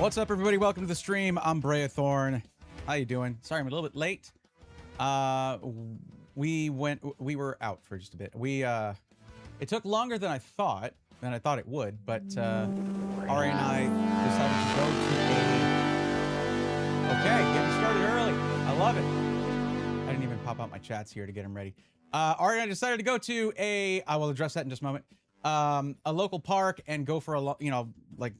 What's up, everybody? Welcome to the stream. I'm Brea Thorn. How you doing? Sorry, I'm a little bit late. We were out for just a bit. It took longer than I thought it would, but Ari and I decided to go to okay, getting started early. I love it. I didn't even pop out my chats here to get them ready. Ari and I decided to go to I will address that in just a moment. A local park and go for like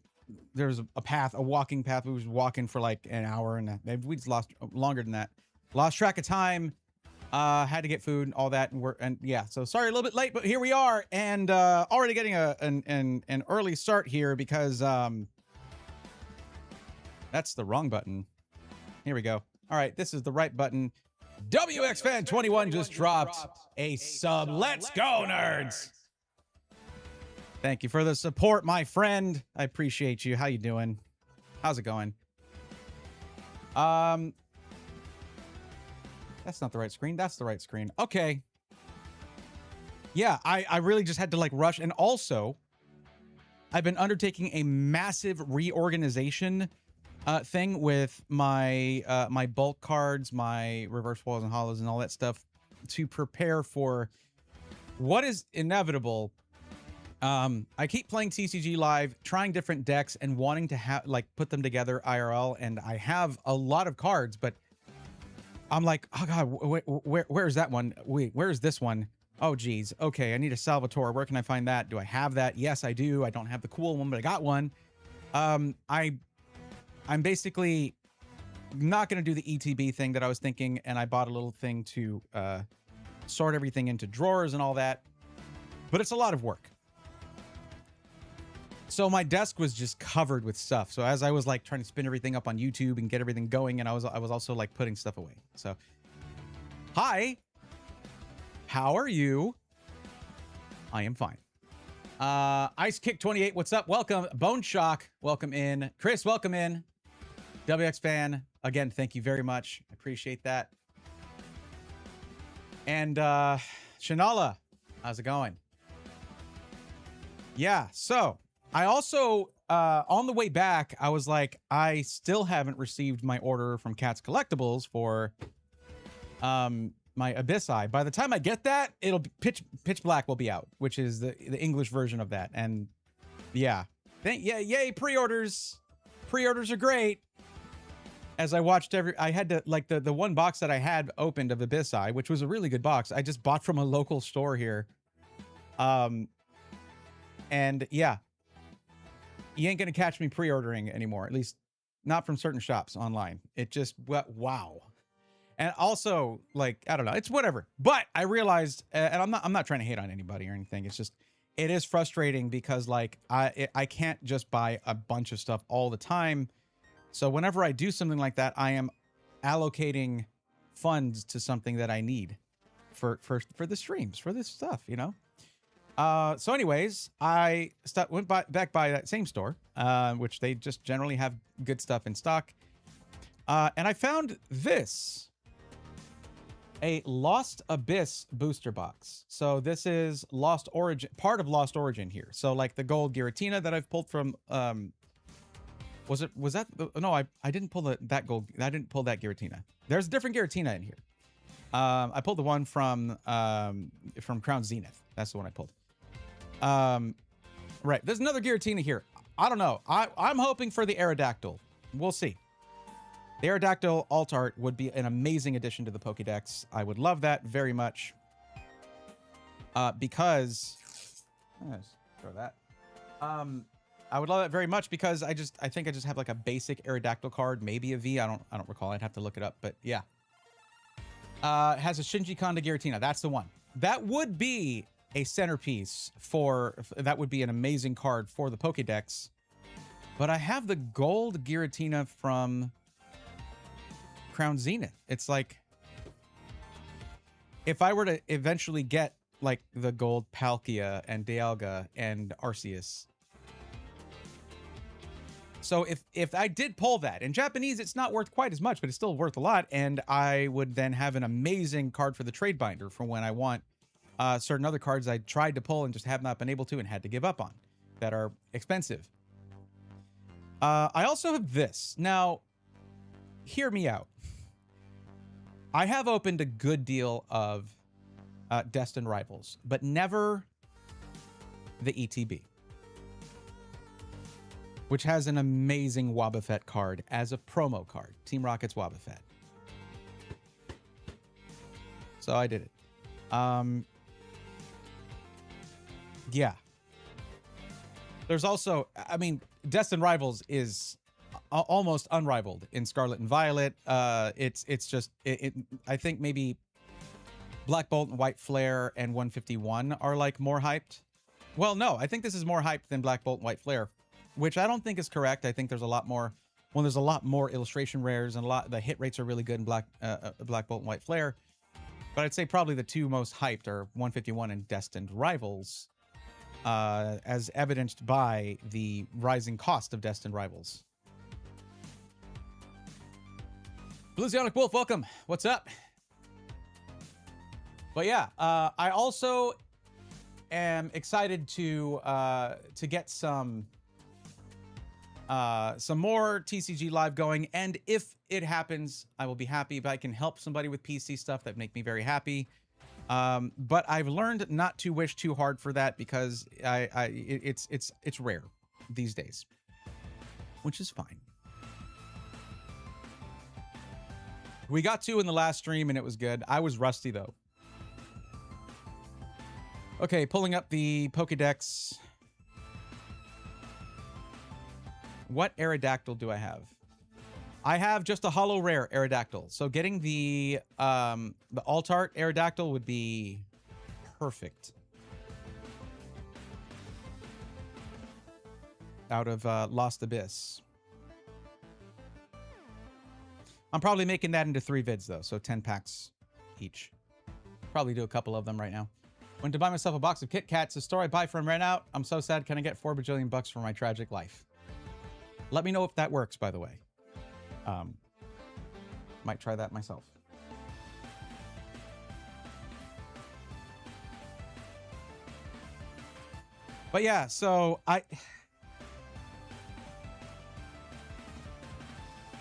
there's a path, a walking path. We was walking for like an hour and maybe we just lost longer than that. Lost track of time. Had to get food and all that, and yeah. So sorry, a little bit late, but here we are, and already getting an early start here because that's the wrong button. Here we go. All right, this is the right button. WXFan21 just dropped a sub. Let's go, nerds! Thank you for the support, my friend. I appreciate you. How you doing? How's it going? That's not the right screen. That's the right screen. Okay. Yeah, I really just had to like rush. And also, I've been undertaking a massive reorganization thing with my my bulk cards, my reverse walls and hollows and all that stuff to prepare for what is inevitable. I keep playing TCG live, trying different decks and wanting to have like put them together IRL, and I have a lot of cards, but I'm like, oh god, where's that one? Wait, where's this one? Oh geez, okay, I need a Salvatore. Where can I find that? Do I have that? Yes, I do. I don't have the cool one, but I got one. I'm basically not going to do the ETB thing that I was thinking, and I bought a little thing to sort everything into drawers and all that, but it's a lot of work. So my desk was just covered with stuff. So as I was like trying to spin everything up on YouTube and get everything going, and I was also like putting stuff away. So, hi, how are you? I am fine. Ice Kick 28, what's up? Welcome. Bone Shock, welcome in. Chris, welcome in. WX Fan, again, thank you very much. I appreciate that. And Shanala, how's it going? Yeah, so I also, on the way back, I was like, I still haven't received my order from Cat's Collectibles for my Abyssai. By the time I get that, it'll be Pitch Black will be out, which is the English version of that. And yeah, yay, pre-orders. Pre-orders are great. As I watched I had to, like, the one box that I had opened of Abyssai, which was a really good box. I just bought from a local store here. And yeah. You ain't gonna catch me pre-ordering anymore, at least not from certain shops online. It just, wow. And also, like, I don't know, it's whatever. But I realized, and I'm not trying to hate on anybody or anything. It's just, it is frustrating because like I can't just buy a bunch of stuff all the time. So whenever I do something like that, I am allocating funds to something that I need for the streams, for this stuff, you know. So anyways, I went back by that same store, which they just generally have good stuff in stock. And I found this, a Lost Abyss booster box. So this is Lost Origin, part of Lost Origin here. So like the gold Giratina that I've pulled from, was that, no, I didn't pull that gold. I didn't pull that Giratina. There's a different Giratina in here. I pulled the one from Crown Zenith. That's the one I pulled. Right. There's another Giratina here. I don't know. I'm hoping for the Aerodactyl. We'll see. The Aerodactyl alt art would be an amazing addition to the Pokédex. I would love that very much. Because let's throw that. I would love that very much because I think I just have like a basic Aerodactyl card, maybe a V. I don't recall. I'd have to look it up, but yeah. It has a Shinji Kanda Giratina. That's the one. That would be a centerpiece that would be an amazing card for the Pokédex. But I have the gold Giratina from Crown Zenith. It's like, if I were to eventually get like the gold Palkia and Dialga and Arceus. So if I did pull that, in Japanese it's not worth quite as much, but it's still worth a lot, and I would then have an amazing card for the trade binder for when I want certain other cards I tried to pull and just have not been able to and had to give up on that are expensive. I also have this. Now, hear me out. I have opened a good deal of Destined Rivals, but never the ETB, which has an amazing Wobbuffet card as a promo card. Team Rocket's Wobbuffet. So I did it. Yeah. There's also, I mean, Destined Rivals is almost unrivaled in Scarlet and Violet. It's just, I think maybe Black Bolt and White Flare and 151 are like more hyped. Well, no, I think this is more hyped than Black Bolt and White Flare, which I don't think is correct. I think there's a lot more, well, there's a lot more illustration rares and the hit rates are really good in Black Bolt and White Flare. But I'd say probably the two most hyped are 151 and Destined Rivals, as evidenced by the rising cost of Destined Rivals. Bluesionic Wolf, welcome. What's up? But yeah, I also am excited to get some more TCG live going, and if it happens, I will be happy if I can help somebody with PC stuff. That make me very happy. But I've learned not to wish too hard for that because it's rare these days, which is fine. We got 2 in the last stream and it was good. I was rusty though. Okay, pulling up the Pokédex. What Aerodactyl do I have? I have just a holo rare Aerodactyl. So getting the Altart Aerodactyl would be perfect. Out of Lost Abyss. I'm probably making that into 3 vids though, so 10 packs each. Probably do a couple of them right now. When to buy myself a box of Kit Kats, a store I buy from ran out. I'm so sad. Can I get 4 bajillion bucks for my tragic life? Let me know if that works, by the way. Might try that myself. But yeah, so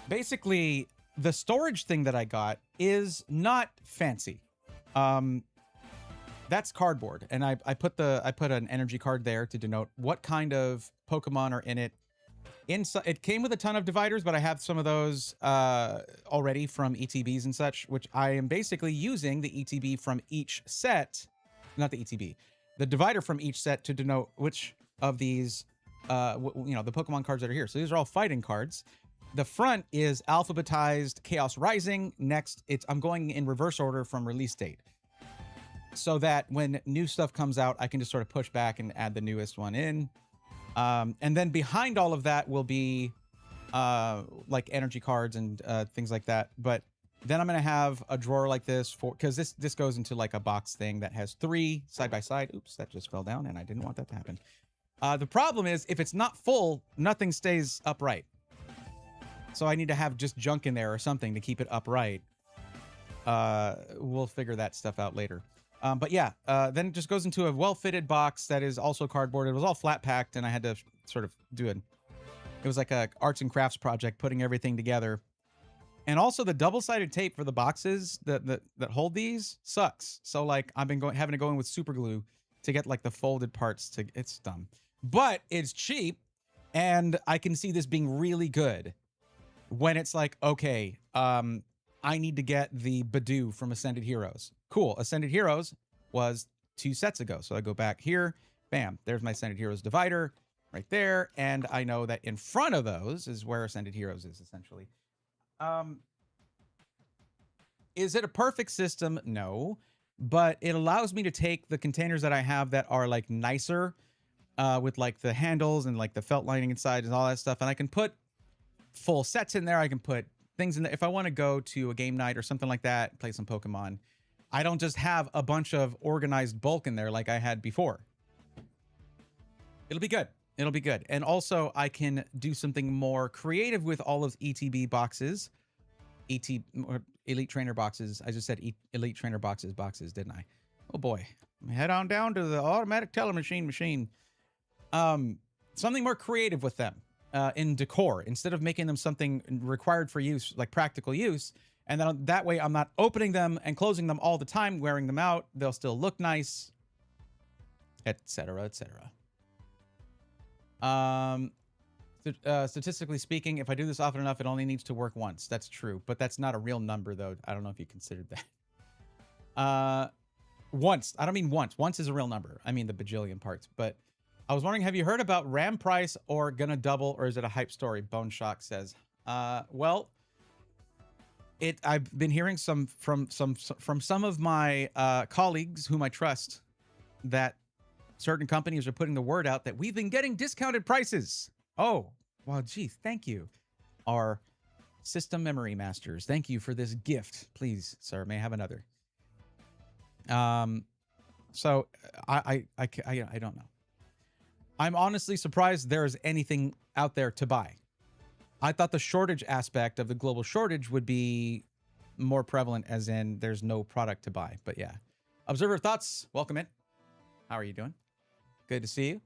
basically the storage thing that I got is not fancy. That's cardboard, and I put an energy card there to denote what kind of Pokemon are in it. Inside, it came with a ton of dividers, but I have some of those already from ETBs and such, which I am basically using the ETB from each set, not the ETB, the divider from each set to denote which of these, you know, the Pokemon cards that are here. So these are all fighting cards. The front is alphabetized Chaos Rising. Next, I'm going in reverse order from release date, so that when new stuff comes out, I can just sort of push back and add the newest one in. And then behind all of that will be like energy cards and things like that. But then I'm going to have a drawer like this because this goes into like a box thing that has 3 side by side. Oops, that just fell down and I didn't want that to happen. The problem is if it's not full, nothing stays upright. So I need to have just junk in there or something to keep it upright. We'll figure that stuff out later. But yeah, then it just goes into a well-fitted box that is also cardboard. It was all flat packed, and I had to sort of do it. It was like a arts and crafts project, putting everything together. And also the double-sided tape for the boxes that hold these sucks. So like I've been having to go in with super glue to get like the folded parts to. It's dumb, but it's cheap, and I can see this being really good when it's like, okay, I need to get the Badoo from Ascended Heroes. Cool. Ascended Heroes was 2 sets ago. So I go back here. Bam. There's my Ascended Heroes divider right there. And I know that in front of those is where Ascended Heroes is, essentially. Is it a perfect system? No. But it allows me to take the containers that I have that are like nicer with like the handles and like the felt lining inside and all that stuff. And I can put full sets in there. I can put things in there. If I want to go to a game night or something like that, play some Pokemon, I don't just have a bunch of organized bulk in there like I had before. It'll be good. It'll be good. And also I can do something more creative with all of ETB boxes. Or Elite Trainer boxes. I just said Elite Trainer boxes, didn't I? Oh boy. Head on down to the automatic teller machine. Something more creative with them. in decor instead of making them something required for use, like practical use. And then that way I'm not opening them and closing them all the time, wearing them out. They'll still look nice, etc., etc. Statistically speaking, if I do this often enough, it only needs to work once. That's true, but that's not a real number, though. I don't know if you considered that. Once. I don't mean once. Once is a real number. I mean the bajillion parts. But I was wondering, have you heard about RAM price or gonna double, or is it a hype story? Bone Shock says. Well, I've been hearing from some of my colleagues whom I trust that certain companies are putting the word out that we've been getting discounted prices. Oh, well, geez, thank you. Our system memory masters, thank you for this gift. Please, sir, may I have another? So I don't know. I'm honestly surprised there's anything out there to buy. I thought the shortage aspect of the global shortage would be more prevalent, as in there's no product to buy. But yeah. Observer Thoughts, welcome in. How are you doing? Good to see you.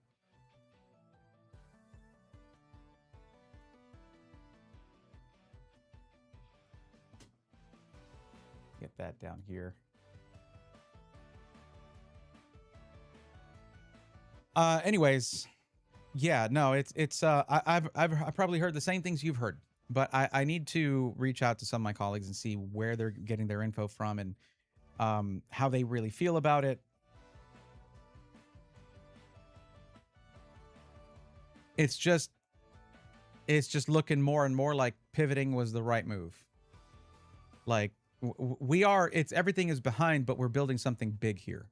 Get that down here. Anyways, yeah, no, I've probably heard the same things you've heard, but I need to reach out to some of my colleagues and see where they're getting their info from and how they really feel about it. It's just looking more and more like pivoting was the right move. Like everything is behind, but we're building something big here.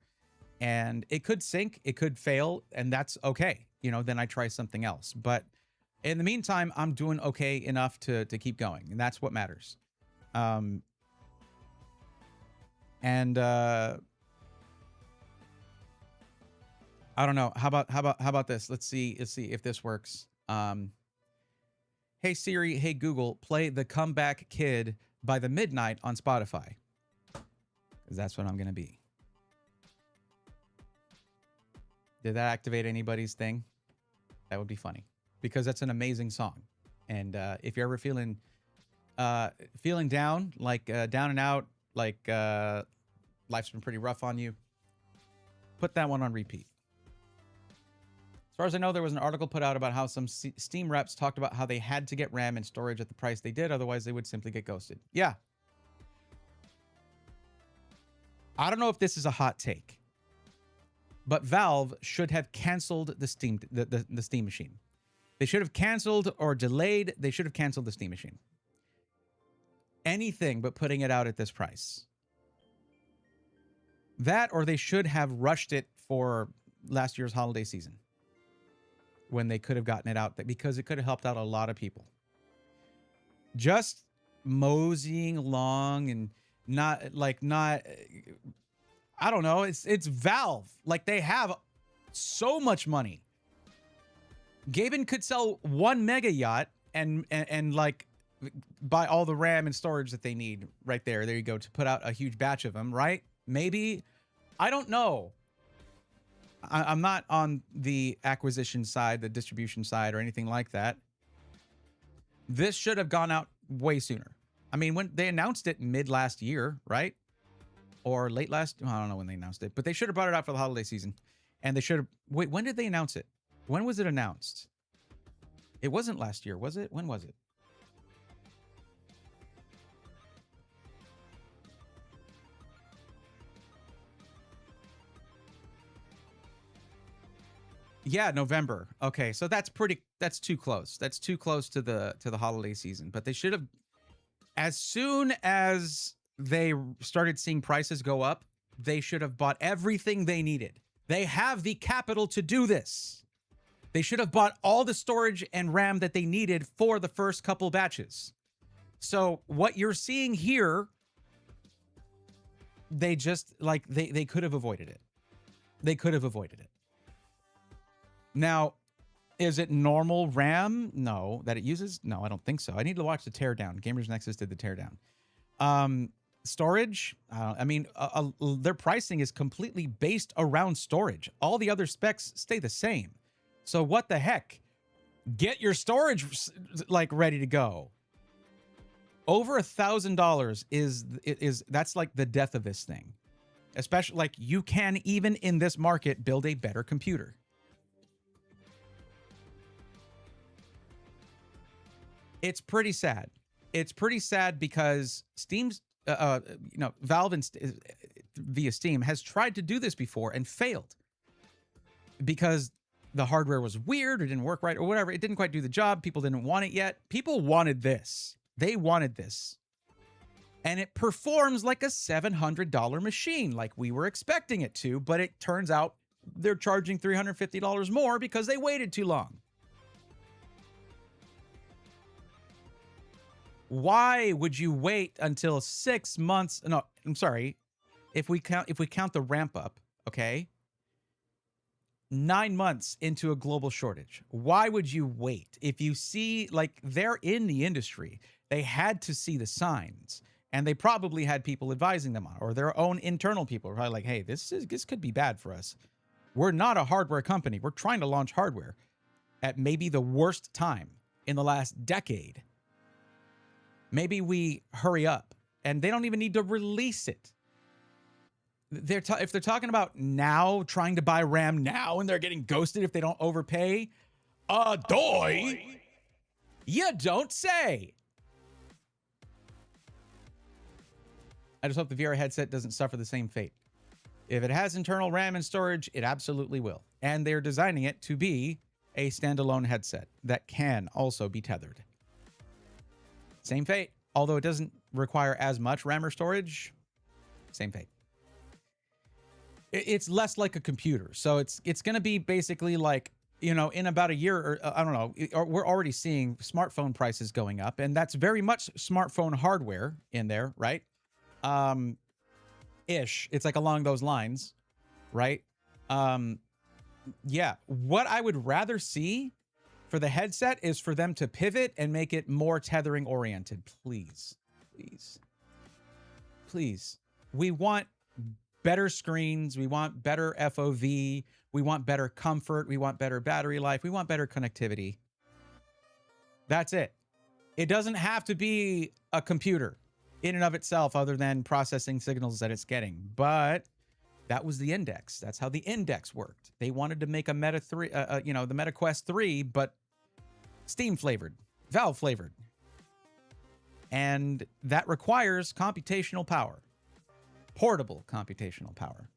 And it could sink, it could fail, and that's okay. You know, then I try something else. But in the meantime, I'm doing okay enough to keep going, and that's what matters. I don't know. How about this? Let's see if this works. Hey Siri, hey Google, play The Comeback Kid by The Midnight on Spotify. Because that's what I'm gonna be. Did that activate anybody's thing? That would be funny, because that's an amazing song. And if you're ever feeling down, like down and out, like life's been pretty rough on you, put that one on repeat. As far as I know, there was an article put out about how some Steam reps talked about how they had to get RAM and storage at the price they did, otherwise they would simply get ghosted. Yeah. I don't know if this is a hot take, but Valve should have canceled the Steam machine. They should have canceled or delayed. They should have canceled the Steam machine. Anything but putting it out at this price. That, or they should have rushed it for last year's holiday season, when they could have gotten it out, because it could have helped out a lot of people. Just moseying along and not, I don't know. It's Valve. Like, they have so much money. Gaben could sell one mega yacht and like buy all the RAM and storage that they need right there. There you go, to put out a huge batch of them, right? Maybe. I don't know. I'm not on the acquisition side, the distribution side, or anything like that. This should have gone out way sooner. I mean, when they announced it mid last year, right? Or late last, I don't know when they announced it, but they should have brought it out for the holiday season. And they should have, wait, when did they announce it? When was it announced? It wasn't last year, was it? When was it? Yeah, November. Okay, so that's too close. That's too close to the holiday season. But they should have, as soon as they started seeing prices go up, they should have bought everything they needed. They have the capital to do this. They should have bought all the storage and RAM that they needed for the first couple batches. So what you're seeing here, they just, like, they could have avoided it. They could have avoided it. Now, is it normal RAM? No. That it uses? No, I don't think so. I need to watch the teardown. Gamers Nexus did the teardown. Storage? I mean, their pricing is completely based around storage. All the other specs stay the same. So what the heck? Get your storage like ready to go. Over $1,000 is that's like the death of this thing. Especially like you can even in this market build a better computer. It's pretty sad. It's pretty sad because Steam's, Valve via Steam has tried to do this before and failed because the hardware was weird or didn't work right or whatever. It didn't quite do the job. People didn't want it yet. People wanted this. They wanted this. And it performs like a $700 machine, like we were expecting it to, but it turns out they're charging $350 more because they waited too long. Why would you wait until 6 months? No, I'm sorry. If we count the ramp up, okay? 9 months into a global shortage. Why would you wait? If you see, like, they're in the industry, they had to see the signs, and they probably had people advising them on, or their own internal people were probably like, hey, this could be bad for us. We're not a hardware company. We're trying to launch hardware at maybe the worst time in the last decade. Maybe we hurry up, and they don't even need to release it. If they're talking about now, trying to buy RAM now, and they're getting ghosted if they don't overpay, doy, you don't say. I just hope the VR headset doesn't suffer the same fate. If it has internal RAM and storage, it absolutely will. And they're designing it to be a standalone headset that can also be tethered. Same fate. Although it doesn't require as much RAM or storage, same fate. It's less like a computer. So it's going to be basically like, in about a year, or I don't know, we're already seeing smartphone prices going up, and that's very much smartphone hardware in there, right? Ish. It's like along those lines, right? Yeah. What I would rather see for the headset is for them to pivot and make it more tethering oriented. Please. Please. Please. We want better screens. We want better FOV. We want better comfort. We want better battery life. We want better connectivity. That's it. It doesn't have to be a computer in and of itself other than processing signals that it's getting. But that was the index. That's how the index worked. They wanted to make a Meta 3, the Meta Quest 3, but Steam flavored, Valve flavored. And that requires computational power, portable computational power.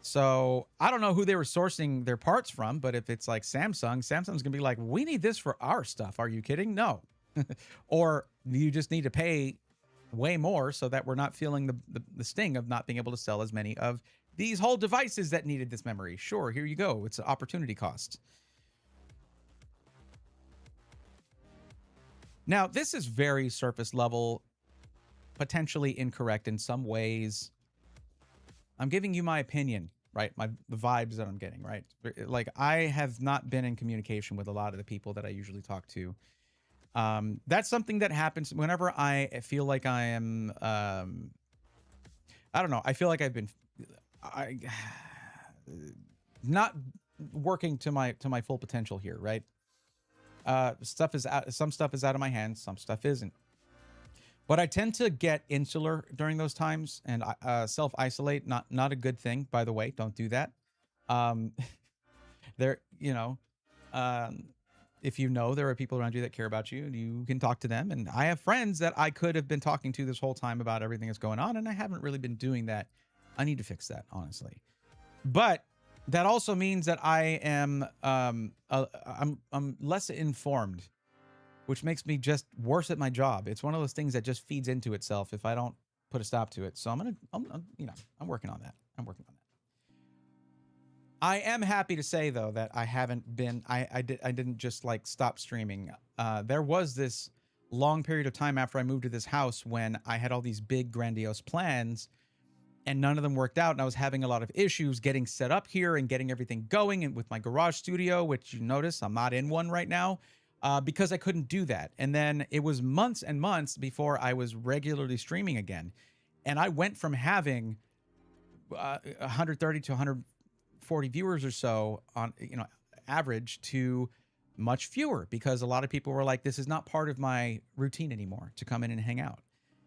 So I don't know who they were sourcing their parts from, but if it's like Samsung's going to be like, we need this for our stuff. Are you kidding? No. Or you just need to pay way more so that we're not feeling the sting of not being able to sell as many of these whole devices that needed this memory. Sure, here you go. It's an opportunity cost. Now, this is very surface level, potentially incorrect in some ways. I'm giving you my opinion, right? The vibes that I'm getting, right? Like, I have not been in communication with a lot of the people that I usually talk to. That's something that happens whenever I feel like I am, I don't know. I feel like I've been, not working to my full potential here, right? Some stuff is out of my hands, some stuff isn't. But I tend to get insular during those times and self-isolate. Not a good thing, by the way. Don't do that. There, if there are people around you that care about you, you can talk to them. And I have friends that I could have been talking to this whole time about everything that's going on, and I haven't really been doing that. I need to fix that, honestly. But that also means that I am I'm less informed, which makes me just worse at my job. It's one of those things that just feeds into itself if I don't put a stop to it. So I'm working on that. I'm working on that. I am happy to say though that I haven't been. I didn't just like stop streaming. There was this long period of time after I moved to this house when I had all these big grandiose plans, and none of them worked out. And I was having a lot of issues getting set up here and getting everything going, and with my garage studio, which you notice I'm not in one right now, because I couldn't do that. And then it was months and months before I was regularly streaming again. And I went from having 130 to 140 viewers or so on, average, to much fewer because a lot of people were like, this is not part of my routine anymore to come in and hang out,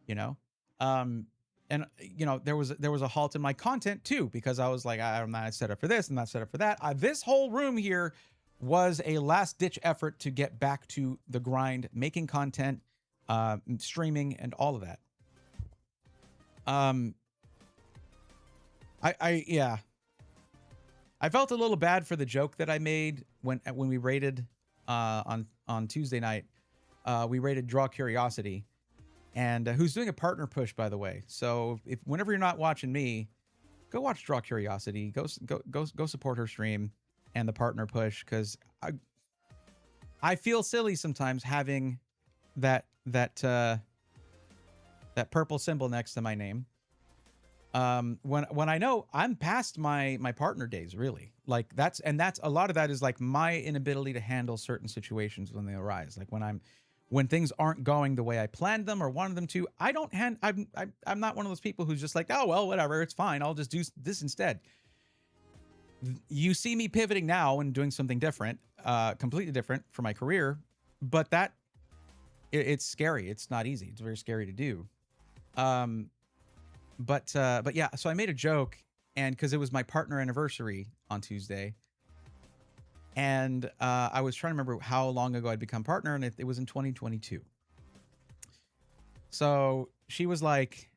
you know? And you know, there was a halt in my content too, because I was like, I'm not set up for this, I'm not set up for that. This whole room here was a last ditch effort to get back to the grind, making content, streaming, and all of that. Yeah. I felt a little bad for the joke that I made when we raided on Tuesday night. We raided Draw Curiosity, and who's doing a partner push, by the way. So if whenever you're not watching me, go watch Draw Curiosity. Go support her stream and the partner push, because I feel silly sometimes having that purple symbol next to my name. When I know I'm past my partner days, really. Like that's a lot of that is like my inability to handle certain situations when they arise. Like when things aren't going the way I planned them or wanted them to, I'm not one of those people who's just like, oh, well, whatever, it's fine, I'll just do this instead. You see me pivoting now and doing something different, completely different for my career, but it's scary. It's not easy. It's very scary to do. But yeah, so I made a joke, and because it was my partner anniversary on Tuesday, and I was trying to remember how long ago I'd become partner, and it was in 2022. So she was like,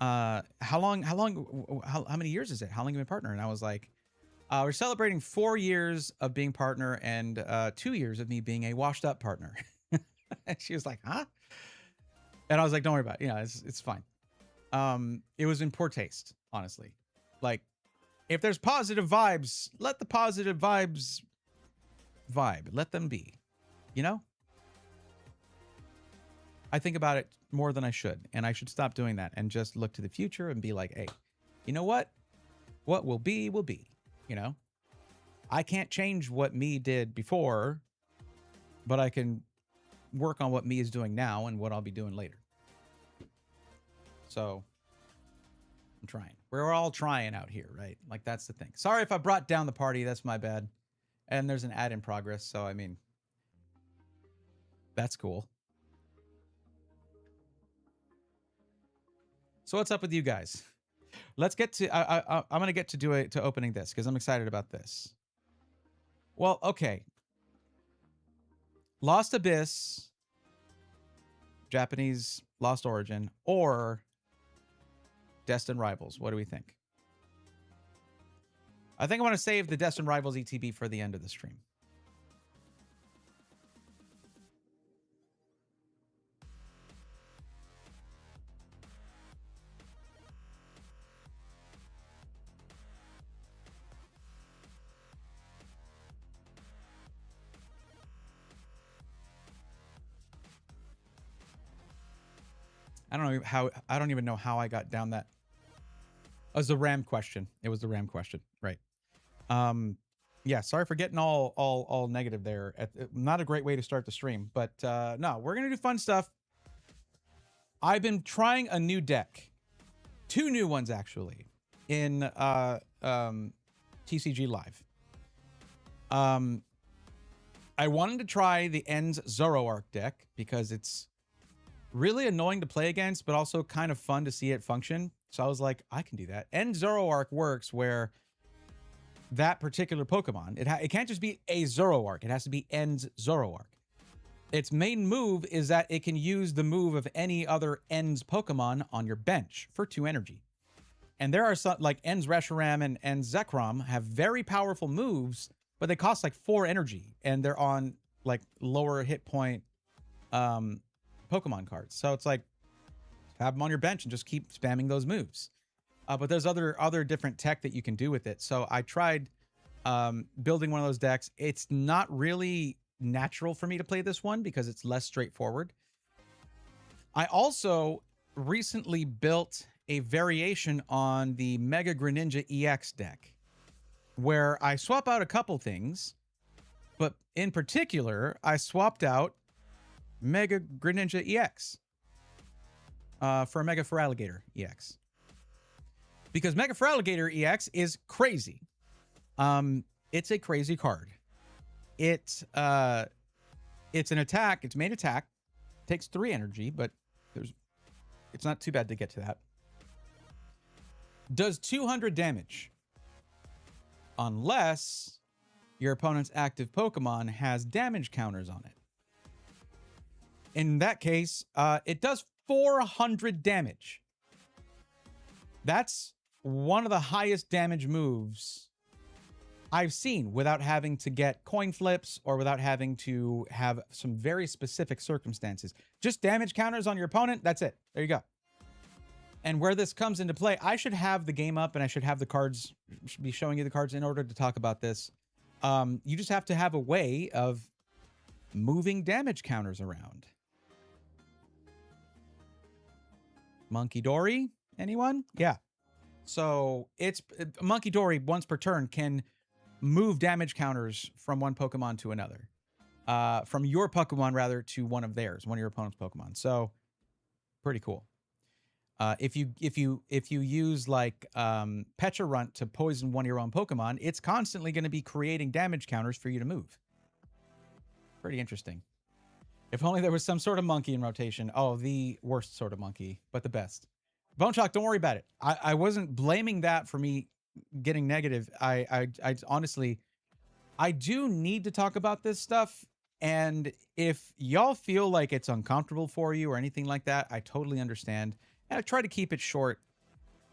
how many years is it? How long have you been partner? And I was like, we're celebrating 4 years of being partner and 2 years of me being a washed up partner. And she was like, huh? And I was like, don't worry about it. Yeah, it's fine. It was in poor taste, honestly. Like, if there's positive vibes, let the positive vibes vibe. Let them be, you know? I think about it more than I should, and I should stop doing that and just look to the future and be like, hey, you know what? What will be, you know? I can't change what me did before, but I can work on what me is doing now and what I'll be doing later. So I'm trying. We're all trying out here, right? Like, that's the thing. Sorry if I brought down the party. That's my bad. And there's an ad in progress. So, I mean, that's cool. So what's up with you guys? Let's get to, I'm going to get to opening this because I'm excited about this. Well, okay. Lost Abyss, Japanese Lost Origin, or Destined Rivals. What do we think? I think I want to save the Destined Rivals ETB for the end of the stream. I don't even know how I got down that. It was the RAM question. It was the RAM question, right? Yeah, sorry for getting all negative there. Not a great way to start the stream, but no, we're gonna do fun stuff. I've been trying a new deck, 2 new ones actually, in TCG Live. I wanted to try the Ends Zoroark deck because it's really annoying to play against, but also kind of fun to see it function. So I was like, I can do that. And Zoroark works where that particular Pokemon, it can't just be a Zoroark. It has to be Ends Zoroark. Its main move is that it can use the move of any other Ends Pokemon on your bench for 2 energy. And there are some, like Ends Reshiram and Ends Zekrom have very powerful moves, but they cost like 4 energy. And they're on like lower hit point Pokemon cards. So it's like, have them on your bench and just keep spamming those moves. But there's other different tech that you can do with it. So I tried building one of those decks. It's not really natural for me to play this one because it's less straightforward. I also recently built a variation on the Mega Greninja EX deck where I swap out a couple things, but in particular, I swapped out Mega Greninja EX for a Mega Feraligatr EX. Because Mega Feraligatr EX is crazy. It's a crazy card. it's an attack. It's main attack. Takes 3 energy, but it's not too bad to get to that. Does 200 damage unless your opponent's active Pokemon has damage counters on it. In that case, it does 400 damage. That's one of the highest damage moves I've seen without having to get coin flips or without having to have some very specific circumstances. Just damage counters on your opponent, that's it. There you go. And where this comes into play, I should have the game up and I should have the cards, should be showing you the cards in order to talk about this. You just have to have a way of moving damage counters around. Monkey Dory, anyone? Yeah. So it's Monkey Dory once per turn can move damage counters from one Pokemon to another. From your Pokemon rather to one of theirs, one of your opponent's Pokemon. So pretty cool. If you use like Pecha Runt to poison one of your own Pokemon, it's constantly going to be creating damage counters for you to move. Pretty interesting. If only there was some sort of monkey in rotation. Oh, the worst sort of monkey, but the best. Bone Shock, don't worry about it. I wasn't blaming that for me getting negative. I honestly, I do need to talk about this stuff. And if y'all feel like it's uncomfortable for you or anything like that, I totally understand. And I try to keep it short.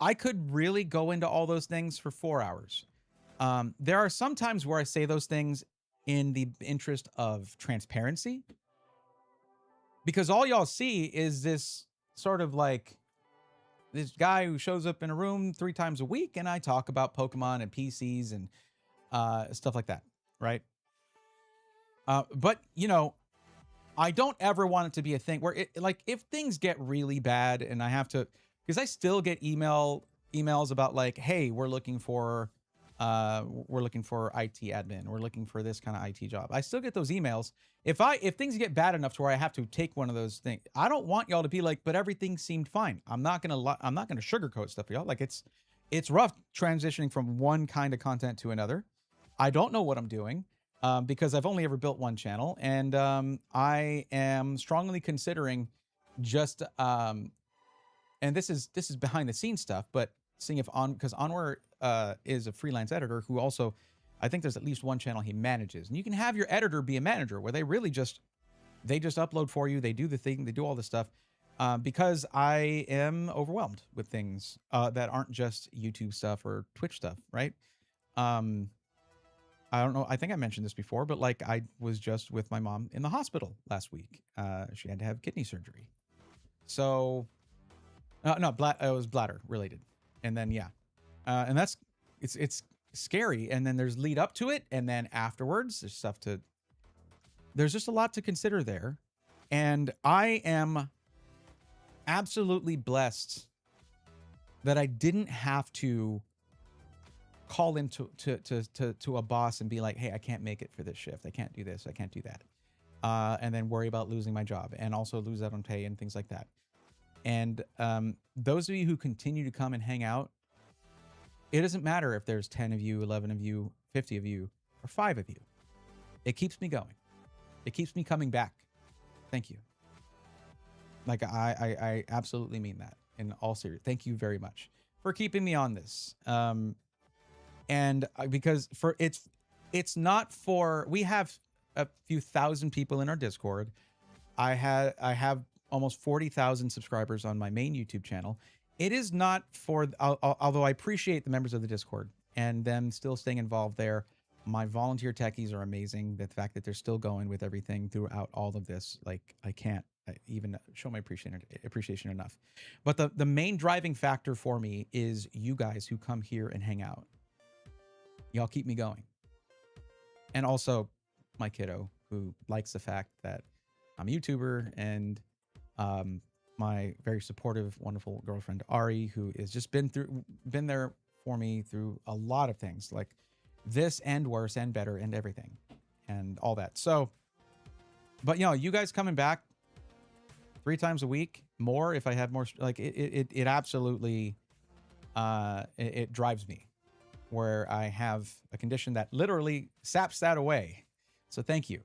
I could really go into all those things for 4 hours. There are some times where I say those things in the interest of transparency. Because all y'all see is this sort of like this guy who shows up in a room 3 times a week and I talk about Pokemon and PCs and stuff like that, right? But, you know, I don't ever want it to be a thing where it, like, if things get really bad and I have to, because I still get emails about like, hey, we're looking for IT admin. We're looking for this kind of IT job. I still get those emails. If things get bad enough to where I have to take one of those things, I don't want y'all to be like, but everything seemed fine. I'm not gonna sugarcoat stuff for y'all. Like it's rough transitioning from one kind of content to another. I don't know what I'm doing. Because I've only ever built one channel, and I am strongly considering just and this is behind the scenes stuff, but seeing if because Anwar is a freelance editor who also, I think there's at least one channel he manages, and you can have your editor be a manager where they really just upload for you, they do the thing, they do all this stuff, because I am overwhelmed with things that aren't just YouTube stuff or Twitch stuff, right? I don't know. I think I mentioned this before, but like I was just with my mom in the hospital last week. She had to have kidney surgery. So, no, it was bladder related. And then, yeah. And it's scary. And then there's lead up to it. And then afterwards, there's just a lot to consider there. And I am absolutely blessed that I didn't have to call into to a boss and be like, hey, I can't make it for this shift. I can't do this. I can't do that. And then worry about losing my job and also lose out on pay and things like that. And those of you who continue to come and hang out, it doesn't matter if there's 10 of you, 11 of you, 50 of you, or 5 of you. It keeps me going. It keeps me coming back. Thank you. Like, I absolutely mean that in all seriousness. Thank you very much for keeping me on this. And because it's not for, we have a few thousand people in our Discord. I have almost 40,000 subscribers on my main YouTube channel. It is not for, although I appreciate the members of the Discord and them still staying involved there. My volunteer techies are amazing. The fact that they're still going with everything throughout all of this, like I can't even show my appreciation enough. But the main driving factor for me is you guys who come here and hang out. Y'all keep me going. And also my kiddo who likes the fact that I'm a YouTuber, and my very supportive, wonderful girlfriend, Ari, who has just been there for me through a lot of things like this and worse and better and everything and all that. So, but you know, you guys coming back 3 times a week, more if I have more, like it absolutely, it drives me, where I have a condition that literally saps that away So thank you.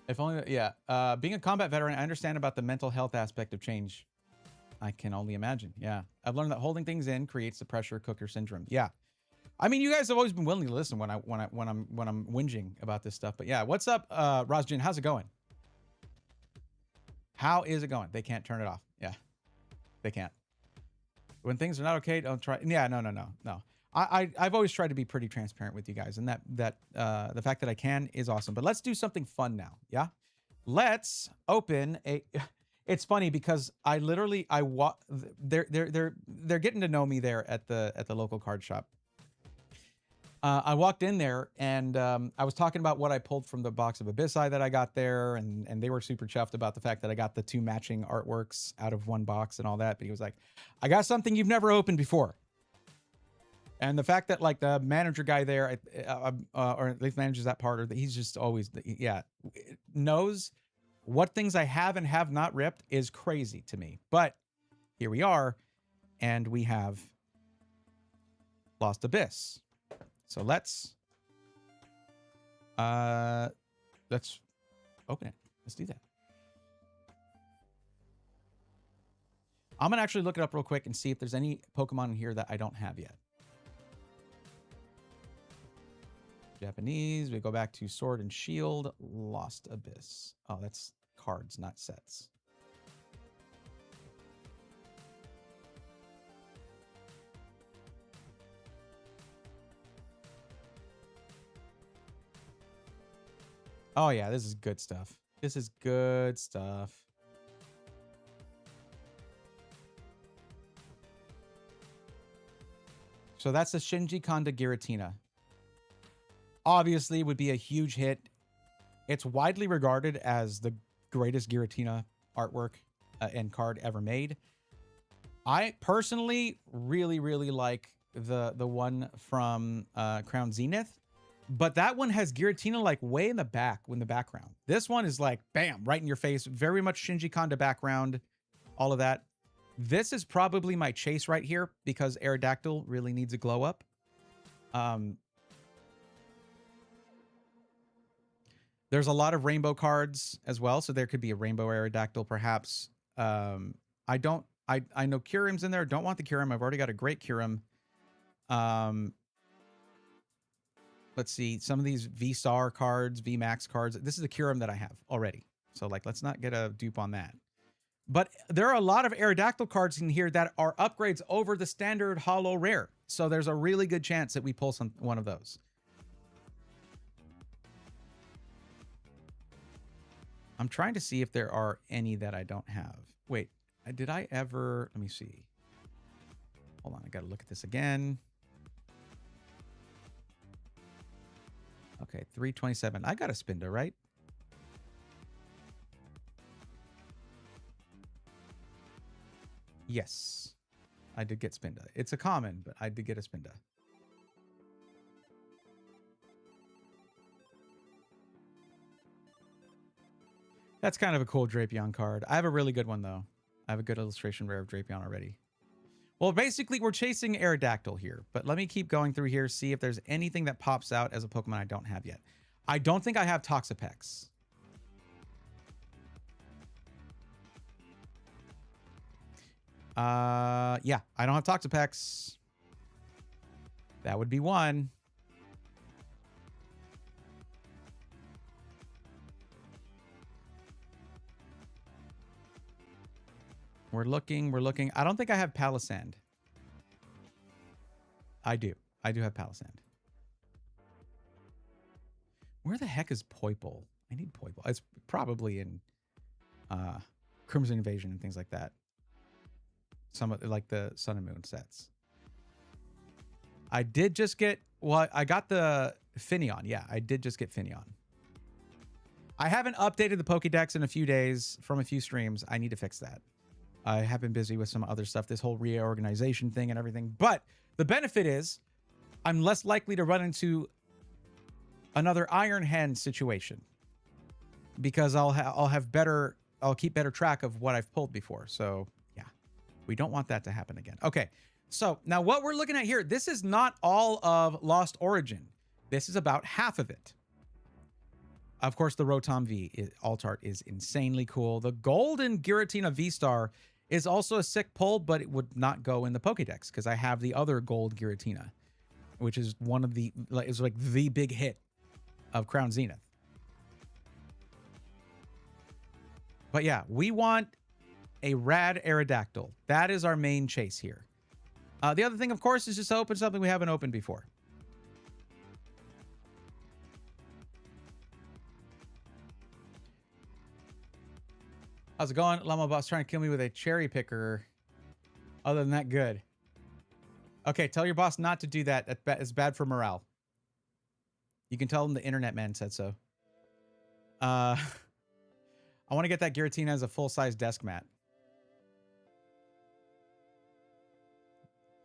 If only, yeah. Being a combat veteran, I understand about the mental health aspect of change. I can only imagine. Yeah. I've learned that holding things in creates the pressure cooker syndrome. Yeah. I mean, you guys have always been willing to listen when I'm whinging about this stuff. But yeah, what's up, Rosjin? How's it going? How is it going? They can't turn it off. Yeah. They can't. When things are not okay, don't try. Yeah, no. I've always tried to be pretty transparent with you guys, and that the fact that I can is awesome. But let's do something fun now. Yeah, let's open a. It's funny because they're getting to know me there at the local card shop. I walked in there and I was talking about what I pulled from the box of Abyssai that I got there, and they were super chuffed about the fact that I got the 2 matching artworks out of one box and all that. But he was like, "I got something you've never opened before." And the fact that like the manager guy there, or at least manages that part, or that he's just always, knows what things I have and have not ripped is crazy to me. But here we are, and we have Lost Abyss. So let's open it. Let's do that. I'm gonna actually look it up real quick and see if there's any Pokemon in here that I don't have yet. Japanese. We go back to Sword and Shield. Lost Abyss. Oh, that's cards, not sets. Oh yeah, this is good stuff. This is good stuff. So that's the Shinji Kanda Giratina. Obviously would be a huge hit. It's widely regarded as the greatest Giratina artwork and card ever made. I personally really like the one from Crown Zenith. But that one has Giratina like way in the background. This one is like, bam, right in your face. Very much Shinji Kanda background, all of that. This is probably my chase right here because Aerodactyl really needs a glow up. There's a lot of rainbow cards as well, so there could be a rainbow Aerodactyl perhaps. I know Kyurem's in there. Don't want the Kyurem. I've already got a great Kyurem. Let's see, some of these V-Star cards, V-Max cards. This is the Kyurem that I have already. So, like, let's not get a dupe on that. But there are a lot of Aerodactyl cards in here that are upgrades over the standard holo rare. So there's a really good chance that we pull one of those. I'm trying to see if there are any that I don't have. Wait, did I ever... Let me see. Hold on, I got to look at this again. Okay, 327. I got a Spinda, right? Yes, I did get Spinda. It's a common, but I did get a Spinda. That's kind of a cool Drapion card. I have a really good one, though. I have a good illustration rare of Drapion already. Well, basically, we're chasing Aerodactyl here, but let me keep going through here, see if there's anything that pops out as a Pokemon I don't have yet. I don't think I have Toxapex. Yeah, I don't have Toxapex. That would be one. We're looking. I don't think I have Palisand. I do have Palisand. Where the heck is Poipole? I need Poipole. It's probably in Crimson Invasion and things like that. Some of like the Sun and Moon sets. I did just get, well, I got the Finneon. Yeah, I did just get Finneon. I haven't updated the Pokédex in a few days from a few streams. I need to fix that. I have been busy with some other stuff, this whole reorganization thing and everything. But the benefit is I'm less likely to run into another Iron Hand situation because I'll keep better track of what I've pulled before. So yeah, we don't want that to happen again. Okay, So now what we're looking at here, this is not all of Lost Origin. This is about half of it. Of course, the Rotom V alt art is insanely cool. The golden Giratina V-Star is also a sick pull, but it would not go in the Pokédex because I have the other gold Giratina, which is one of the, is like the big hit of Crown Zenith. But yeah, we want a rad Aerodactyl. That is our main chase here. The other thing, of course, is just to open something we haven't opened before. How's it going? Llama Boss trying to kill me with a cherry picker. Other than that, good. Okay, tell your boss not to do that. It's bad for morale. You can tell him the internet man said so. I want to get that Giratina as a full-size desk mat.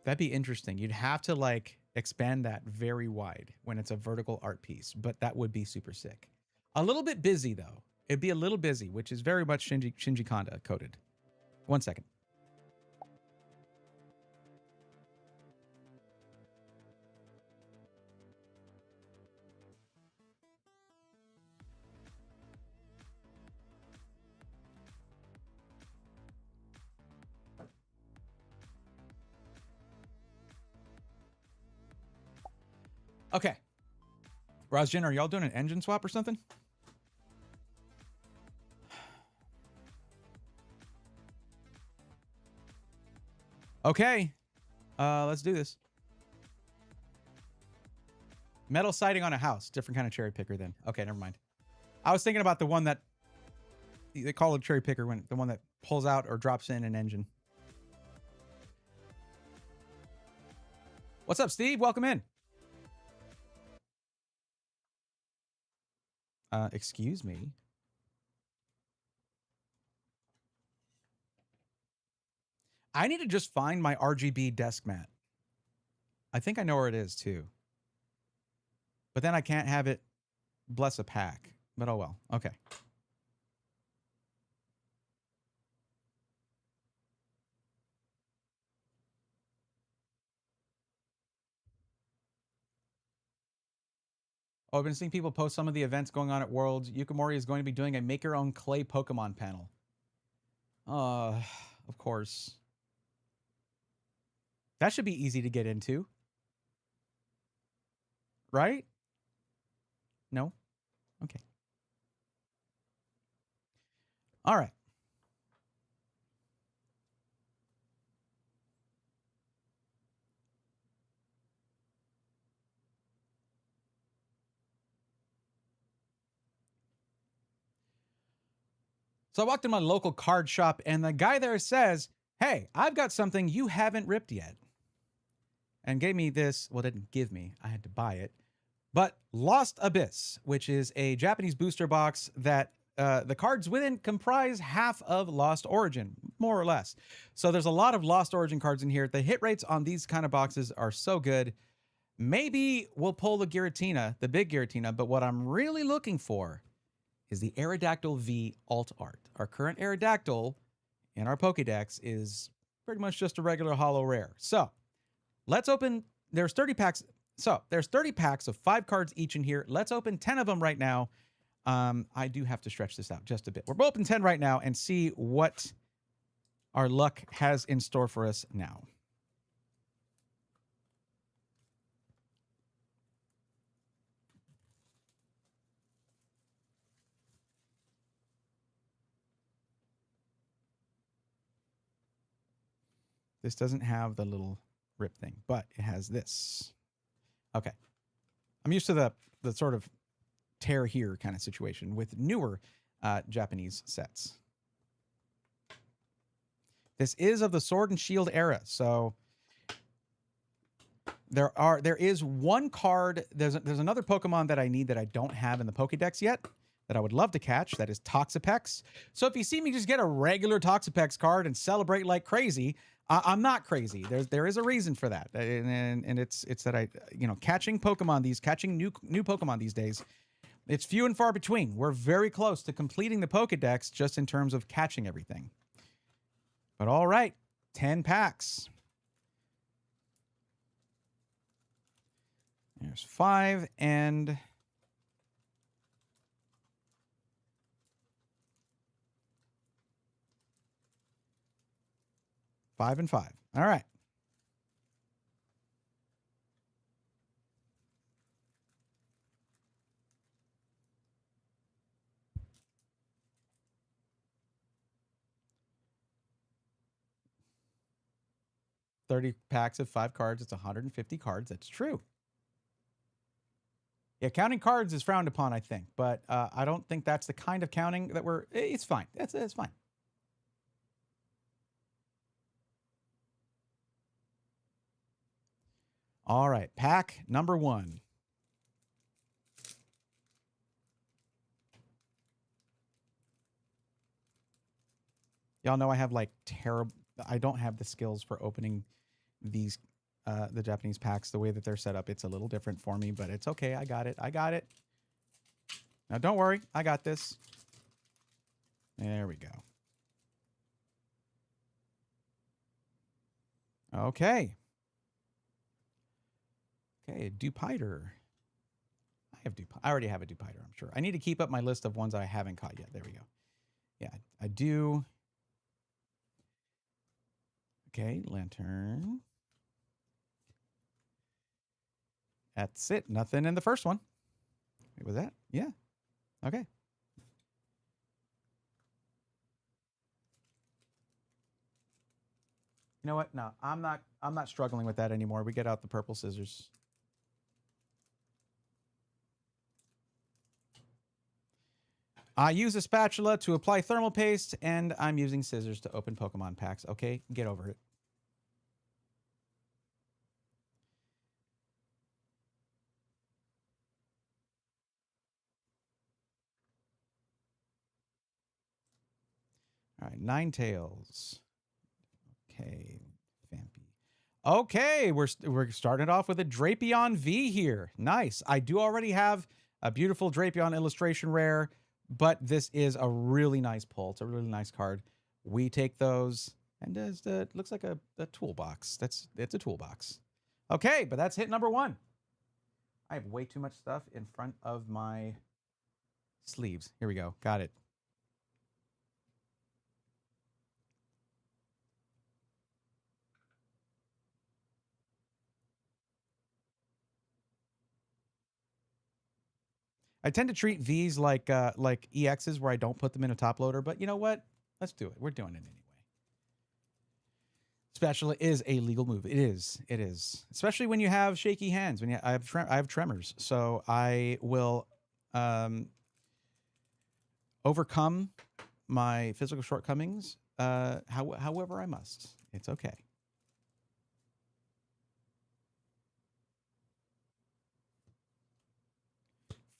That'd be interesting. You'd have to, like, expand that very wide when it's a vertical art piece, but that would be super sick. A little bit busy, though. It'd be a little busy, which is very much Shinji Kanda coded. 1 second. Okay. Rosjin, are y'all doing an engine swap or something? Okay. Let's do this. Metal siding on a house. Different kind of cherry picker then. Okay, never mind. I was thinking about the one that they call a cherry picker, when the one that pulls out or drops in an engine. What's up, Steve? Welcome in. Excuse me. I need to just find my RGB desk mat. I think I know where it is too. But then I can't have it bless a pack. But oh well. Okay. Oh, I've been seeing people post some of the events going on at Worlds. Yukimori is going to be doing a make your own clay Pokemon panel. Of course. That should be easy to get into. Right? No? Okay. All right. So I walked in my local card shop and the guy there says, "Hey, I've got something you haven't ripped yet." And gave me this, well, didn't give me, I had to buy it. But Lost Abyss, which is a Japanese booster box that the cards within comprise half of Lost Origin, more or less. So there's a lot of Lost Origin cards in here. The hit rates on these kind of boxes are so good. Maybe we'll pull the Giratina, the big Giratina, but what I'm really looking for is the Aerodactyl V alt art. Our current Aerodactyl in our Pokédex is pretty much just a regular holo rare. So let's open, there's 30 packs. So there's 30 packs of 5 cards each in here. Let's open 10 of them right now. I do have to stretch this out just a bit. We're open 10 right now and see what our luck has in store for us now. This doesn't have the little rip thing, but it has this. Okay. I'm used to the sort of tear here kind of situation with newer Japanese sets. This is of the Sword and Shield era, so there is one card. There's another Pokemon that I need that I don't have in the Pokédex yet that I would love to catch. That is Toxapex. So if you see me just get a regular Toxapex card and celebrate like crazy, I'm not crazy. There is a reason for that, and it's that I, you know, catching new Pokemon these days, it's few and far between. We're very close to completing the Pokédex just in terms of catching everything. But all right, 10 packs. There's 5 and 5 and 5. All right. $30 packs of 5 cards. It's 150 cards. That's true. Yeah, counting cards is frowned upon, I think, but I don't think that's the kind of counting that we're. It's fine. It's fine. All right, pack number 1. Y'all know I have like terrible. I don't have the skills for opening these the Japanese packs the way that they're set up. It's a little different for me, but it's okay. I got it. I got it. Now don't worry. I got this. There we go. Okay. Okay, Dupiter. I already have a Dupiter, I'm sure. I need to keep up my list of ones I haven't caught yet. There we go. Yeah, I do. Okay, Lantern. That's it. Nothing in the first one. Wait, was that? Yeah. Okay. You know what? No, I'm not struggling with that anymore. We get out the purple scissors. I use a spatula to apply thermal paste, and I'm using scissors to open Pokemon packs. Okay, get over it. All right, Ninetales. Okay, Vampy. Okay, we're starting off with a Drapion V here. Nice. I do already have a beautiful Drapion illustration rare, but this is a really nice pull. It's a really nice card. We take those, and it looks like a toolbox. It's a toolbox. Okay, but that's hit number 1. I have way too much stuff in front of my sleeves. Here we go. Got it. I tend to treat Vs like EXs where I don't put them in a top loader, but you know what? Let's do it. We're doing it anyway. Spatula is a legal move. It is. It is. Especially when you have shaky hands. When I have tremors, so I will overcome my physical shortcomings however I must. It's okay.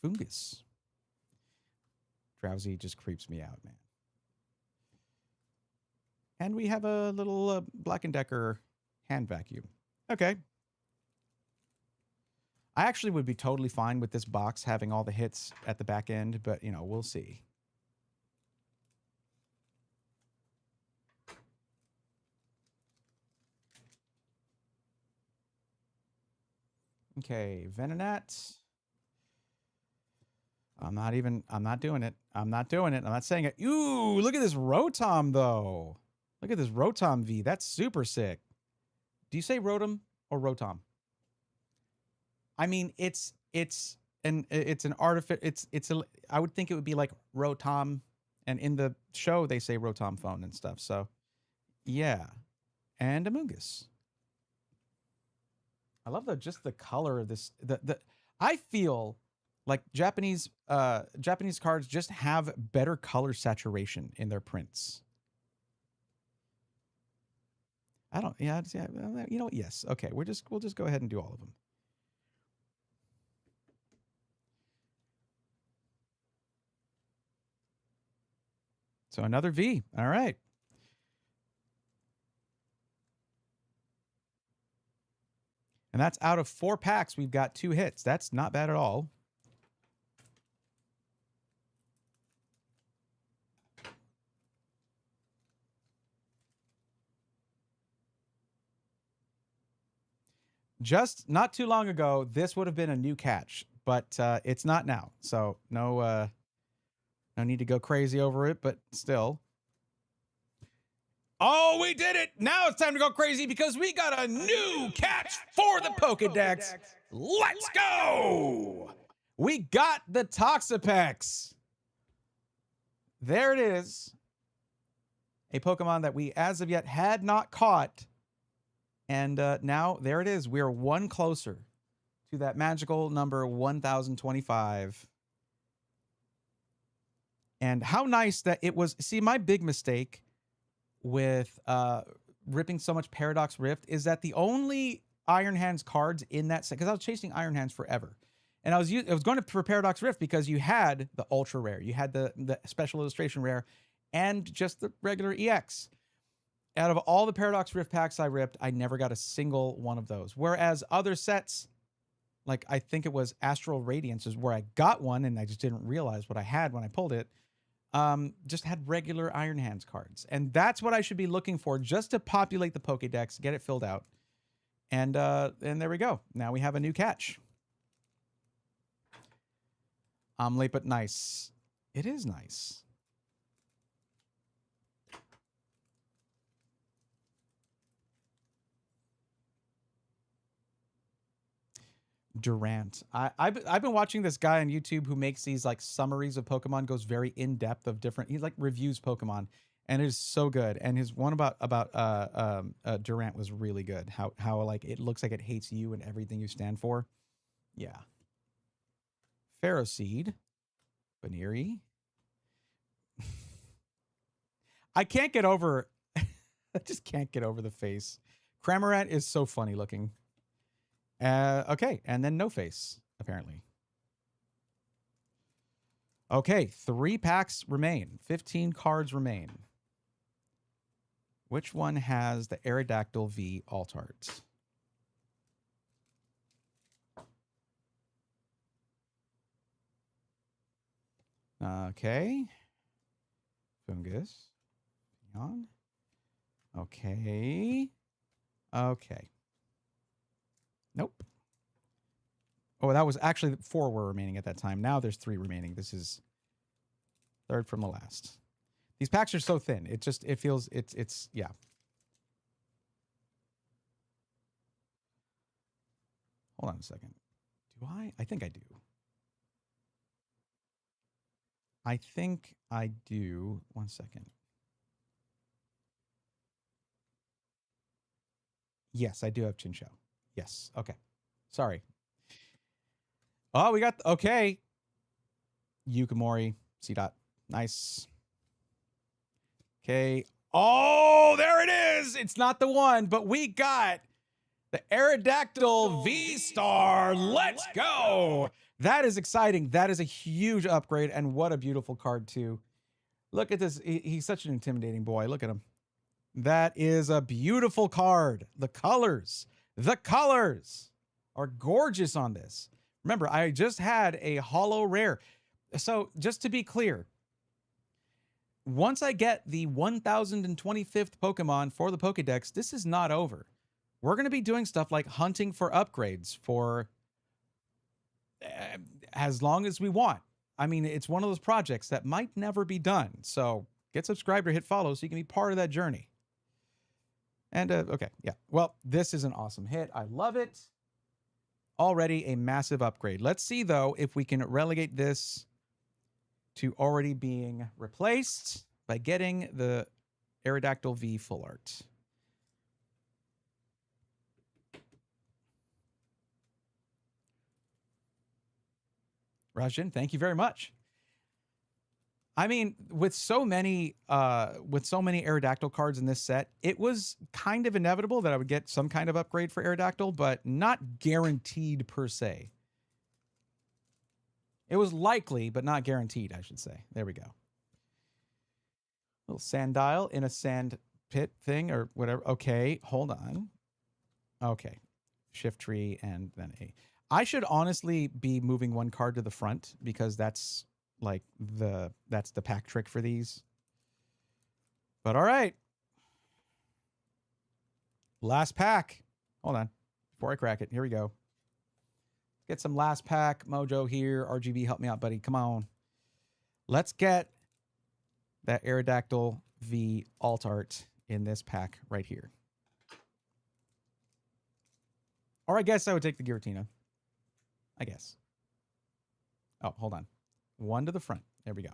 Fungus. Drowsy just creeps me out, man. And we have a little Black & Decker hand vacuum. Okay. I actually would be totally fine with this box having all the hits at the back end, but, you know, we'll see. Okay, Venonat. I'm not doing it. I'm not doing it. I'm not saying it. Ooh, look at this Rotom, though. Look at this Rotom V. That's super sick. Do you say Rotom or Rotom? I mean, it's an artificial. I would think it would be like Rotom, and in the show they say Rotom phone and stuff. So, yeah, and Amoonguss. I love just the color of this. I feel like Japanese cards just have better color saturation in their prints. I don't. Yeah. You know what? Yes. Okay. We'll just go ahead and do all of them. So another V. All right. And that's out of 4 packs. We've got 2 hits. That's not bad at all. Just not too long ago, this would have been a new catch, but it's not now. So no need to go crazy over it, but still. Oh, we did it! Now it's time to go crazy because we got a new catch for the Pokédex. Let's go! We got the Toxapex. There it is. A Pokemon that we, as of yet, had not caught. And now, there it is. We are one closer to that magical number 1025. And how nice that it was. See, my big mistake with ripping so much Paradox Rift is that the only Iron Hands cards in that set, because I was chasing Iron Hands forever. And I was going for Paradox Rift because you had the ultra rare, you had the special illustration rare, and just the regular EX. Out of all the Paradox Rift packs I ripped, I never got a single one of those. Whereas other sets, like I think it was Astral Radiance, is where I got one and I just didn't realize what I had when I pulled it. Just had regular Iron Hands cards. And that's what I should be looking for just to populate the Pokédex, get it filled out. And there we go. Now we have a new catch. Late but nice. It is nice. Durant. I've been watching this guy on YouTube who makes these like summaries of Pokemon, goes very in depth of different. He like reviews Pokemon, and it is so good. And his one about Durant was really good. How like it looks like it hates you and everything you stand for. Yeah. Ferroseed, Baneri. I can't get over. I just can't get over the face. Cramorant is so funny looking. Okay, and then no face, apparently. Okay, 3 packs remain. 15 cards remain. Which one has the Aerodactyl V alt art? Okay. Fungus. On. Okay. Okay. Nope. Oh, that was actually 4 were remaining at that time. Now there's 3 remaining. This is third from the last. These packs are so thin. It feels yeah. Hold on a second. Do I? I think I do. I think I do. 1 second. Yes, I do have Chinchou. Yes. Okay. Sorry. Oh, we got okay. Yukimori. C-Dot. Nice. Okay. Oh, there it is. It's not the one, but we got the Aerodactyl V-Star. Let's go. That is exciting. That is a huge upgrade, and what a beautiful card, too. Look at this. He's such an intimidating boy. Look at him. That is a beautiful card. The colors are gorgeous on this. Remember, I just had a holo rare. So just to be clear, once I get the 1025th Pokemon for the Pokédex, this is not over. We're going to be doing stuff like hunting for upgrades for as long as we want. I mean, it's one of those projects that might never be done. So get subscribed or hit follow so you can be part of that journey. And okay, yeah. Well, this is an awesome hit. I love it. Already a massive upgrade. Let's see, though, if we can relegate this to already being replaced by getting the Aerodactyl V full art. Rajin, thank you very much. I mean, with so many Aerodactyl cards in this set, it was kind of inevitable that I would get some kind of upgrade for Aerodactyl, but not guaranteed per se. It was likely, but not guaranteed, I should say. There we go. Little Sandile in a sand pit thing or whatever. Okay, hold on. Okay. Shift tree and then A. I should honestly be moving 1 card to the front because that's like that's the pack trick for these. But all right. Last pack. Hold on. before I crack it. Here we go. Get some last pack mojo here. RGB, help me out, buddy. Come on. Let's get that Aerodactyl V alt art in this pack right here. Or I guess I would take the Giratina. I guess. Oh, hold on. One to the front. There we go.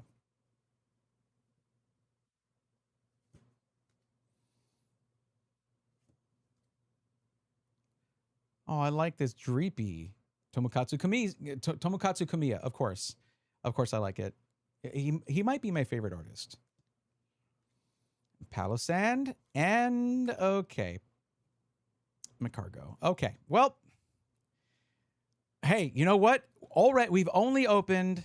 Oh, I like this Dreepy. Tomokatsu Kamiya, of course. Of course I like it. He might be my favorite artist. Palossand and okay. Macargo. Okay. Well, hey, you know what? Already we've only opened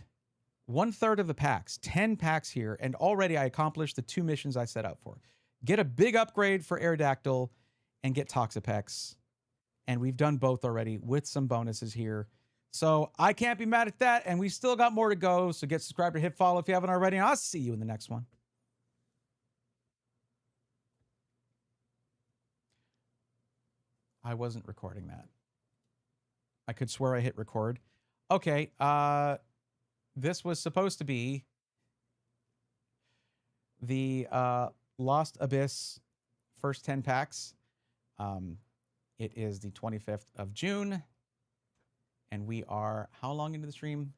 1/3 of the packs, 10 packs here, and already I accomplished the 2 missions I set out for. Get a big upgrade for Aerodactyl and get Toxapex. And we've done both already with some bonuses here. So I can't be mad at that. And we still got more to go. So get subscribed or hit follow if you haven't already. And I'll see you in the next one. I wasn't recording that. I could swear I hit record. Okay. This was supposed to be the Lost Abyss first 10 packs. It is the 25th of June, and we are how long into the stream?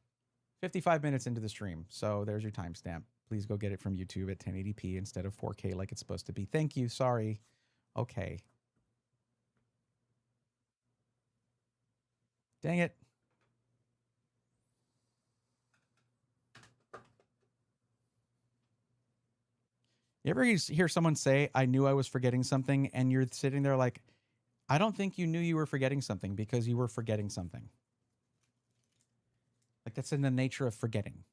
55 minutes into the stream. So there's your timestamp. Please go get it from YouTube at 1080p instead of 4K like it's supposed to be. Thank you. Sorry. Okay. Dang it. You ever hear someone say, I knew I was forgetting something, and you're sitting there like, I don't think you knew you were forgetting something because you were forgetting something. Like that's in the nature of forgetting.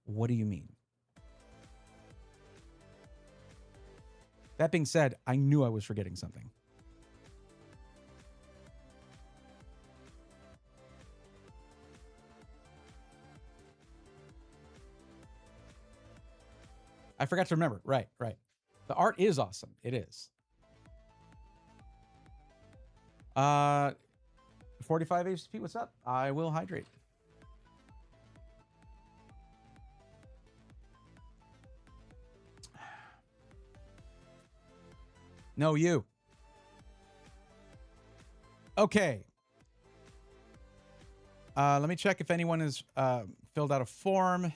What do you mean? That being said, I knew I was forgetting something. I forgot to remember. Right, right. The art is awesome. It is. 45 HP, what's up? I will hydrate. No, you. Okay. Let me check if anyone has filled out a form.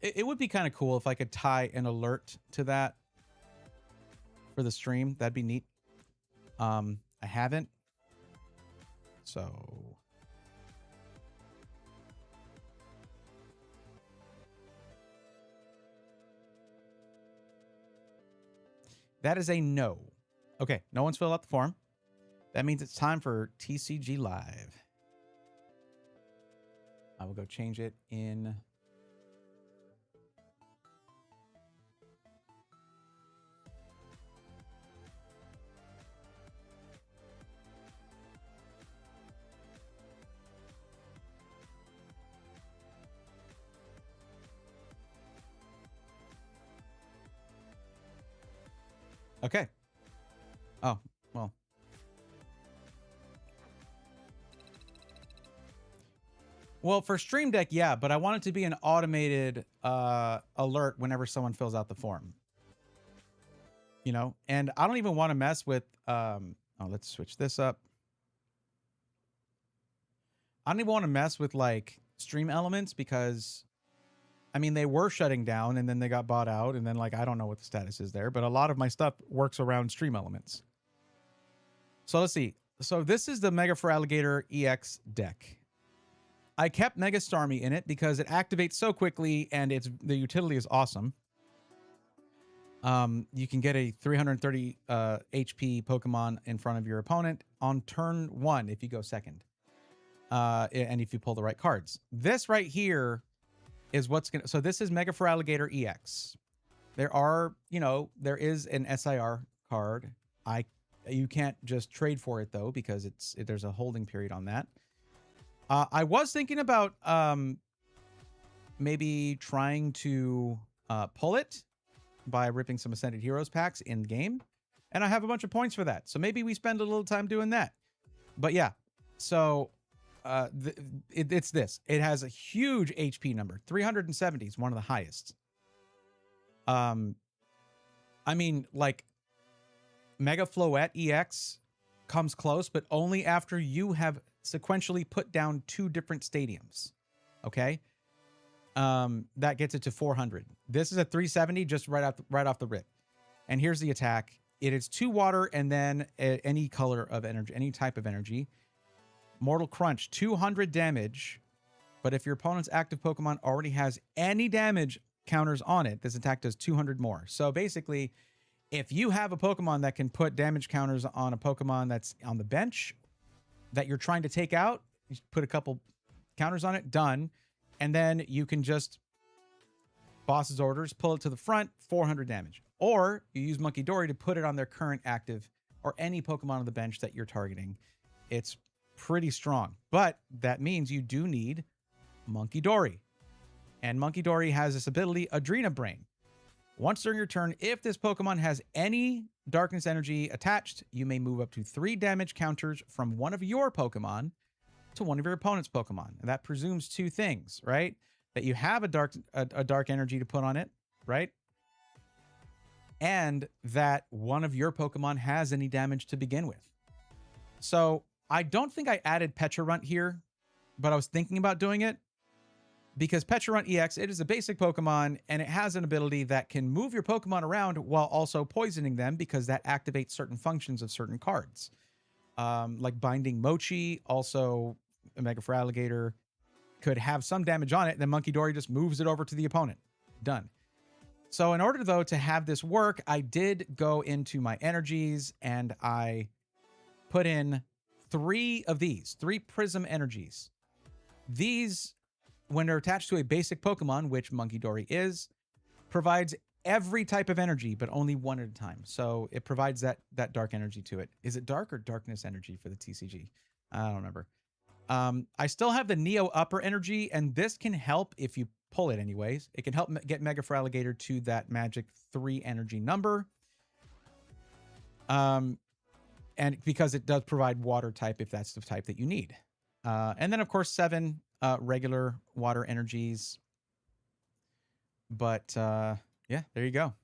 It would be kind of cool if I could tie an alert to that for the stream. That'd be neat. I haven't. So that is a no. Okay, no one's filled out the form. That means it's time for TCG Live. I will go change it in. Okay. Oh, well. Well, for Stream Deck, yeah, but I want it to be an automated alert whenever someone fills out the form. You know, and I don't even want to mess with, oh, let's switch this up. I don't even want to mess with like Stream Elements because, I mean, they were shutting down and then they got bought out and then like, I don't know what the status is there, but a lot of my stuff works around Stream Elements. So let's see. So this is the Mega for Alligator EX deck. I kept Mega Starmie in it because it activates so quickly and the utility is awesome. You can get a 330 HP Pokemon in front of your opponent on turn 1 if you go second. And if you pull the right cards. This right here is what's going to... So this is Mega for Alligator EX. There are, you know, there is an SIR card. You can't just trade for it, though, because there's a holding period on that. I was thinking about maybe trying to pull it, by ripping some Ascended Heroes packs in game. And I have a bunch of points for that. So maybe we spend a little time doing that. But yeah, so it's this. It has a huge HP number. 370 is one of the highest. I mean, like, Mega Floette EX comes close, but only after you have sequentially put down 2 different stadiums. Okay? That gets it to 400. This is a 370 just right off the rip. And here's the attack. It is 2 water and then any color of energy, any type of energy. Mortal Crunch, 200 damage. But if your opponent's active Pokemon already has any damage counters on it, this attack does 200 more. So basically, if you have a Pokemon that can put damage counters on a Pokemon that's on the bench that you're trying to take out, you put a couple counters on it, done. And then you can just boss's orders, pull it to the front, 400 damage. Or you use Monkey Dory to put it on their current active or any Pokemon on the bench that you're targeting. It's pretty strong, but that means you do need Monkey Dory. And Monkey Dory has this ability, Adrena Brain. Once during your turn, if this Pokemon has any darkness energy attached, you may move up to 3 damage counters from one of your Pokemon to one of your opponent's Pokemon. And that presumes 2 things, right? That you have a dark energy to put on it, right? And that one of your Pokemon has any damage to begin with. So I don't think I added Pecharunt here, but I was thinking about doing it because Pecharunt EX, it is a basic Pokemon and it has an ability that can move your Pokemon around while also poisoning them because that activates certain functions of certain cards. Like Binding Mochi, also a Mega Feraligatr could have some damage on it, and then Monkey Dory just moves it over to the opponent. Done. So in order, though, to have this work, I did go into my energies and I put in 3 of these, 3 Prism energies. These, when they're attached to a basic Pokemon, which Monkey Dory is, provides every type of energy, but only one at a time. So it provides that dark energy to it. Is it dark or darkness energy for the TCG? I don't remember. I still have the Neo Upper energy, and this can help if you pull it anyways. It can help get Mega Feraligatr to that magic 3 energy number. And because it does provide water type if that's the type that you need. And then, of course, 7 regular water energies. But yeah, there you go.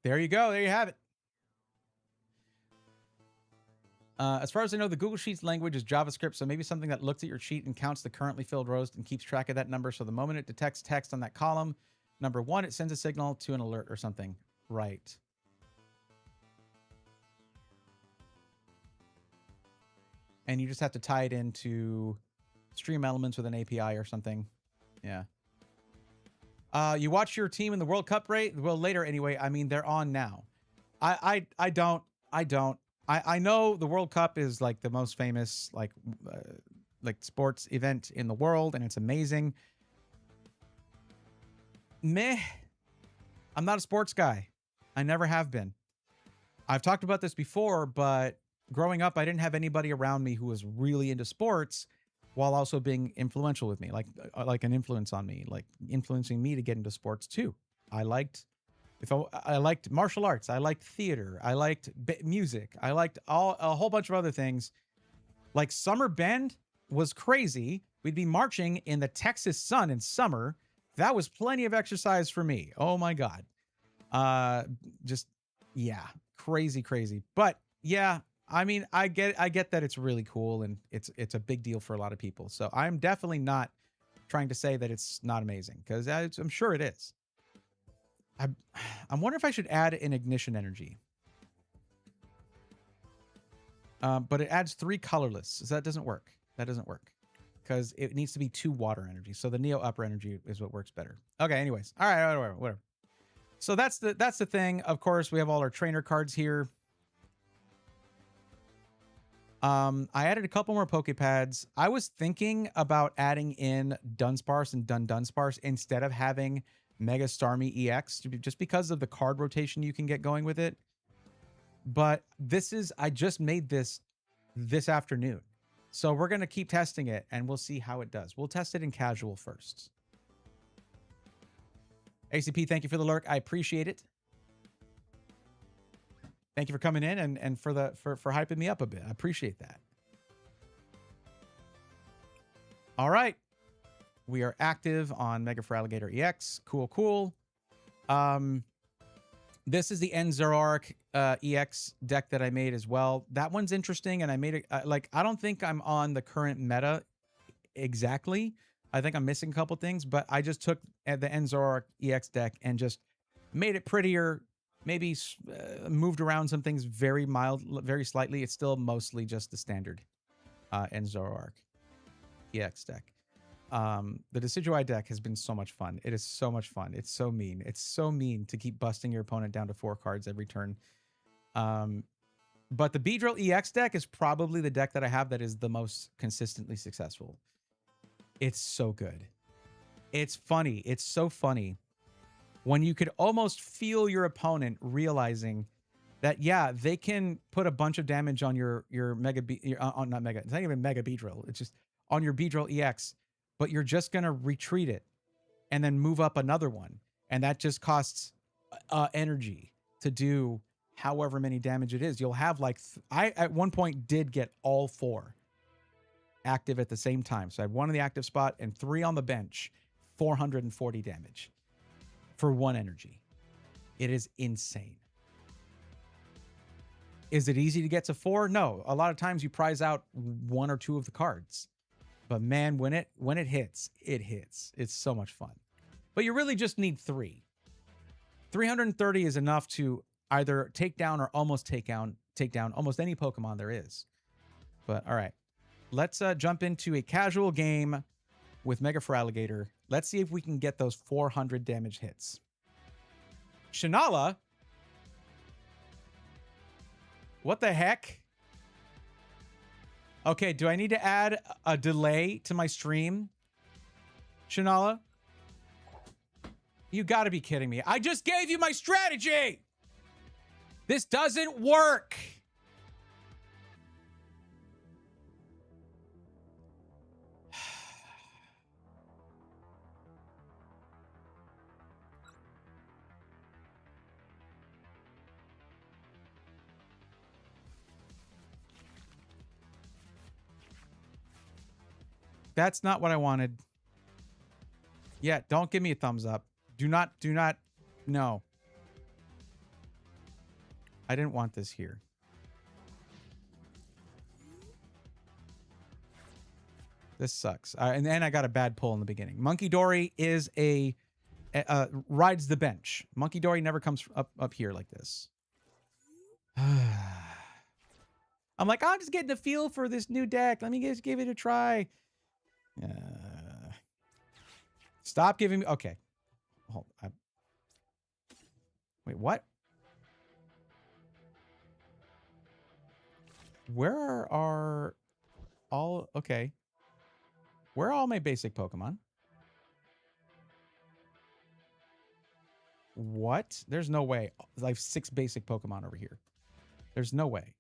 There you go. There you have it. As far as I know, the Google Sheets language is JavaScript, so maybe something that looks at your sheet and counts the currently filled rows and keeps track of that number. So the moment it detects text on that column, number 1, it sends a signal to an alert or something. Right. And you just have to tie it into Stream Elements with an API or something. Yeah. You watch your team in the World Cup, right? Well, later anyway. I mean, they're on now. I don't. I know the World Cup is like the most famous like sports event in the world, and it's amazing. Meh. I'm not a sports guy. I never have been. I've talked about this before, but growing up, I didn't have anybody around me who was really into sports while also being influential with me, like an influence on me, like influencing me to get into sports too. I liked martial arts, I liked theater, I liked music, I liked a whole bunch of other things. Like Summer Bend was crazy. We'd be marching in the Texas sun in summer. That was plenty of exercise for me. Oh my God. Just, yeah, crazy. But yeah, I mean, I get that it's really cool and it's a big deal for a lot of people. So I'm definitely not trying to say that it's not amazing, because I'm sure it is. I wonder if I should add an ignition energy. But it adds 3 colorless. So that doesn't work. That doesn't work because it needs to be 2 water energy. So the Neo Upper energy is what works better. Okay, anyways. All right, whatever. So that's the thing. Of course, we have all our trainer cards here. I added a couple more Pokepads. I was thinking about adding in Dunsparce and Dunsparce instead of having Mega Starmie EX, just because of the card rotation you can get going with it. But I just made this afternoon. So we're going to keep testing it and we'll see how it does. We'll test it in casual first. ACP, thank you for the lurk. I appreciate it. Thank you for coming in and for hyping me up a bit. I appreciate that. All right. We are active on Mega for Alligator EX. Cool, cool. This is the Enzoroark EX deck that I made as well. That one's interesting, and I made it like, I don't think I'm on the current meta exactly. I think I'm missing a couple things, but I just took the Enzoroark EX deck and just made it prettier, maybe moved around some things very slightly. It's still mostly just the standard Enzoroark EX deck. The Decidueye deck has been so much fun. It is so much fun. It's so mean. It's so mean to keep busting your opponent down to 4 cards every turn. But the Beedrill EX deck is probably the deck that I have that is the most consistently successful. It's so good. It's funny. It's so funny when you could almost feel your opponent realizing that, yeah, they can put a bunch of damage on your Mega, not Mega, it's not even Mega Beedrill. It's just on your Beedrill EX, but you're just going to retreat it and then move up another one. And that just costs energy to do however many damage it is. You'll have like, I at one point did get all 4 active at the same time. So I had 1 in the active spot and 3 on the bench, 440 damage for 1 energy. It is insane. Is it easy to get to 4? No. A lot of times you prize out 1 or 2 of the cards. But man, when it hits, it hits. It's so much fun. But you really just need 3. 330 is enough to either take down or almost take down almost any Pokemon there is. But all right. Let's jump into a casual game with Mega for Alligator. Let's see if we can get those 400 damage hits. Shinala? What the heck? Okay, do I need to add a delay to my stream? Shinala? You gotta be kidding me. I just gave you my strategy! This doesn't work! That's not what I wanted. Yeah, don't give me a thumbs up. Do not, no. I didn't want this here. This sucks. And then I got a bad pull in the beginning. Monkey Dory is rides the bench. Monkey Dory never comes up here like this. I'm like, I'm just getting a feel for this new deck. Let me just give it a try. Stop giving me... Okay. Hold, wait, what? Where are all... Okay. Where are all my basic Pokemon? What? There's no way. I have 6 basic Pokemon over here. There's no way.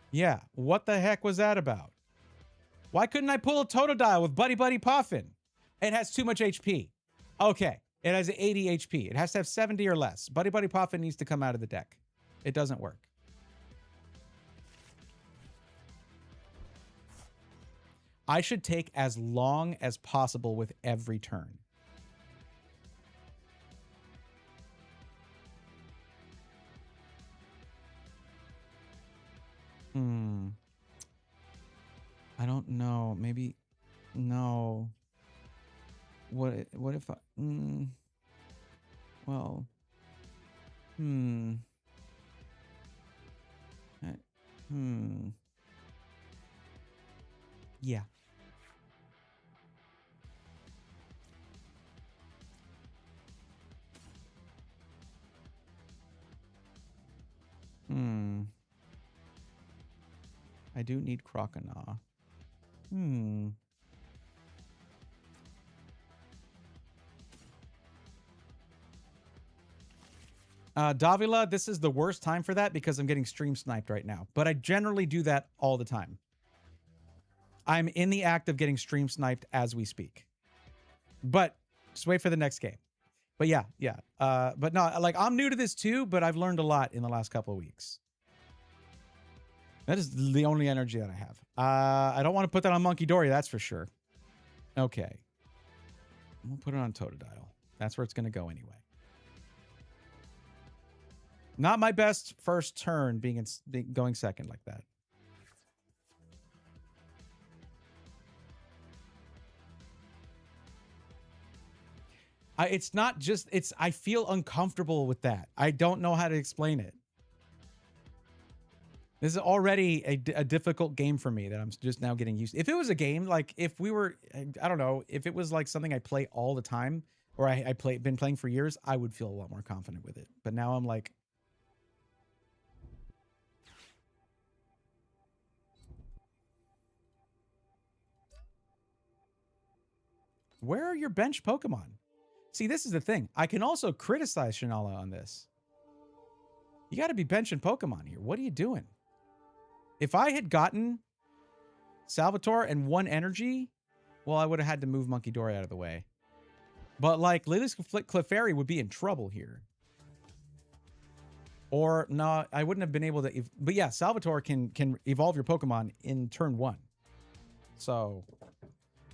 Yeah. What the heck was that about? Why couldn't I pull a Totodile with Buddy Buddy Puffin? It has too much HP. Okay. It has 80 HP. It has to have 70 or less. Buddy Buddy Puffin needs to come out of the deck. It doesn't work. I should take as long as possible with every turn. I don't know. Maybe... No. What if I... Well... Yeah. I do need Croconaw. Davila, this is the worst time for that because I'm getting stream sniped right now. But I generally do that all the time. I'm in the act of getting stream sniped as we speak. But just wait for the next game. But yeah. But no, like I'm new to this too, but I've learned a lot in the last couple of weeks. That is the only energy that I have. I don't want to put that on Monkey Dory, that's for sure. Okay. We'll put it on Totodile. That's where it's going to go anyway. Not my best first turn going second like that. It's not just, I feel uncomfortable with that. I don't know how to explain it. This is already a difficult game for me that I'm just now getting used to. If it was a game, like if we were, I don't know, if it was like something I play all the time or been playing for years, I would feel a lot more confident with it. But now I'm like, where are your bench Pokemon? See, this is the thing. I can also criticize Shinala on this. You got to be benching Pokemon here. What are you doing? If I had gotten Salvatore and 1 energy, well, I would have had to move Monkey Dory out of the way. But like Lily's Clefairy would be in trouble here. Or no, I wouldn't have been able to. But yeah, Salvatore can evolve your Pokemon in turn 1. So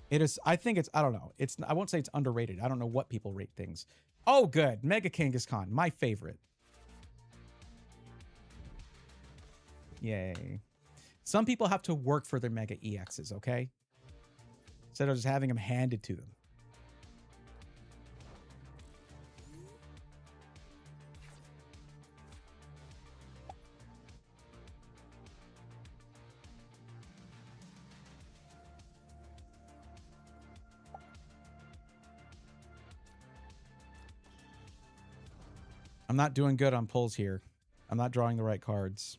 it is. I think it's. I don't know. It's. I won't say it's underrated. I don't know what people rate things. Oh, good. Mega Kangaskhan, my favorite. Yay. Some people have to work for their Mega EXs, okay? Instead of just having them handed to them. I'm not doing good on pulls here. I'm not drawing the right cards.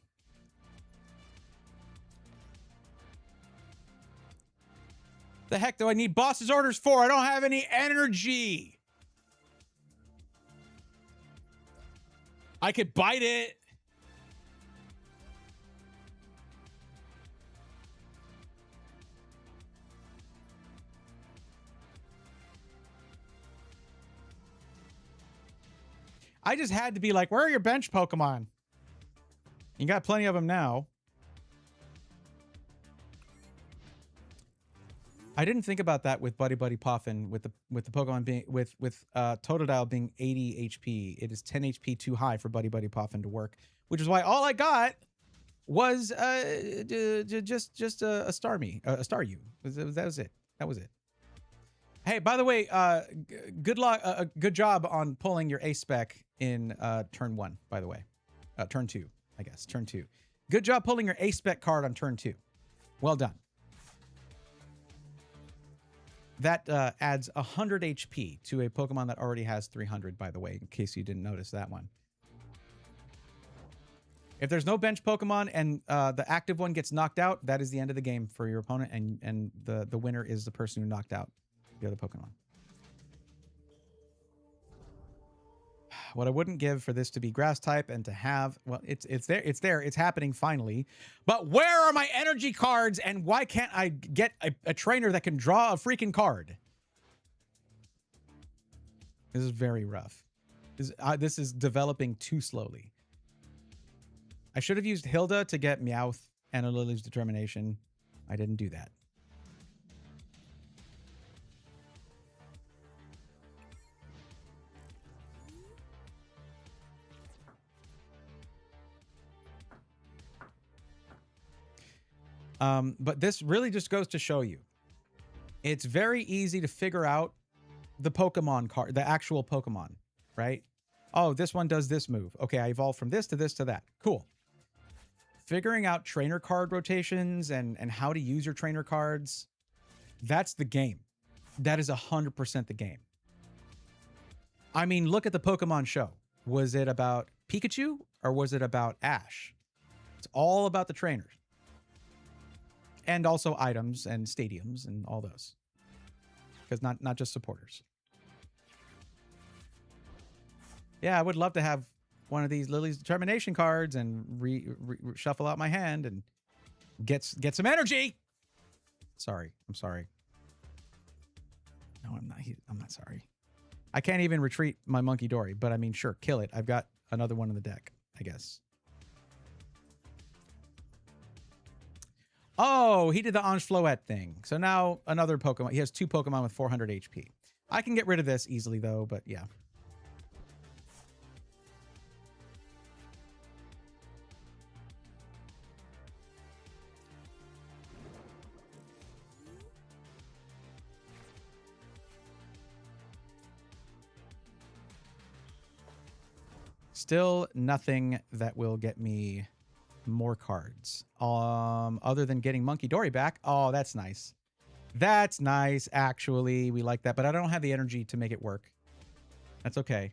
The heck do I need boss's orders for? I don't have any energy. I could bite it. I just had to be like, where are your bench Pokemon? You got plenty of them now. I didn't think about that with Buddy Puffin with the Pokemon being with Totodile being 80 HP. It is 10 HP too high for Buddy Puffin to work, which is why all I got was just a Starmie, a Staryu. That was it. That was it. Hey, by the way, good luck, good job on pulling your ace spec in turn 1. By the way, turn 2, I guess turn 2. Good job pulling your ace spec card on turn 2. Well done. That adds 100 HP to a Pokemon that already has 300, by the way, in case you didn't notice that one. If there's no bench Pokemon and the active one gets knocked out, that is the end of the game for your opponent, and the winner is the person who knocked out the other Pokemon. What I wouldn't give for this to be grass type and to have, well, it's there, it's happening finally. But where are my energy cards, and why can't I get a trainer that can draw a freaking card? This is very rough. This is developing too slowly. I should have used Hilda to get Meowth and a Lily's Determination. I didn't do that. But this really just goes to show you, it's very easy to figure out the Pokemon card, the actual Pokemon, right? Oh, this one does this move. Okay, I evolved from this to this to that. Cool. Figuring out trainer card rotations and how to use your trainer cards, that's the game. That is 100% the game. I mean, look at the Pokemon show. Was it about Pikachu or was it about Ash? It's all about the trainers. And also items and stadiums and all those. Because not just supporters. Yeah, I would love to have one of these Lily's Determination cards and shuffle out my hand and get some energy. Sorry. I'm sorry. No, I'm not. I'm not sorry. I can't even retreat my Monkey Dory, but I mean, sure, kill it. I've got another one in the deck, I guess. Oh, he did the Ange Floette thing. So now another Pokemon. He has 2 Pokemon with 400 HP. I can get rid of this easily, though, but yeah. Still nothing that will get me more cards. Other than getting Monkey Dory back. Oh, that's nice. That's nice, actually. We like that, but I don't have the energy to make it work. That's okay.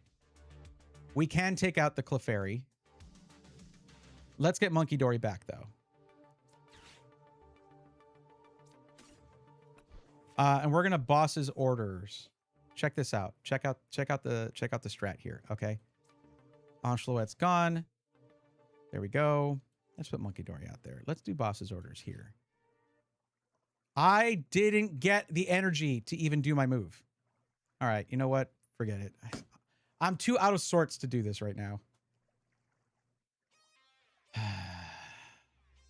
We can take out the Clefairy. Let's get Monkey Dory back, though. And we're gonna boss's orders. Check this out. Check out the strat here. Okay. Ange Floette's gone. There we go. Let's put Monkey Dory out there. Let's do boss's orders here. I didn't get the energy to even do my move. All right, you know what? Forget it. I'm too out of sorts to do this right now.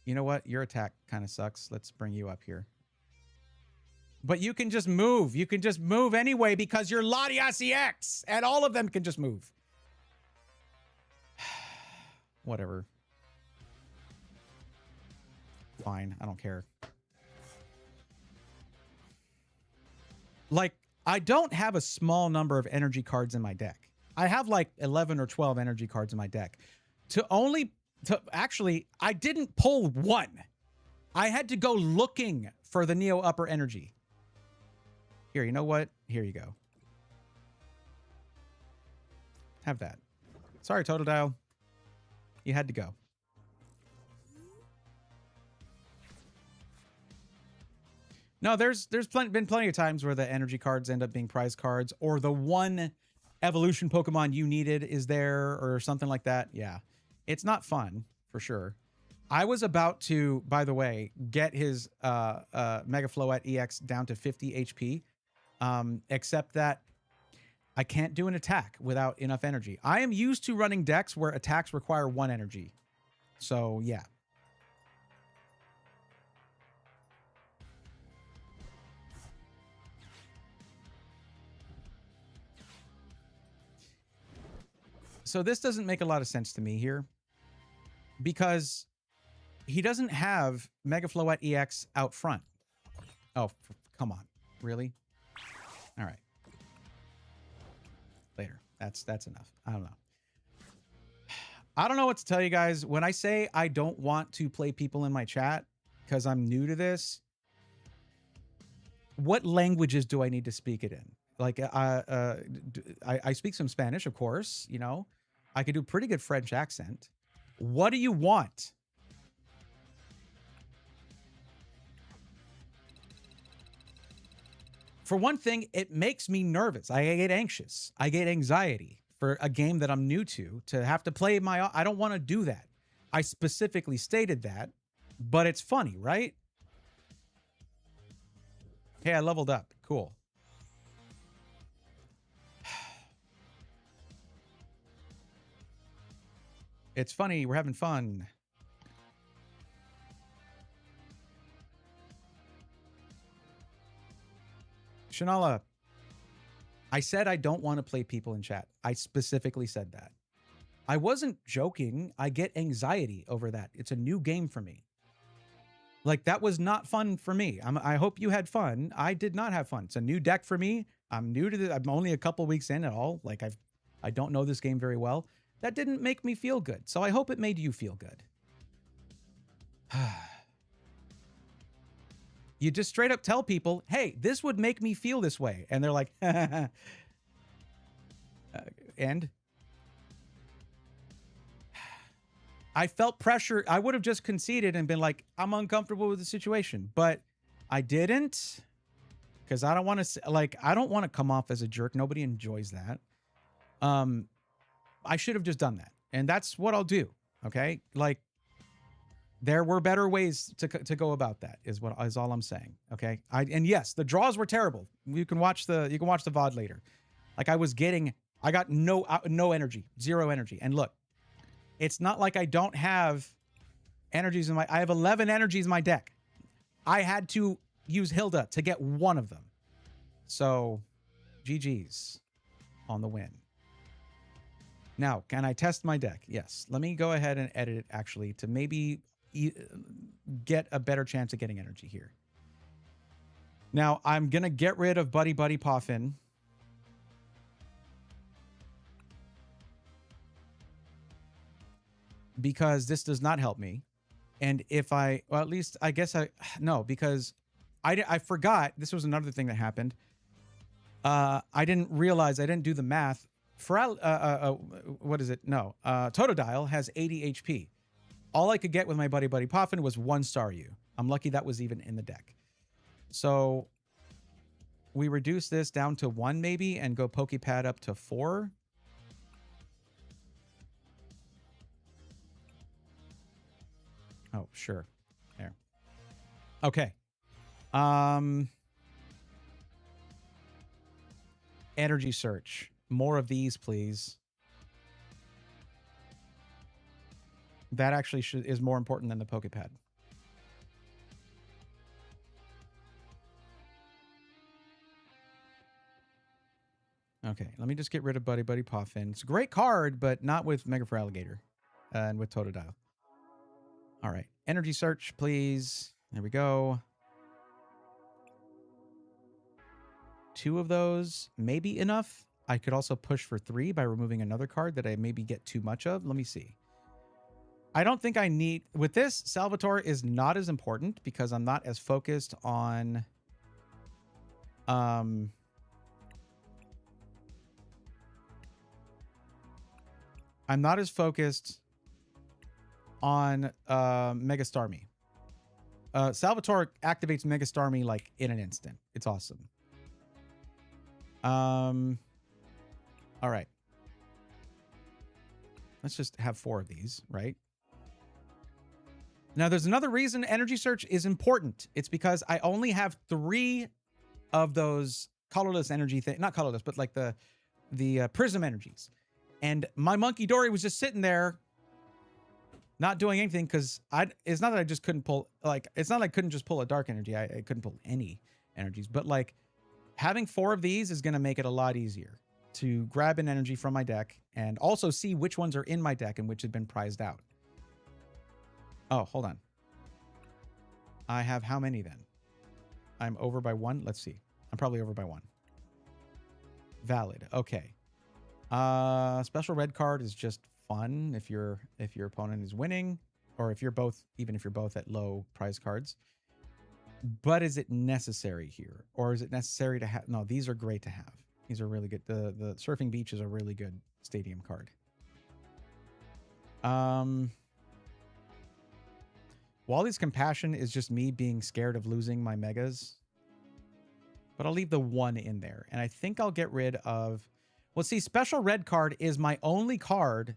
You know what? Your attack kind of sucks. Let's bring you up here. But you can just move. You can just move anyway because you're Latias EX, and all of them can just move. Whatever. Fine. I don't care. Like, I don't have a small number of energy cards in my deck. I have like 11 or 12 energy cards in my deck. Actually, I didn't pull one. I had to go looking for the Neo Upper Energy. Here, you know what? Here you go. Have that. Sorry, Totodile. You had to go. No, there's been plenty of times where the energy cards end up being prize cards, or the one evolution Pokemon you needed is there, or something like that. Yeah, it's not fun for sure. I was about to, by the way, get his Mega Floette EX down to 50 HP, except that I can't do an attack without enough energy. I am used to running decks where attacks require 1 energy. So, yeah. So this doesn't make a lot of sense to me here, because he doesn't have Mega Floette EX out front. Oh, come on. Really? All right. Later. That's enough. I don't know. I don't know what to tell you guys. When I say I don't want to play people in my chat because I'm new to this, what languages do I need to speak it in? Like, I speak some Spanish, of course, you know. I could do pretty good French accent. What do you want? For one thing, it makes me nervous. I get anxious. I get anxiety for a game that I'm new to have to play my... I don't want to do that. I specifically stated that, but it's funny, right? Hey, I leveled up. Cool. It's funny. We're having fun. Shanala, I said I don't want to play people in chat. I specifically said that. I wasn't joking. I get anxiety over that. It's a new game for me. Like, that was not fun for me. I hope you had fun. I did not have fun. It's a new deck for me. I'm new to this. I'm only a couple weeks in at all. Like, I don't know this game very well. That didn't make me feel good. So I hope it made you feel good. You just straight up tell people, hey, this would make me feel this way. And they're like, and I felt pressure. I would have just conceded and been like, I'm uncomfortable with the situation, but I didn't, because I don't want to, like, I don't want to come off as a jerk. Nobody enjoys that. I should have just done that. And that's what I'll do. Okay. Like, there were better ways to go about that is all I'm saying. Okay. And yes, the draws were terrible. You can watch the VOD later. Like I got no energy, 0 energy. And look, it's not like I don't have energies I have 11 energies in my deck. I had to use Hilda to get one of them. So, GG's on the win. Now, can I test my deck? Yes. Let me go ahead and edit it, actually, to maybe get a better chance of getting energy here. Now, I'm going to get rid of Buddy Buddy Poffin. Because this does not help me. And if well, at least I guess no, because I forgot. This was another thing that happened. I didn't realize, I didn't do the math. What is it? No, Totodile has 80 HP. All I could get with my Buddy Buddy Poffin was 1 Staryu. I'm lucky that was even in the deck. So we reduce this down to 1 maybe and go Pokepad up to 4. Oh, sure. There. Okay. Energy search. More of these, please. That actually is more important than the Pokepad. Okay, let me just get rid of Buddy Buddy Poffin. It's a great card, but not with Mega Feraligatr and with Totodile. All right, energy search, please. There we go. 2 of those may be enough. I could also push for 3 by removing another card that I maybe get too much of. Let me see. I don't think I need... With this, Salvatore is not as important because I'm not as focused on... I'm not as focused on Mega Starmie. Salvatore activates Mega Starmie like in an instant. It's awesome. All right. Let's just have 4 of these, right? Now, there's another reason energy search is important. It's because I only have 3 of those colorless energy not colorless, but like the prism energies. And my Monkey Dory was just sitting there not doing anything because it's not that I just couldn't pull, like, it's not like I couldn't just pull a dark energy. I couldn't pull any energies, but like having 4 of these is going to make it a lot easier to grab an energy from my deck and also see which ones are in my deck and which have been prized out. Oh, hold on. I have how many then? I'm over by 1. Let's see. I'm probably over by 1. Valid. Okay. Special red card is just fun if your opponent is winning, or if you're both, even if you're both at low prize cards. But is it necessary here, or is it necessary to have? No, these are great to have. These are really good. The Surfing Beach is a really good stadium card. Wally's Compassion is just me being scared of losing my megas, but I'll leave the 1 in there, and I think I'll get rid of. Well, see, special red card is my only card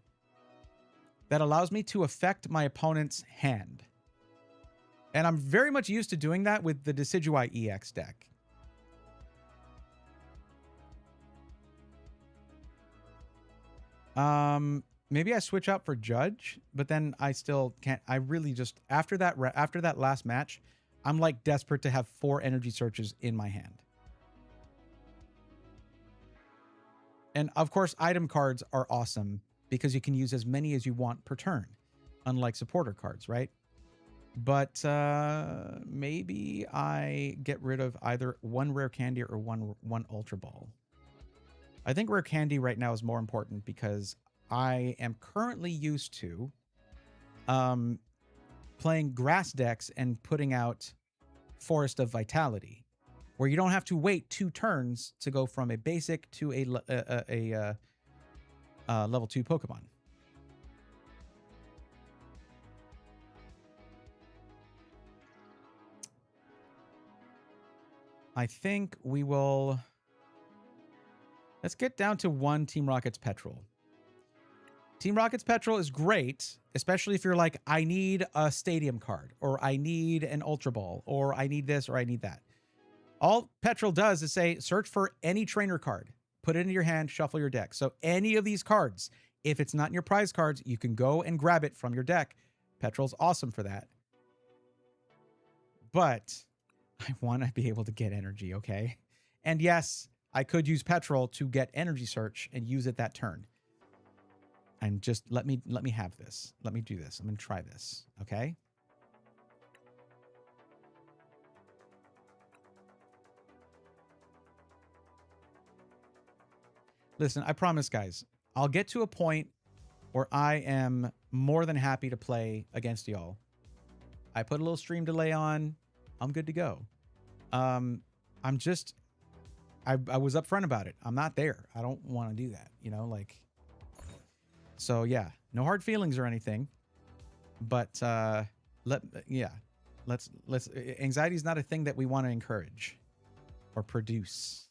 that allows me to affect my opponent's hand. And I'm very much used to doing that with the Decidueye EX deck. Maybe I switch out for Judge, but then I still can't. I really just, after that last match, I'm like desperate to have 4 energy searches in my hand. And of course, item cards are awesome because you can use as many as you want per turn, unlike supporter cards, right? But maybe I get rid of either 1 rare candy or one Ultra Ball. I think rare candy right now is more important because I am currently used to playing grass decks and putting out Forest of Vitality, where you don't have to wait 2 turns to go from a basic to a level 2 Pokemon. I think we will... Let's get down to 1 Team Rocket's Petrol. Team Rocket's Petrol is great, especially if you're like, I need a stadium card, or I need an Ultra Ball, or I need this, or I need that. All Petrol does is say, search for any trainer card. put it into your hand, shuffle your deck. So any of these cards, if it's not in your prize cards, you can go and grab it from your deck. Petrol's awesome for that. But I want to be able to get energy, okay? And yes, I could use Petrol to get energy search and use it that turn. And just let me have this. Let me do this. I'm going to try this, okay? Listen, I promise, guys, I'll get to a point where I am more than happy to play against y'all. I put a little stream delay on. I'm good to go. I was upfront about it. I'm not there. I don't want to do that, you know, like. So yeah, no hard feelings or anything. But let's anxiety is not a thing that we want to encourage or produce.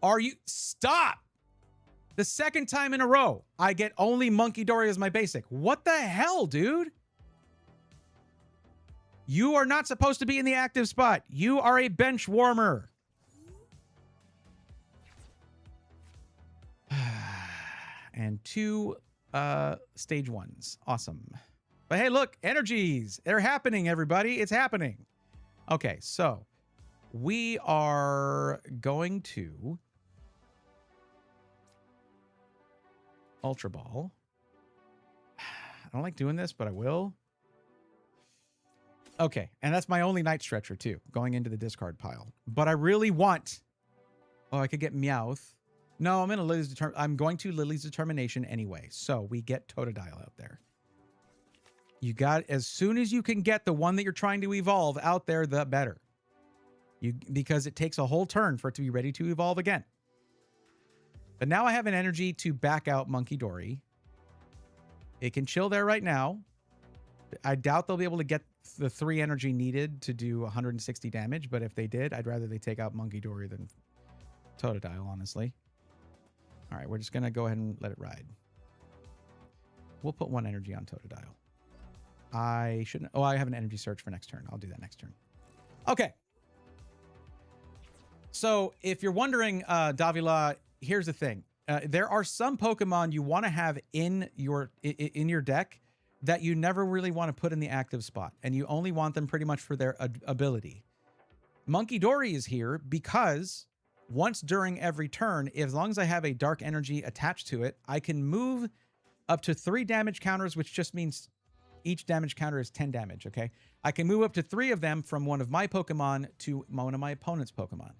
Are you... Stop! The second time in a row, I get only Monkey Dory as my basic. What the hell, dude? You are not supposed to be in the active spot. You are a bench warmer. And 2 stage 1s. Awesome. But hey, look, energies. They're happening, everybody. It's happening. Okay, so we are going to Ultra Ball. I don't like doing this, but I will. Okay, and that's my only Night Stretcher, too, going into the discard pile. But I really want... Oh, I could get Meowth. No, I'm going to Lily's Determination anyway, so we get Totodile out there. You got... As soon as you can get the one that you're trying to evolve out there, the better. Because it takes a whole turn for it to be ready to evolve again. But now I have an energy to back out Monkey Dory. It can chill there right now. I doubt they'll be able to get the 3 energy needed to do 160 damage, but if they did, I'd rather they take out Monkey Dory than Totodile, honestly. All right, we're just going to go ahead and let it ride. We'll put 1 energy on Totodile. I shouldn't... Oh, I have an energy search for next turn. I'll do that next turn. Okay. So if you're wondering, Davila, here's the thing. There are some Pokemon you want to have in your deck that you never really want to put in the active spot, and you only want them pretty much for their ability. Monkey Dory is here because once during every turn, as long as I have a dark energy attached to it, I can move up to 3 damage counters, which just means each damage counter is 10 damage, okay? I can move up to 3 of them from one of my Pokemon to one of my opponent's Pokemon.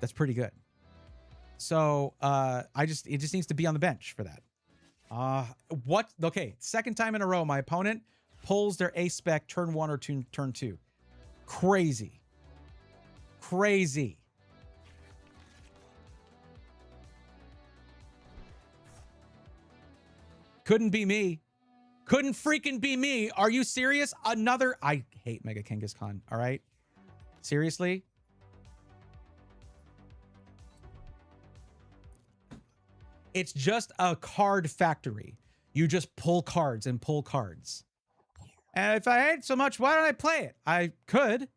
That's pretty good. So it just needs to be on the bench for that. What? Okay, second time in a row, my opponent pulls their ace spec turn 1 or turn 2. Crazy. Crazy. Couldn't be me. Couldn't freaking be me. Are you serious? Another... I hate Mega Kangaskhan, all right? Seriously? It's just a card factory. You just pull cards and pull cards. And if I hate so much, why don't I play it? I could.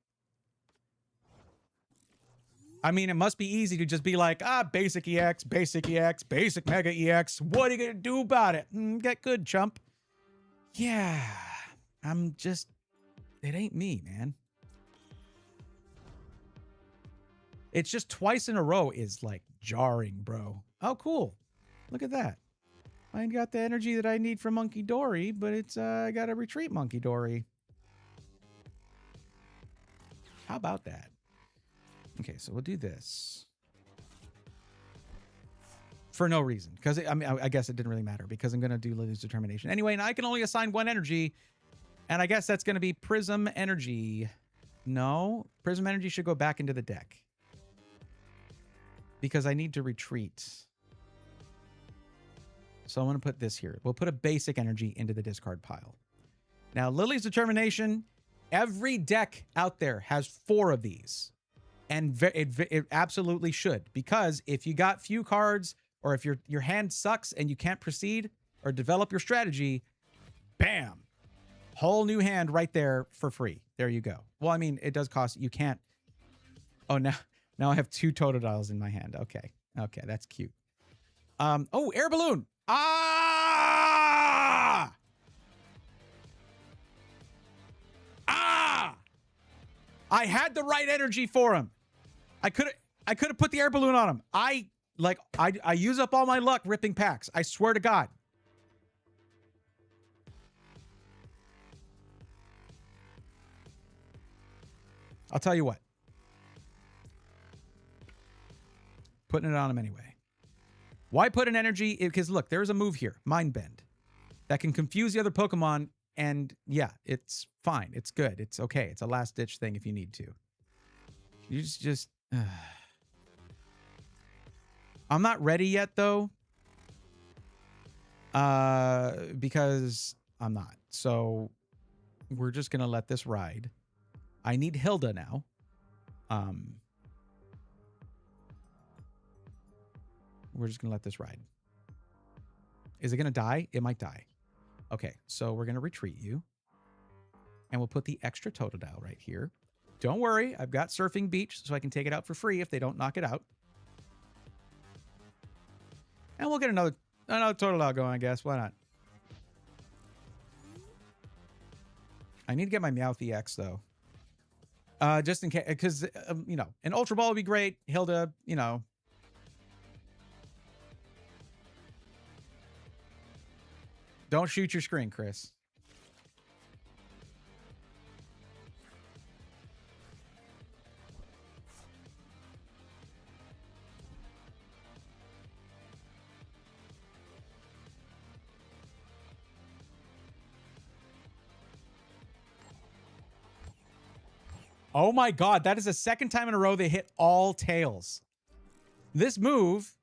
I mean, it must be easy to just be like, basic EX, basic EX, basic Mega EX. What are you going to do about it? Get good, chump. Yeah, I'm just... It ain't me, man. It's just twice in a row is, like, jarring, bro. Oh, cool. Look at that. I ain't got the energy that I need from Monkey Dory, but it's, I got to retreat Monkey Dory. How about that? Okay, so we'll do this. For no reason. Because, I mean, I guess it didn't really matter because I'm going to do Lily's Determination. Anyway, and I can only assign 1 energy. And I guess that's going to be Prism Energy. No, Prism Energy should go back into the deck. Because I need to retreat. So I'm going to put this here. We'll put a basic energy into the discard pile. Now, Lily's Determination, every deck out there has 4 of these. And it absolutely should. Because if you got few cards, or if your hand sucks and you can't proceed or develop your strategy, bam. Whole new hand right there for free. There you go. Well, I mean, it does cost. You can't. Oh, now I have 2 Totodiles in my hand. Okay. Okay, that's cute. Oh, air balloon. Ah! Ah! I had the right energy for him. I could have put the air balloon on him. I use up all my luck ripping packs. I swear to God. I'll tell you what. Putting it on him anyway. Why put an energy? Because look, there's a move here, Mind Bend, that can confuse the other Pokemon. And yeah, it's fine. It's good. It's okay. It's a last ditch thing if you need to. You just. I'm not ready yet though. Because I'm not. So we're just gonna let this ride. I need Hilda now. We're just gonna let this ride. Is it gonna die? It might die. Okay, so we're gonna retreat you. And we'll put the extra Totodile right here. Don't worry, I've got Surfing Beach, so I can take it out for free if they don't knock it out. And we'll get another Totodile going, I guess. Why not? I need to get my Meowth EX, though. Just in case, because, you know, an Ultra Ball would be great. Hilda, you know. Don't shoot your screen, Chris. Oh my God, that is the second time in a row they hit all tails. This move,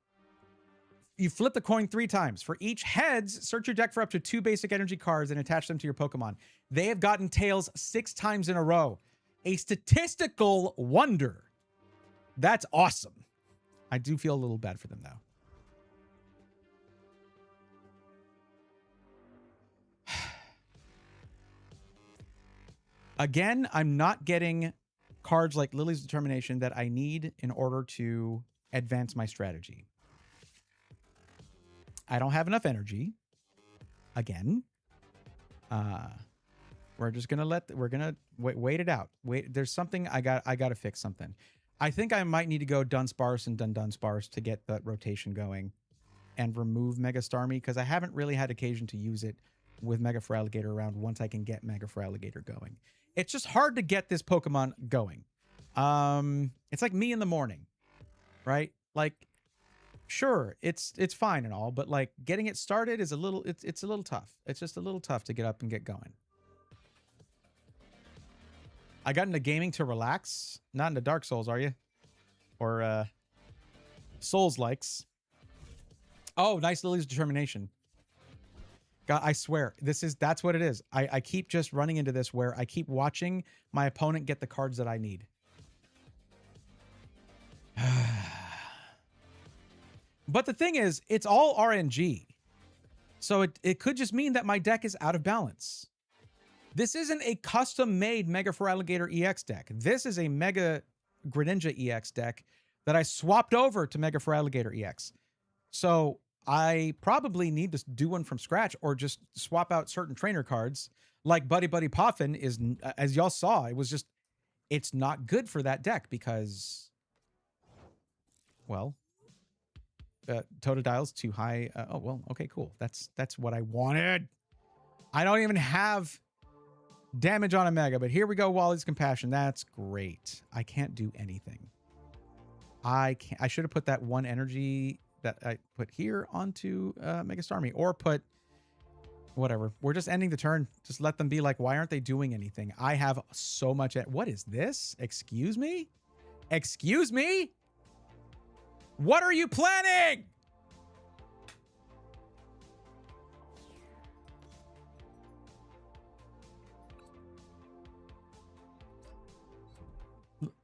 you flip the coin 3 times. For each heads, search your deck for up to 2 basic energy cards and attach them to your Pokemon. They have gotten tails 6 times in a row. A statistical wonder. That's awesome. I do feel a little bad for them, though. Again, I'm not getting cards like Lily's Determination that I need in order to advance my strategy. I don't have enough energy. Again. We're just going to wait it out. Wait, there's something I got to fix something. I think I might need to go Dunsparce and Dunsparce to get that rotation going and remove Mega Starmie because I haven't really had occasion to use it with Mega Feraligatr around once I can get Mega Feraligatr going. It's just hard to get this Pokemon going. It's like me in the morning, right? Like, sure, it's fine and all, but like getting it started is a little, it's a little tough. It's just a little tough to get up and get going. I got into gaming to relax. Not into Dark Souls, are you? Or Souls likes. Oh, nice Lily's Determination. God, I swear, that's what it is. I keep just running into this where I keep watching my opponent get the cards that I need. But the thing is, it's all RNG. So it could just mean that my deck is out of balance. This isn't a custom-made Mega Feraligatr EX deck. This is a Mega Greninja EX deck that I swapped over to Mega Feraligatr EX. So I probably need to do one from scratch or just swap out certain trainer cards. Like Buddy Buddy Poffin is, as y'all saw, it's not good for that deck because, well, Totodile's too high. Oh, well, okay, cool. That's what I wanted. I don't even have damage on a Mega, but here we go, Wally's Compassion. That's great. I can't do anything. I should have put that one energy that I put here onto Mega Starmie, or put whatever. We're just ending the turn. Just let them be like, why aren't they doing anything? I have so much. What is this? Excuse me? Excuse me? What are you planning?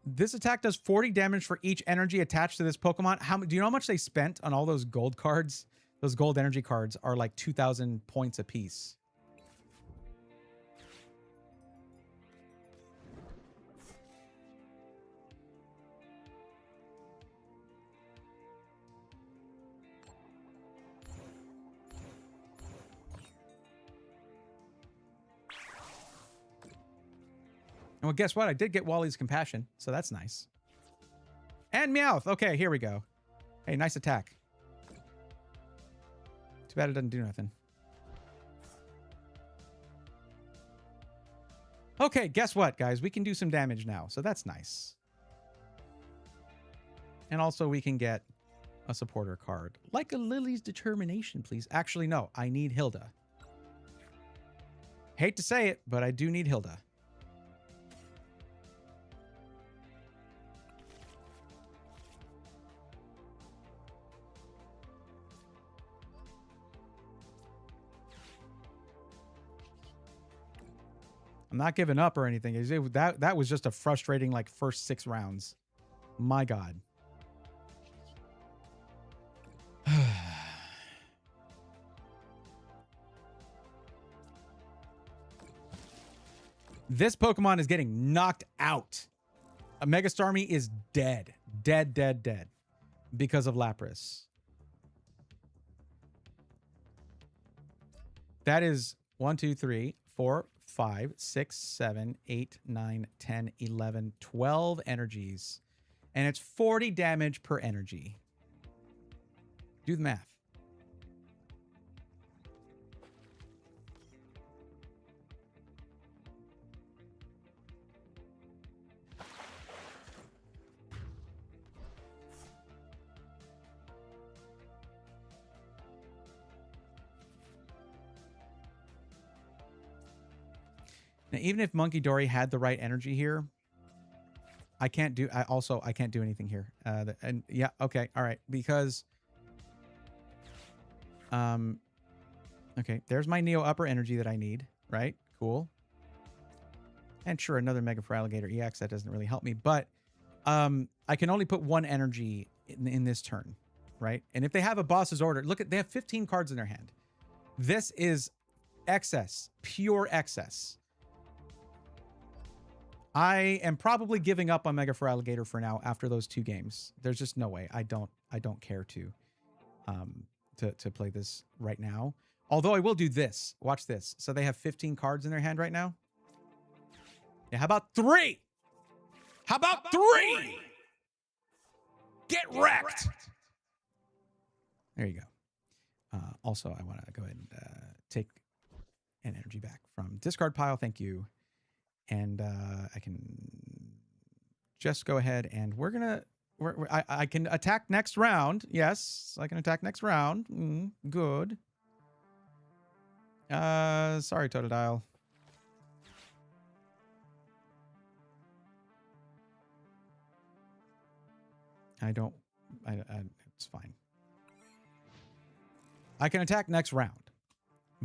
This attack does 40 damage for each energy attached to this Pokemon. Do you know how much they spent on all those gold cards? Those gold energy cards are like 2,000 points a piece. well, guess what? I did get Wally's Compassion, so that's nice. And Meowth. Okay, here we go. Hey, nice attack. Too bad it doesn't do nothing. Okay, guess what, guys? We can do some damage now, so that's nice. And also we can get a supporter card. Like a Lily's Determination, please. Actually, no. I need Hilda. Hate to say it, but I do need Hilda. I'm not giving up or anything. That was just a frustrating, like, first 6 rounds. My God. This Pokemon is getting knocked out. A Mega Starmie is dead. Dead, dead, dead. Because of Lapras. That is 1, 2, 3, 4, 5, 6, 7, 8, 9, 10, 11, 12 energies. And it's 40 damage per energy. Do the math. Now, even if Monkey Dory had the right energy here, I can't do anything here. And yeah, okay, all right, because okay, there's my Neo upper energy that I need, right? Cool. And sure, another Mega Feraligatr EX, that doesn't really help me, but I can only put 1 energy in this turn, right? And if they have a boss's order, look at, they have 15 cards in their hand. This is excess, pure excess. I am probably giving up on Mega Feraligatr for now after those 2 games. There's just no way. I don't care to play this right now. Although I will do this. Watch this. So they have 15 cards in their hand right now. Yeah, how about 3? How about 3? Get wrecked. There you go. Also, I want to go ahead and take an energy back from discard pile. Thank you. And I can just go ahead and I can attack next round. Yes, I can attack next round. Good. Sorry, Totodile. It's fine. I can attack next round.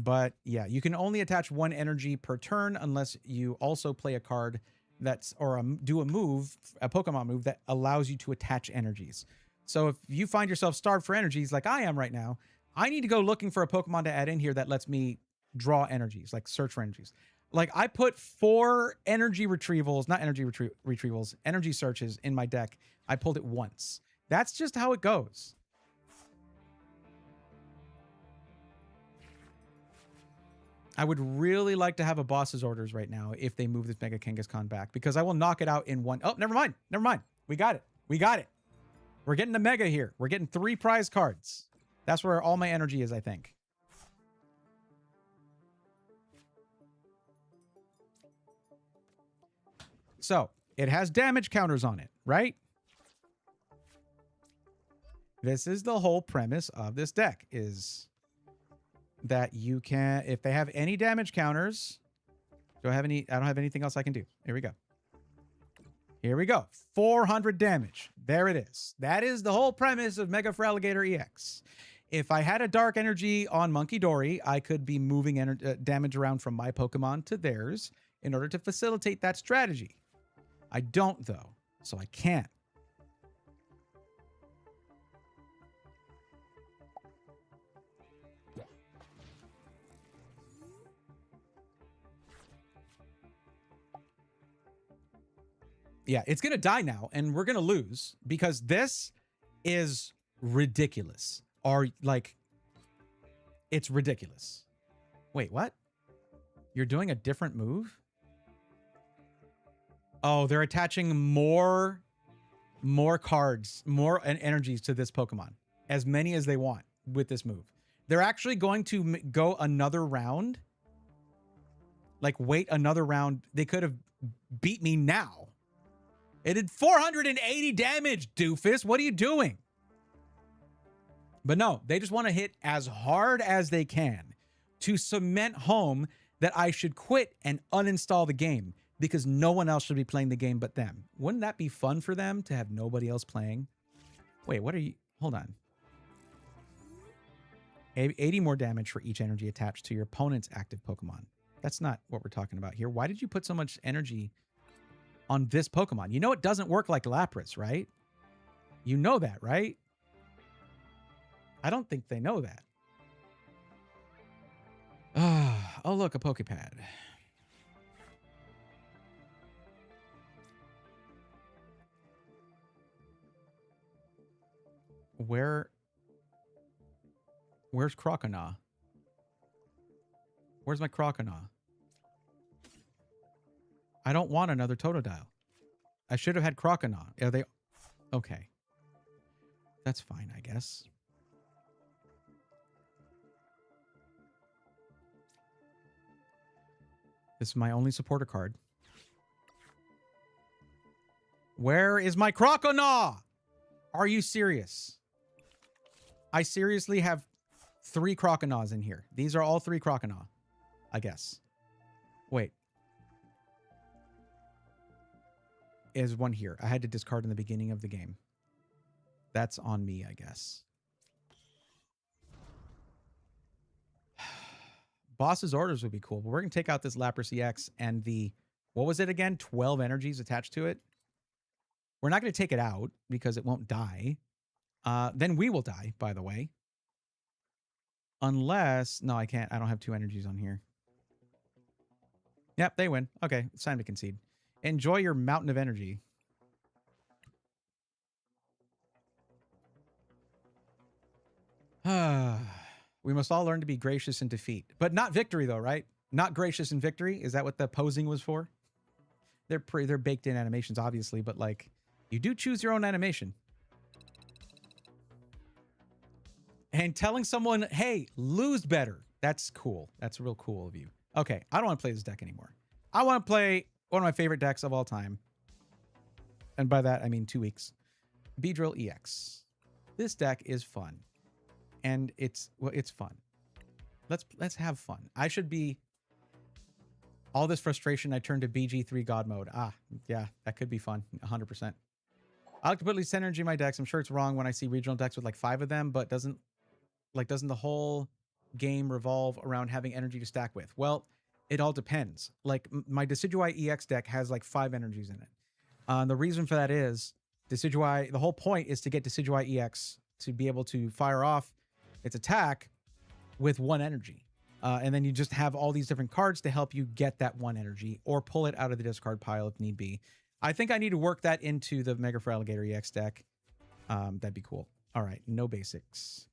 But yeah, you can only attach 1 energy per turn unless you also play a card that's, or do a move, a Pokemon move that allows you to attach energies. So if you find yourself starved for energies like I am right now, I need to go looking for a Pokemon to add in here that lets me draw energies, like search for energies. Like I put 4 energy retrievals, not energy retrievals, energy searches in my deck. I pulled it once. That's just how it goes. I would really like to have a boss's orders right now if they move this Mega Kangaskhan back, because I will knock it out in 1. Oh, never mind. Never mind. We got it. We got it. We're getting the Mega here. We're getting 3 prize cards. That's where all my energy is, I think. So, it has damage counters on it, right? This is the whole premise of this deck, is that you can, if they have any damage counters, do I have any? I don't have anything else I can do. Here we go. Here we go. 400 damage. There it is. That is the whole premise of Mega Feraligatr EX. If I had a dark energy on Monkey Dory, I could be moving damage around from my Pokemon to theirs in order to facilitate that strategy. I don't, though, so I can't. Yeah, it's going to die now, and we're going to lose, because this is ridiculous. It's ridiculous. Wait, what? You're doing a different move? Oh, they're attaching more cards, more energies to this Pokemon. As many as they want with this move. They're actually going to go another round. Like, wait another round. They could have beat me now. It did 480 damage, doofus. What are you doing? But no, they just want to hit as hard as they can to cement home that I should quit and uninstall the game because no one else should be playing the game but them. Wouldn't that be fun for them to have nobody else playing? Wait, what are you? Hold on. 80 more damage for each energy attached to your opponent's active Pokemon. That's not what we're talking about here. Why did you put so much energy on this Pokemon? You know it doesn't work like Lapras, right? You know that, right? I don't think they know that. Oh, look, a Pokepad. Where's Croconaw? Where's my Croconaw? I don't want another Totodile. I should have had Croconaw. Are they... Okay. That's fine, I guess. This is my only supporter card. Where is my Croconaw? Are you serious? I seriously have 3 Croconaws in here. These are all 3 Croconaw, I guess. Wait. Is one here. I had to discard in the beginning of the game. That's on me, I guess. Boss's orders would be cool, but we're going to take out this Lapras EX and the... What was it again? 12 energies attached to it. We're not going to take it out because it won't die. Then we will die, by the way. Unless... No, I can't. I don't have 2 energies on here. Yep, they win. Okay, it's time to concede. Enjoy your mountain of energy. We must all learn to be gracious in defeat. But not victory, though, right? Not gracious in victory? Is that what the posing was for? They're baked in animations, obviously, but, like, you do choose your own animation. And telling someone, hey, lose better. That's cool. That's real cool of you. Okay, I don't want to play this deck anymore. I want to play one of my favorite decks of all time. And by that, I mean 2 weeks. Beedrill EX. This deck is fun. And it's fun. Let's have fun. I should be... All this frustration, I turned to BG3 God mode. Ah, yeah, that could be fun. 100%. I like to put at least 10 energy in my decks. I'm sure it's wrong when I see regional decks with like 5 of them, but doesn't the whole game revolve around having energy to stack with? Well, it all depends. Like my Decidueye EX deck has like 5 energies in it. The reason for that is Decidueye, the whole point is to get Decidueye EX to be able to fire off its attack with 1 energy. And then you just have all these different cards to help you get that 1 energy or pull it out of the discard pile if need be. I think I need to work that into the Mega for Alligator EX deck. That'd be cool. All right, no basics.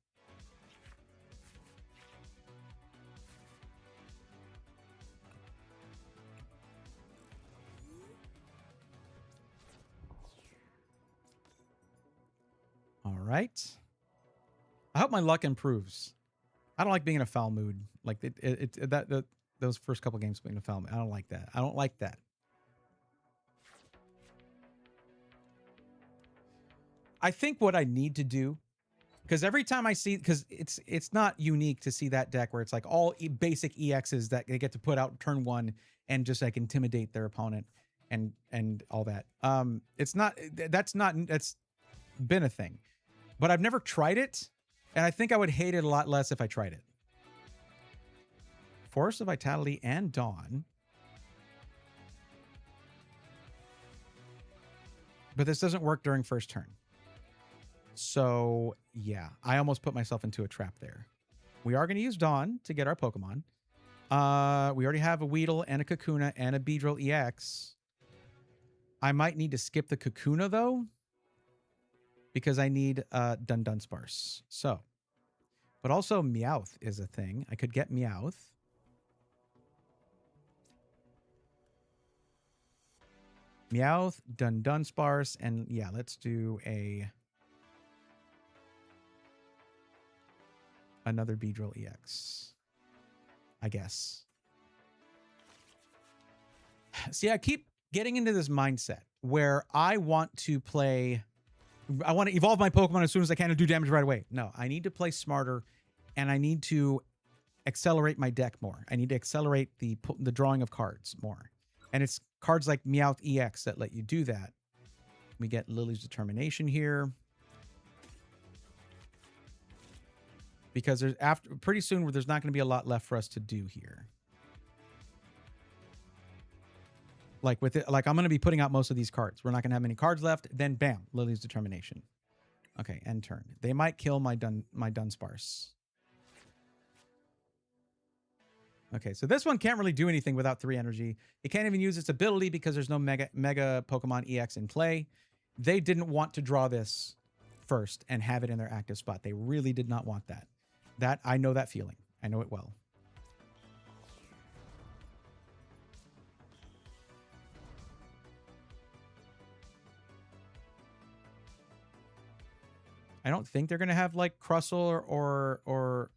All right. I hope my luck improves. I don't like being in a foul mood. Like those first couple games being in a foul mood. I don't like that. I don't like that. I think what I need to do, because every time I see, because it's not unique to see that deck where it's like all basic EXs that they get to put out turn 1 and just like intimidate their opponent and all that. That's been a thing, but I've never tried it, and I think I would hate it a lot less if I tried it. Force of Vitality and Dawn. But this doesn't work during first turn. So, yeah, I almost put myself into a trap there. We are going to use Dawn to get our Pokemon. We already have a Weedle and a Kakuna and a Beedrill EX. I might need to skip the Kakuna, though, because I need Dunsparce. So, but also Meowth is a thing. I could get Meowth. Meowth, Dunsparce, and yeah, let's do another Beedrill EX, I guess. See, I keep getting into this mindset where I want to evolve my Pokemon as soon as I can and do damage right away. No, I need to play smarter, and I need to accelerate my deck more. I need to accelerate the drawing of cards more. And it's cards like Meowth EX that let you do that. We get Lily's Determination here. Because pretty soon there's not going to be a lot left for us to do here. Like with it, like I'm going to be putting out most of these cards. We're not going to have many cards left. Then bam, Lily's Determination. Okay, end turn. They might kill my Dunsparce. Okay, so this one can't really do anything without 3 energy. It can't even use its ability because there's no Mega Pokemon EX in play. They didn't want to draw this first and have it in their active spot. They really did not want that. I know that feeling. I know it well. I don't think they're going to have like Crustle or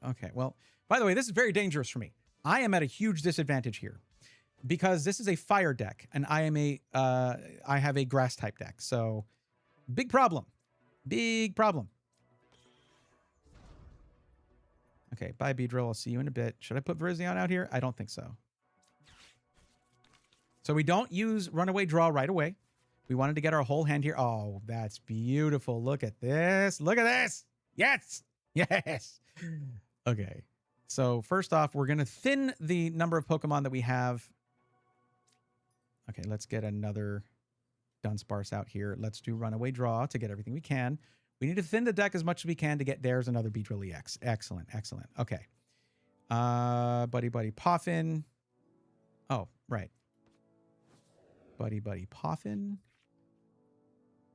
okay, well, by the way, this is very dangerous for me. I am at a huge disadvantage here because this is a fire deck and I have a grass type deck. So big problem. Big problem. Okay, bye Beedrill. I'll see you in a bit. Should I put Virizion out here? I don't think so. So we don't use Runaway Draw right away. We wanted to get our whole hand here. Oh, that's beautiful. Look at this. Look at this. Yes. Yes. Okay. So first off, we're going to thin the number of Pokemon that we have. Okay, let's get another Dunsparce out here. Let's do Runaway Draw to get everything we can. We need to thin the deck as much as we can to get there's another Beedrill EX. Excellent. Excellent. Okay. Buddy Poffin. Oh, right. Buddy Poffin.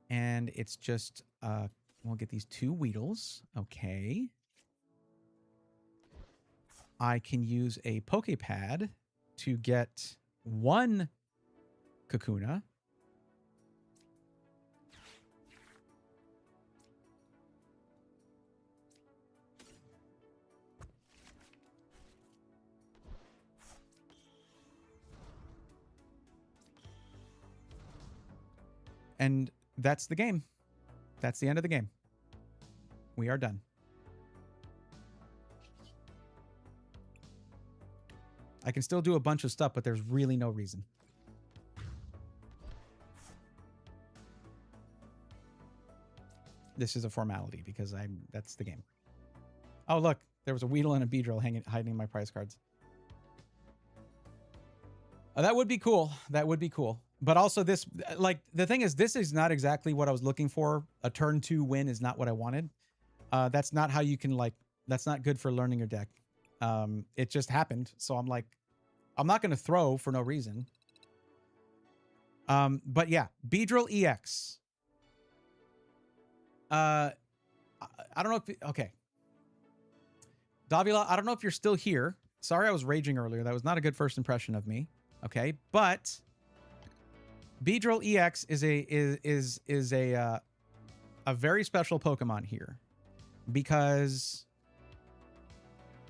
And it's just, we'll get these 2 Weedles. Okay. I can use a Poképad to get 1 Kakuna. And that's the game. That's the end of the game. We are done. I can still do a bunch of stuff, but there's really no reason. This is a formality because that's the game. Oh, look. There was a Weedle and a Beedrill hiding in my prize cards. Oh, that would be cool. That would be cool. But also this, like, the thing is, this is not exactly what I was looking for. A turn 2 win is not what I wanted. That's not how you can, like, that's not good for learning your deck. It just happened. So I'm like, I'm not going to throw for no reason. But yeah, Beedrill EX. I don't know if, okay. Davila, I don't know if you're still here. Sorry I was raging earlier. That was not a good first impression of me. Okay, but Beedrill EX is a very special Pokemon here because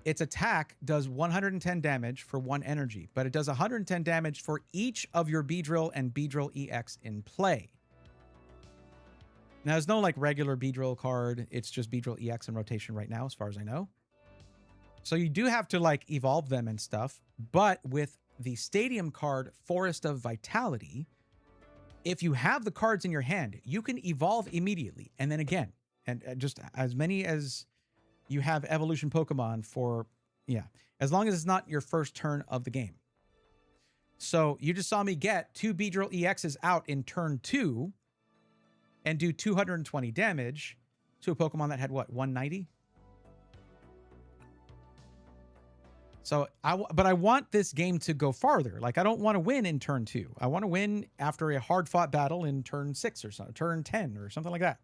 its attack does 110 damage for 1 energy, but it does 110 damage for each of your Beedrill and Beedrill EX in play. Now, there's no like regular Beedrill card. It's just Beedrill EX in rotation right now, as far as I know. So you do have to like evolve them and stuff, but with the Stadium card, Forest of Vitality, if you have the cards in your hand, you can evolve immediately. And then again, and just as many as you have evolution Pokemon for, yeah, as long as it's not your first turn of the game. So you just saw me get 2 Beedrill EXs out in turn 2 and do 220 damage to a Pokemon that had what, 190? So but I want this game to go farther. Like, I don't want to win in turn 2. I want to win after a hard fought battle in turn 6 or something, turn 10 or something like that.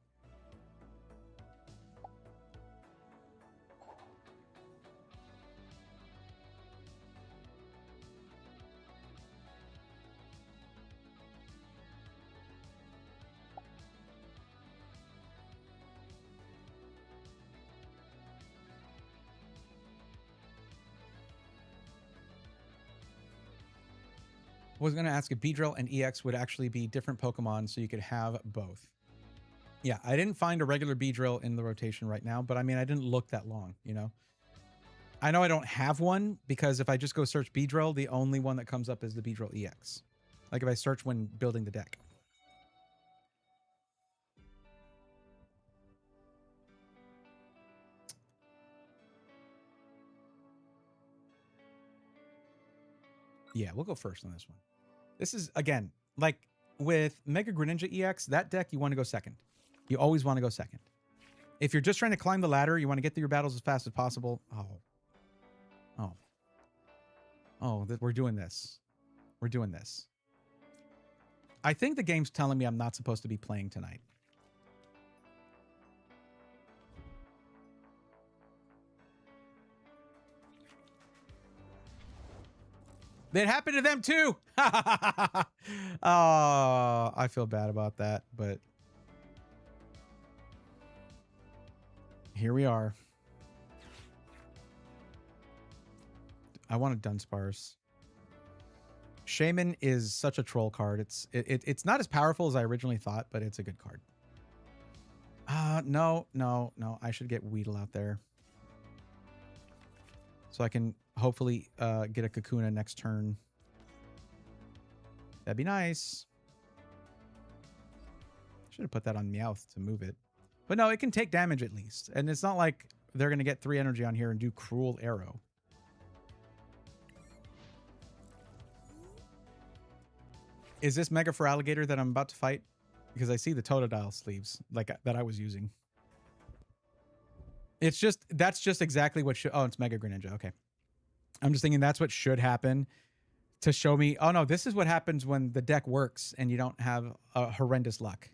was going to ask if Beedrill and EX would actually be different Pokemon so you could have both. Yeah, I didn't find a regular Beedrill in the rotation right now, but I mean, I didn't look that long, you know? I know I don't have one because if I just go search Beedrill, the only one that comes up is the Beedrill EX. Like if I search when building the deck. Yeah, we'll go first on this one. This is, again, like with Mega Greninja EX, that deck, you want to go second. You always want to go second. If you're just trying to climb the ladder, you want to get through your battles as fast as possible. We're doing this. We're doing this. I think the game's telling me I'm not supposed to be playing tonight. It happened to them too. Oh, I feel bad about that, but here we are. I want a Dunsparce. Shaman is such a troll card. It's not as powerful as I originally thought, but it's a good card. No. I should get Weedle out there. So I can hopefully get a Kakuna next turn. That'd be nice. Should have put that on Meowth to move it. But no, it can take damage at least. And it's not like they're going to get 3 energy on here and do Cruel Arrow. Is this Mega for Alligator that I'm about to fight? Because I see the Totodile sleeves like that I was using. That's just exactly what should... Oh, it's Mega Greninja. Okay. I'm just thinking that's what should happen to show me... Oh, no, this is what happens when the deck works and you don't have horrendous luck.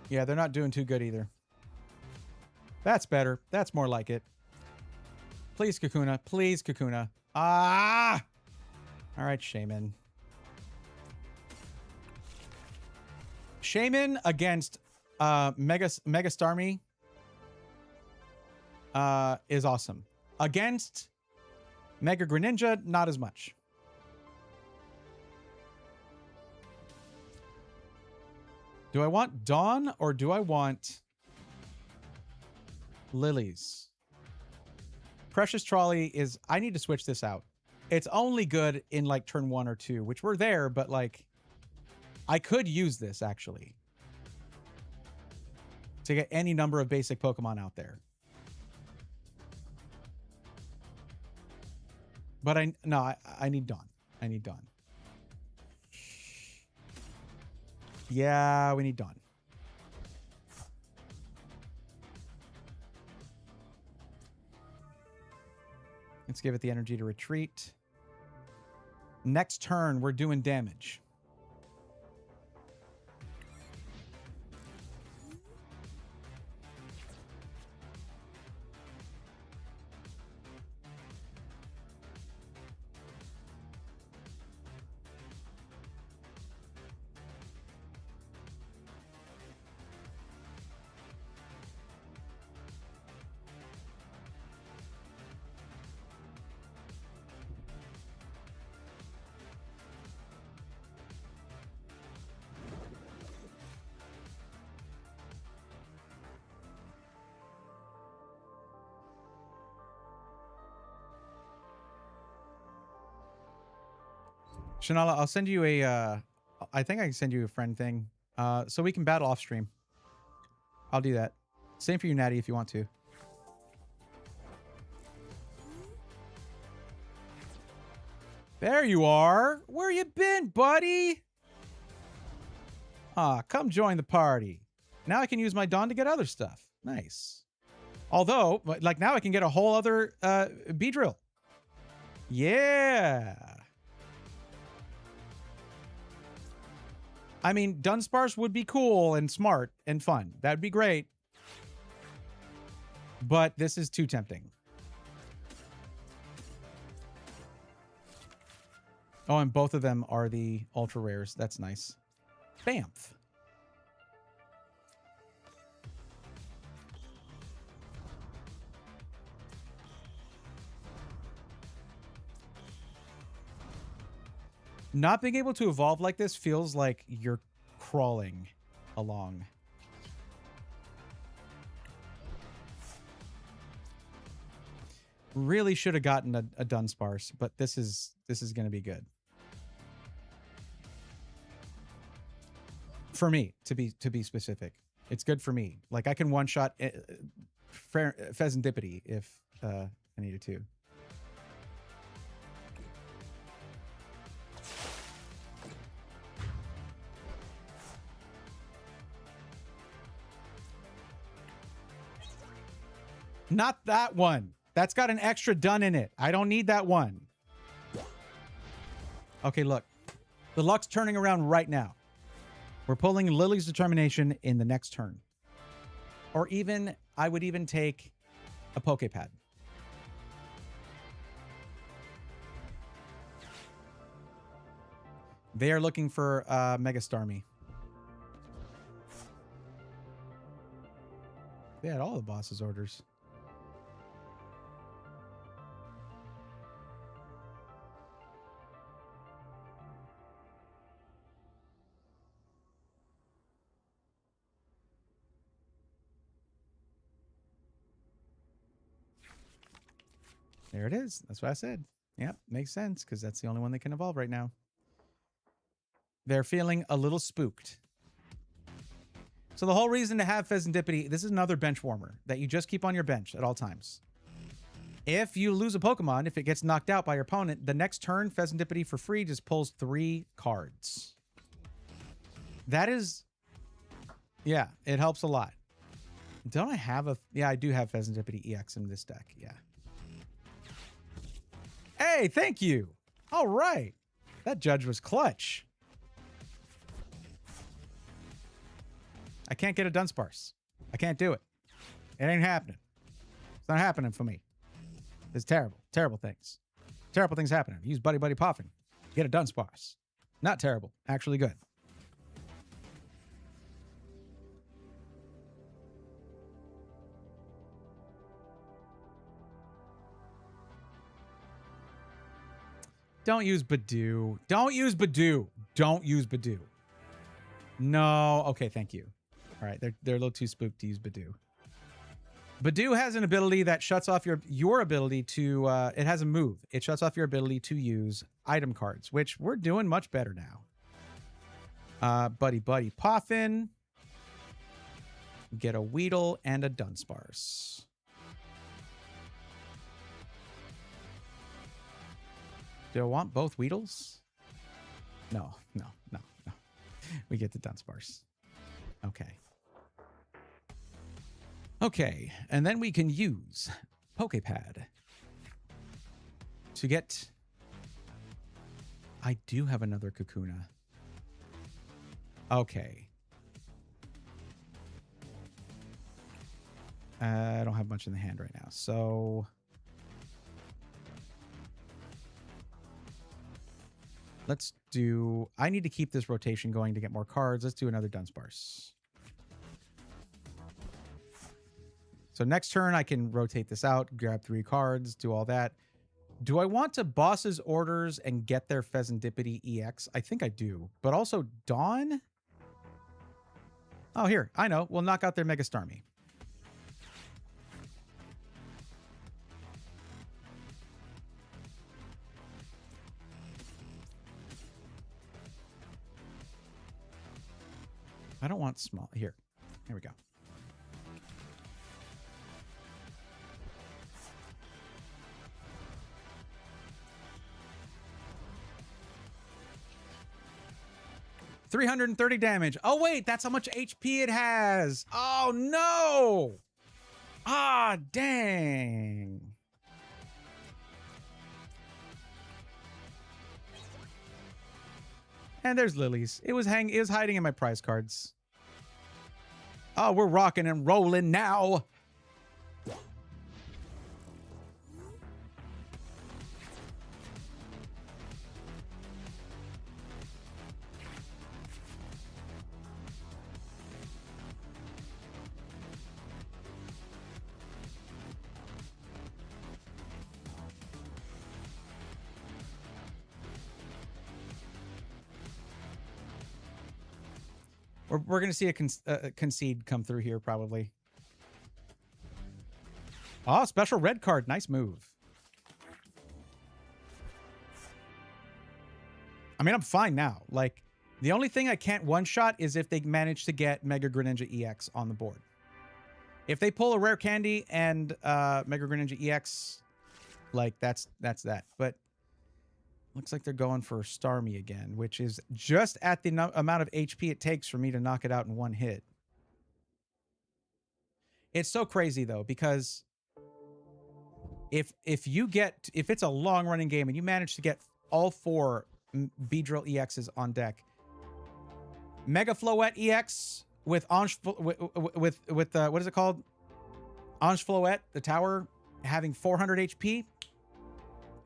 Yeah, they're not doing too good either. That's better. That's more like it. Please, Kakuna. Please, Kakuna. Ah! All right, Shaman. Shaman against Mega Starmie is awesome. Against Mega Greninja, not as much. Do I want Dawn or do I want Lilies? Precious Trolley is... I need to switch this out. It's only good in like turn 1 or 2, which we're there, but like I could use this actually to get any number of basic Pokemon out there. But I need Dawn. I need Dawn. Yeah, we need Dawn. Let's give it the energy to retreat. Next turn, we're doing damage. Shanala, I'll send you a, I think I can send you a friend thing, so we can battle off stream. I'll do that. Same for you, Natty, if you want to. There you are. Where you been, buddy? Ah, come join the party. Now I can use my Dawn to get other stuff. Nice. Although, like now I can get a whole other Beedrill. Yeah. I mean, Dunsparce would be cool and smart and fun. That'd be great. But this is too tempting. Oh, and both of them are the ultra rares. That's nice. Bamf. Not being able to evolve like this feels like you're crawling along. Really should have gotten a Dunsparce, but this is going to be good. For me, to be specific. It's good for me. Like, I can one-shot Pheasantipity if I needed to. Not that one. That's got an extra dun in it. I don't need that one. Okay, look. The luck's turning around right now. We're pulling Lily's Determination in the next turn. Or even, I would even take a Poképad. They are looking for Mega Starmie. They had all the boss's orders. There it is. That's what I said. Yep, makes sense, because that's the only one that can evolve right now. They're feeling a little spooked. So the whole reason to have Pheasantipity, this is another bench warmer that you just keep on your bench at all times. If you lose a Pokemon, if it gets knocked out by your opponent, the next turn, Pheasantipity for free just pulls 3 cards. That is... Yeah, it helps a lot. Don't I have a... Yeah, I do have Pheasantipity EX in this deck, yeah. Hey, thank you. All right. That judge was clutch. I can't get a Dunsparce. I can't do it. It ain't happening. It's not happening for me. It's terrible. Terrible things. Terrible things happening. Use Buddy Buddy Poffin. Get a Dunsparce. Not terrible. Actually good. Don't use Badoo. Don't use Badoo. Don't use Badoo. No. Okay, thank you. All right, they're a little too spooked to use Badoo. Badoo has an ability that shuts off your ability to... it has a move. It shuts off your ability to use item cards, which we're doing much better now. Buddy Buddy Poffin. Get a Weedle and a Dunsparce. Do I want both Weedles? No. We get the Dunsparce. Okay. Okay, and then we can use Poképad to get... I do have another Kakuna. Okay. I don't have much in the hand right now, so... Let's do... I need to keep this rotation going to get more cards. Let's do another Dunsparce. So next turn, I can rotate this out, grab 3 cards, do all that. Do I want to boss's orders and get their Pheasantipity EX? I think I do. But also Dawn? Oh, here. I know. We'll knock out their Mega Starmie. I don't want small. Here we go. $330 damage. Oh, wait, that's how much HP it has. Oh, no. Ah, dang. And there's Lily's. It was hiding in my prize cards. Oh, we're rocking and rolling now. We're going to see a concede come through here, probably. Oh, special red card. Nice move. I mean, I'm fine now. Like, the only thing I can't one-shot is if they manage to get Mega Greninja EX on the board. If they pull a rare candy and Mega Greninja EX, like, that's that. But looks like they're going for Starmie again, which is just at the amount of HP it takes for me to knock it out in one hit. It's so crazy, though, because if it's a long-running game and you manage to get all 4 Beedrill EXs on deck, Mega Floette EX with with what is it called? Ange Floette, the tower, having 400 HP.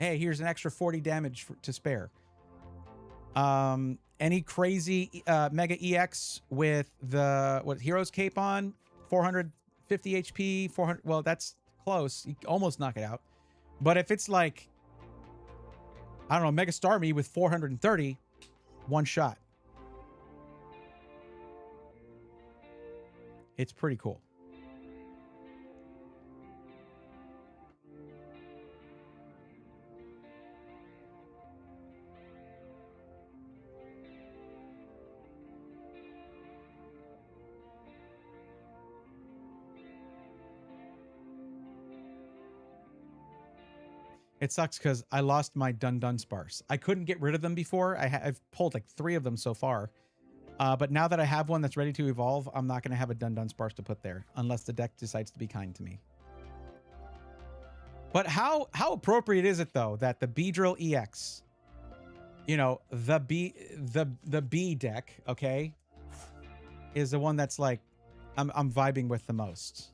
Hey, here's an extra 40 damage to spare. Any crazy Mega EX with the Hero's Cape on, 450 HP, 400. Well, that's close. You almost knock it out. But if it's like, I don't know, Mega Starmie with 430, one shot. It's pretty cool. It sucks because I lost my Dun Sparse. I couldn't get rid of them before. I've pulled like 3 of them so far. But now that I have one that's ready to evolve, I'm not going to have a Dun Sparse to put there unless the deck decides to be kind to me. But how appropriate is it, though, that the Beedrill EX, you know, the B deck, okay, is the one that's like I'm vibing with the most.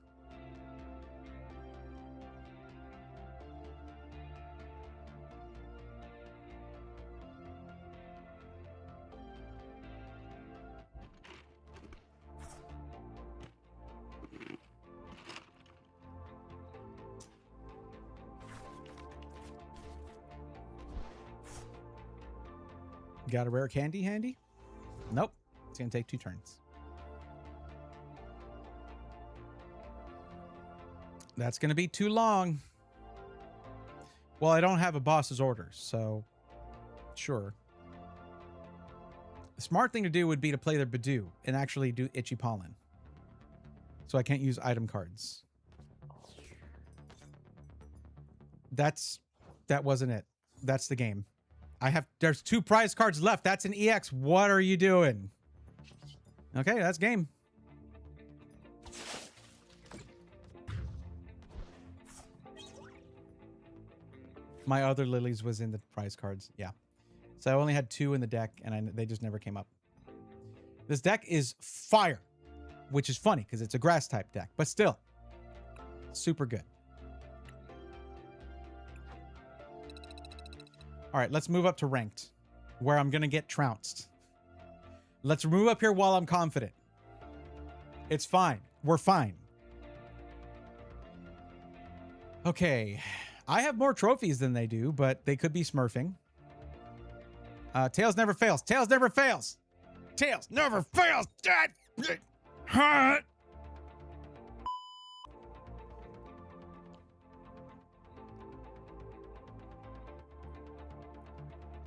Got a rare candy handy? Nope. It's going to take 2 turns. That's going to be too long. Well, I don't have a boss's orders, so sure. The smart thing to do would be to play their Badoo and actually do Itchy Pollen. So I can't use item cards. That wasn't it. That's the game. There's 2 prize cards left. That's an EX. What are you doing? Okay, that's game. My other Lilies was in the prize cards. Yeah. So I only had 2 in the deck, and they just never came up. This deck is fire, which is funny because it's a grass type deck, but still super good. All right, let's move up to ranked, where I'm going to get trounced. Let's move up here while I'm confident. It's fine. We're fine. Okay. I have more trophies than they do, but they could be smurfing. Tails never fails. Tails never fails. Tails never fails.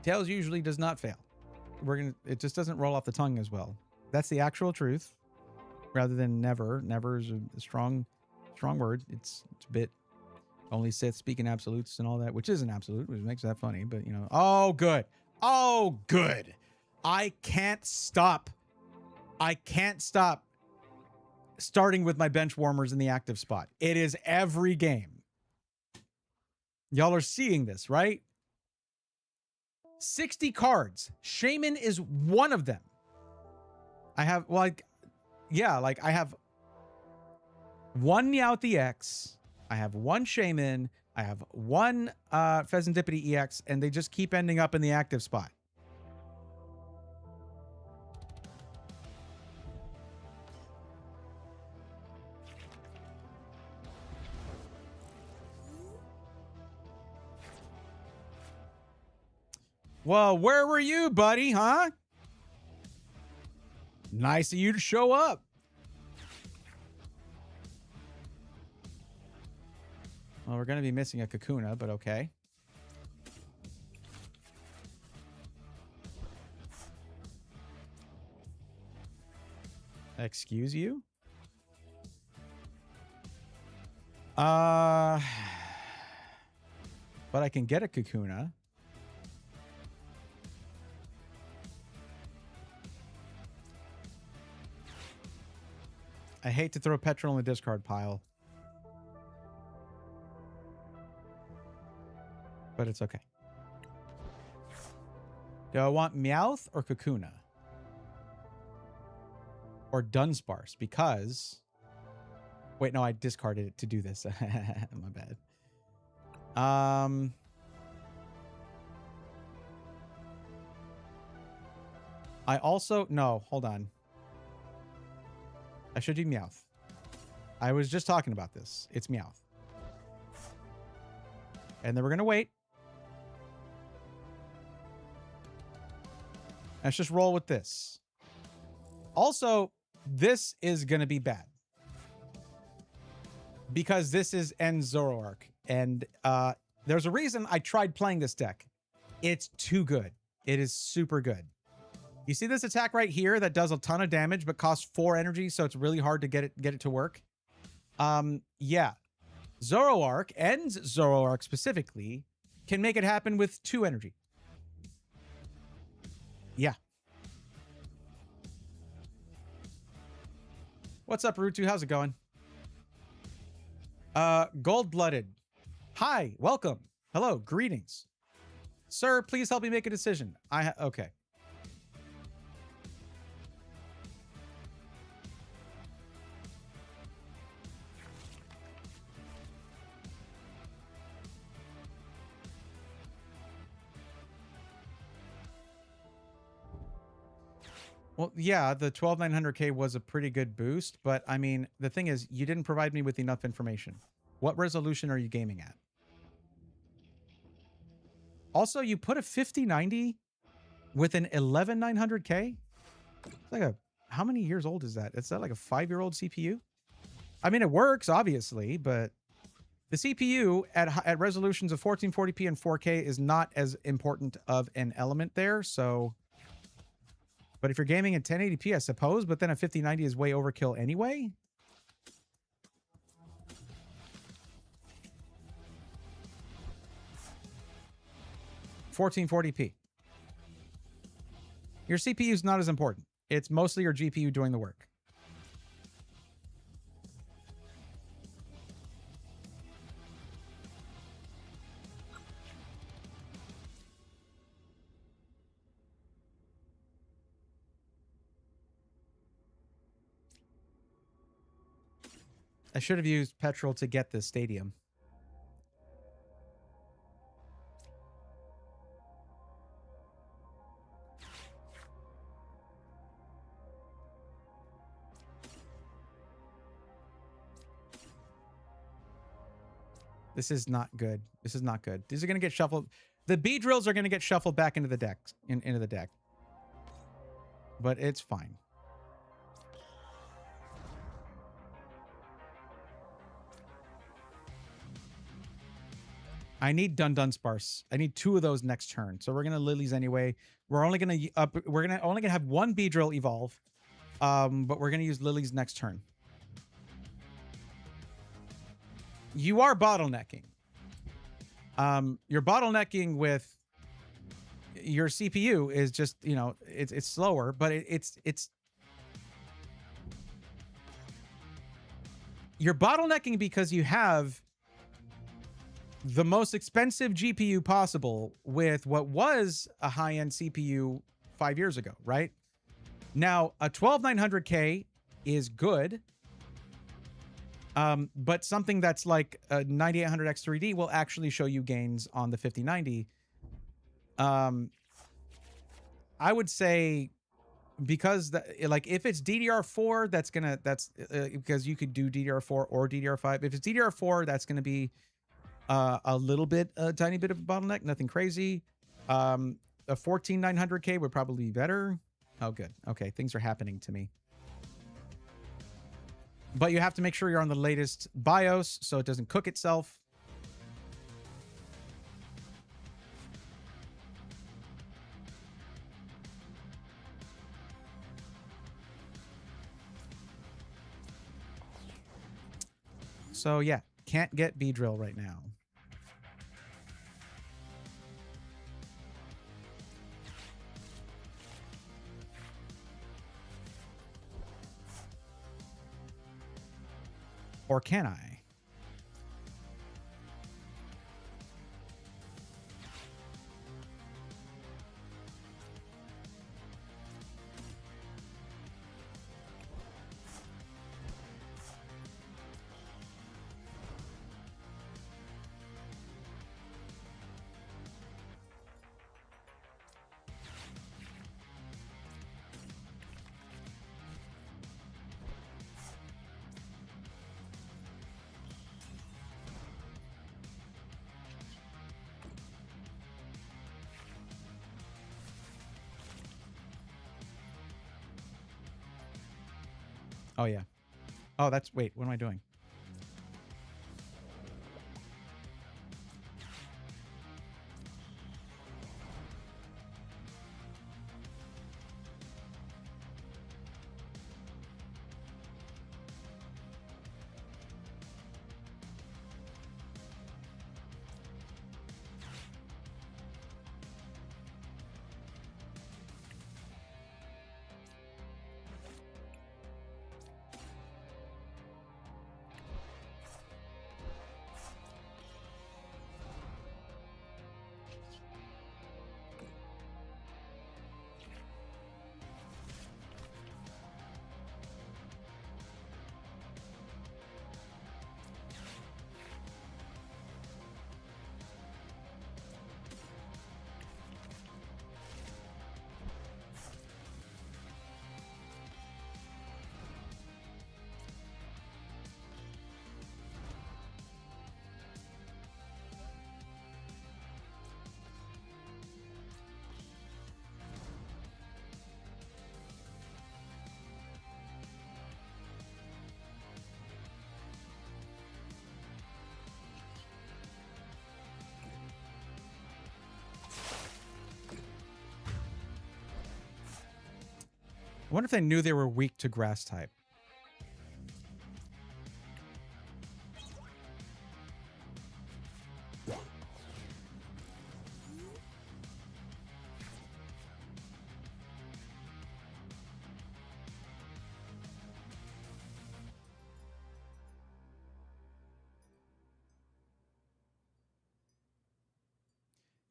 Tails usually does not fail. It just doesn't roll off the tongue as well. That's the actual truth, rather than never. Never is a strong word. It's a bit only Sith speaking absolutes and all that, which is an absolute, which makes that funny. But you know, oh good, oh good. I can't stop. I can't stop starting with my bench warmers in the active spot. It is every game. Y'all are seeing this, right? 60 cards. Shaman is one of them. I have, like, yeah, like I have one Meowth EX. I have one Shaman. I have one Pheasantipity EX, and they just keep ending up in the active spot. Well, where were you, buddy, huh? Nice of you to show up. Well, we're going to be missing a Kakuna, but okay. Excuse you? But I can get a Kakuna. I hate to throw petrol in the discard pile. But it's okay. Do I want Meowth or Kakuna? Or Dunsparce? Because... Wait, no, I discarded it to do this. My bad. I also... No, hold on. I should do Meowth. I was just talking about this. It's Meowth. And then we're going to wait. Let's just roll with this. Also, this is going to be bad. Because this is End Zoroark. And there's a reason I tried playing this deck. It's too good. It is super good. You see this attack right here that does a ton of damage but costs 4 energy, so it's really hard to get it to work. Yeah. Zoroark, End's Zoroark specifically, can make it happen with 2 energy. Yeah. What's up, Rutu? How's it going? Gold-blooded. Hi, welcome. Hello, greetings. Sir, please help me make a decision. Okay. Well, yeah, the 12,900K was a pretty good boost, but I mean, the thing is, you didn't provide me with enough information. What resolution are you gaming at? Also, you put a 5090 with an 11,900K? It's like a, how many years old is that? Is that like a 5-year-old CPU? I mean, it works, obviously, but the CPU at resolutions of 1440p and 4K is not as important of an element there, so... But if you're gaming at 1080p, I suppose, but then a 5090 is way overkill anyway. $1440p. Your CPU is not as important. It's mostly your GPU doing the work. I should have used petrol to get this stadium. This is not good. This is not good. These are going to get shuffled. The B drills are going to get shuffled back into the deck. Into the deck. But it's fine. I need Dunsparce. I need 2 of those next turn. So we're gonna Lilies anyway. We're only gonna have 1 Beedrill evolve. But we're gonna use Lilies next turn. You are bottlenecking. You're bottlenecking with your CPU is just, you know, it's slower, but it's you're bottlenecking because you have the most expensive GPU possible with what was a high-end CPU 5 years ago, right? Now, a 12900K is good, but something that's like a 9800X3D will actually show you gains on the 5090. I would say, because like if it's DDR4, that's because you could do DDR4 or DDR5. If it's DDR4, that's gonna be a little bit, a tiny bit of a bottleneck, nothing crazy. A 14900K would probably be better. Oh, good. Okay, things are happening to me. But you have to make sure you're on the latest BIOS so it doesn't cook itself. So yeah, can't get Beedrill right now. Or can I? Oh, yeah. Oh, wait, what am I doing? I wonder if they knew they were weak to grass type.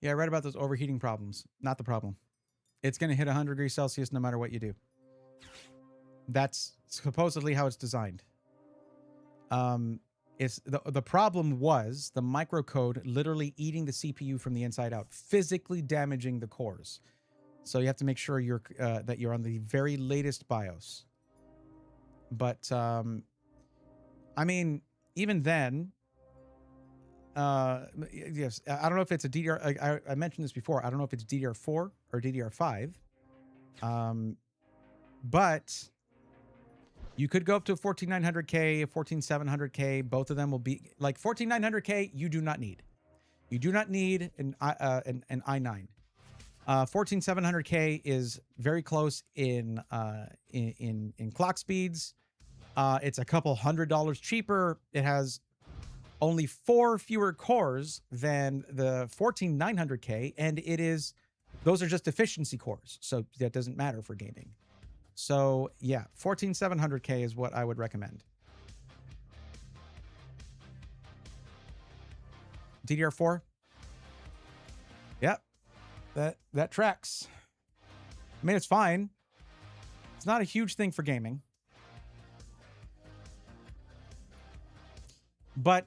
Yeah, I read about those overheating problems. Not the problem. It's going to hit 100 degrees Celsius no matter what you do. That's supposedly how it's designed. It's the problem was the microcode literally eating the CPU from the inside out, physically damaging the cores. So you have to make sure that you're on the very latest BIOS. But I mean, even then, yes, I don't know if it's a DDR. I mentioned this before. I don't know if it's DDR4 or DDR5. But you could go up to a 14900K, a 14700K. Both of them will be like 14900K. You do not need. You do not need an i9. 14700K is very close in clock speeds. It's a couple $100 cheaper. It has only 4 fewer cores than the 14900K, and those are just efficiency cores, so that doesn't matter for gaming. So yeah, 14700K is what I would recommend. DDR4. Yep. That tracks. I mean, it's fine. It's not a huge thing for gaming. But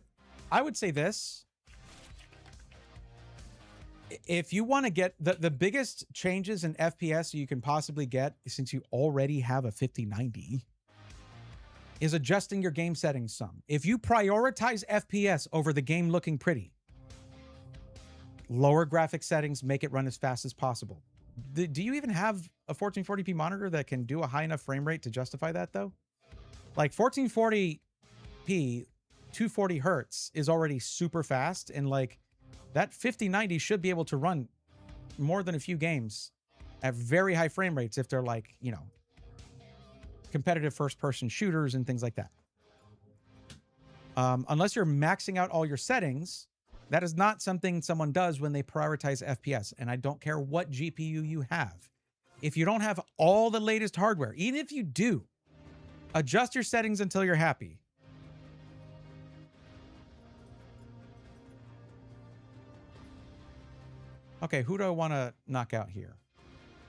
I would say this. If you want to get the biggest changes in FPS you can possibly get, since you already have a 5090, is adjusting your game settings some. If you prioritize FPS over the game looking pretty, lower graphic settings, make it run as fast as possible. Do you even have a 1440p monitor that can do a high enough frame rate to justify that, though? Like 1440p, 240 hertz is already super fast, and like that 5090 should be able to run more than a few games at very high frame rates if they're like, you know, competitive first-person shooters and things like that. Unless you're maxing out all your settings, that is not something someone does when they prioritize FPS. And I don't care what GPU you have. If you don't have all the latest hardware, even if you do, adjust your settings until you're happy. Okay, who do I want to knock out here?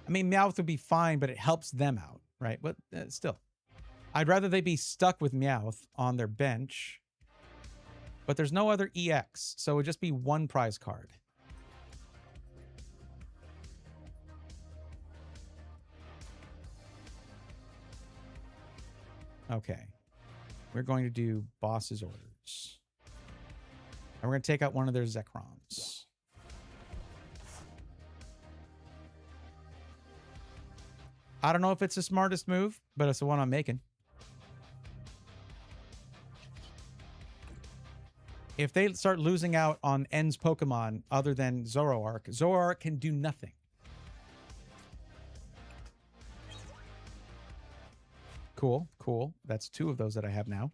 I mean, Meowth would be fine, but it helps them out, right? But still, I'd rather they be stuck with Meowth on their bench. But there's no other EX, so it would just be one prize card. Okay. We're going to do boss's orders. And we're going to take out one of their Zekrons. I don't know if it's the smartest move, but it's the one I'm making. If they start losing out on End's Pokemon other than Zoroark, Zoroark can do nothing. Cool, cool. That's two of those that I have now.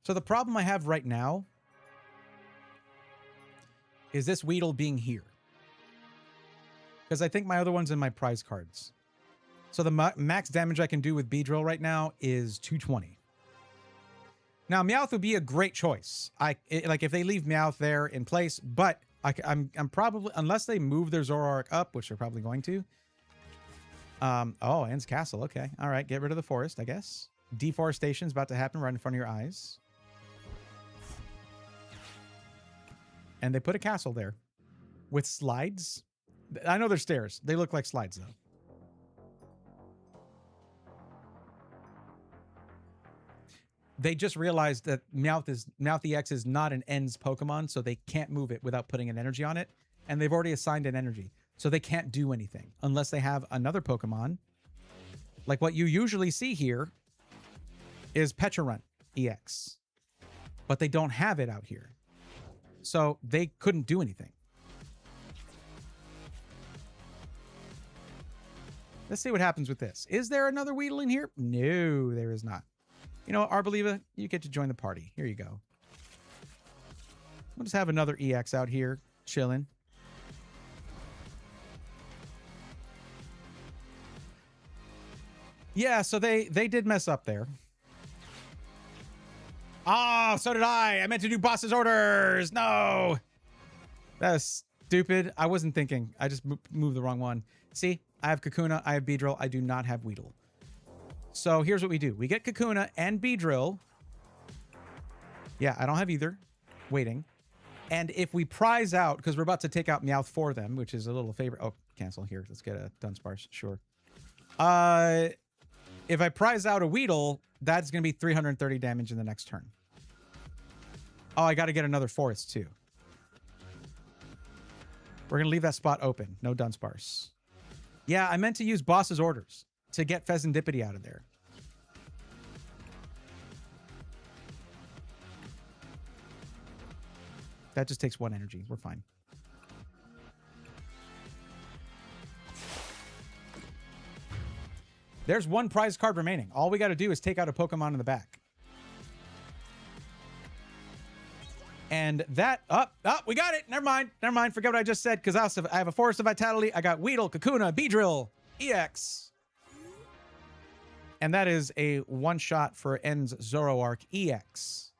So the problem I have right now is this Weedle being here. Because I think my other one's in my prize cards. So the max damage I can do with Beedrill right now is 220. Now, Meowth would be a great choice. Like if they leave Meowth there in place, but I'm probably, unless they move their Zoroark up, which they're probably going to. Oh, End's Castle. Okay. All right. Get rid of the forest, I guess. Deforestation's about to happen right in front of your eyes. And they put a castle there with slides. I know they're stairs. They look like slides, though. They just realized that Meowth EX is not an End's Pokemon, so they can't move it without putting an energy on it. And they've already assigned an energy. So they can't do anything unless they have another Pokemon. Like what you usually see here is Pecharunt EX. But they don't have it out here. So they couldn't do anything. Let's see what happens with this. Is there another Weedle in here? No, there is not. You know what, Arboliva, you get to join the party. Here you go. We'll just have another EX out here, chilling. Yeah, so they did mess up there. Ah, so did I. I meant to do boss's orders. No. That was stupid. I wasn't thinking. I just moved the wrong one. See, I have Kakuna. I have Beedrill. I do not have Weedle. So here's what we do. We get Kakuna and Beedrill. Yeah, I don't have either. Waiting. And if we prize out, because we're about to take out Meowth for them, which is a little favorite. Oh, cancel here. Let's get a Dunsparce. Sure. If I prize out a Weedle, that's going to be 330 damage in the next turn. Oh, I got to get another forest, too. We're going to leave that spot open. No Dunsparce. Yeah, I meant to use boss's orders to get Pheasantipity out of there. That just takes one energy. We're fine. There's one prize card remaining. All we got to do is take out a Pokemon in the back. And that, we got it. Never mind. Forget what I just said, because I have a Forest of Vitality. I got Weedle, Kakuna, Beedrill, EX. And that is a one-shot for End's Zoroark EX.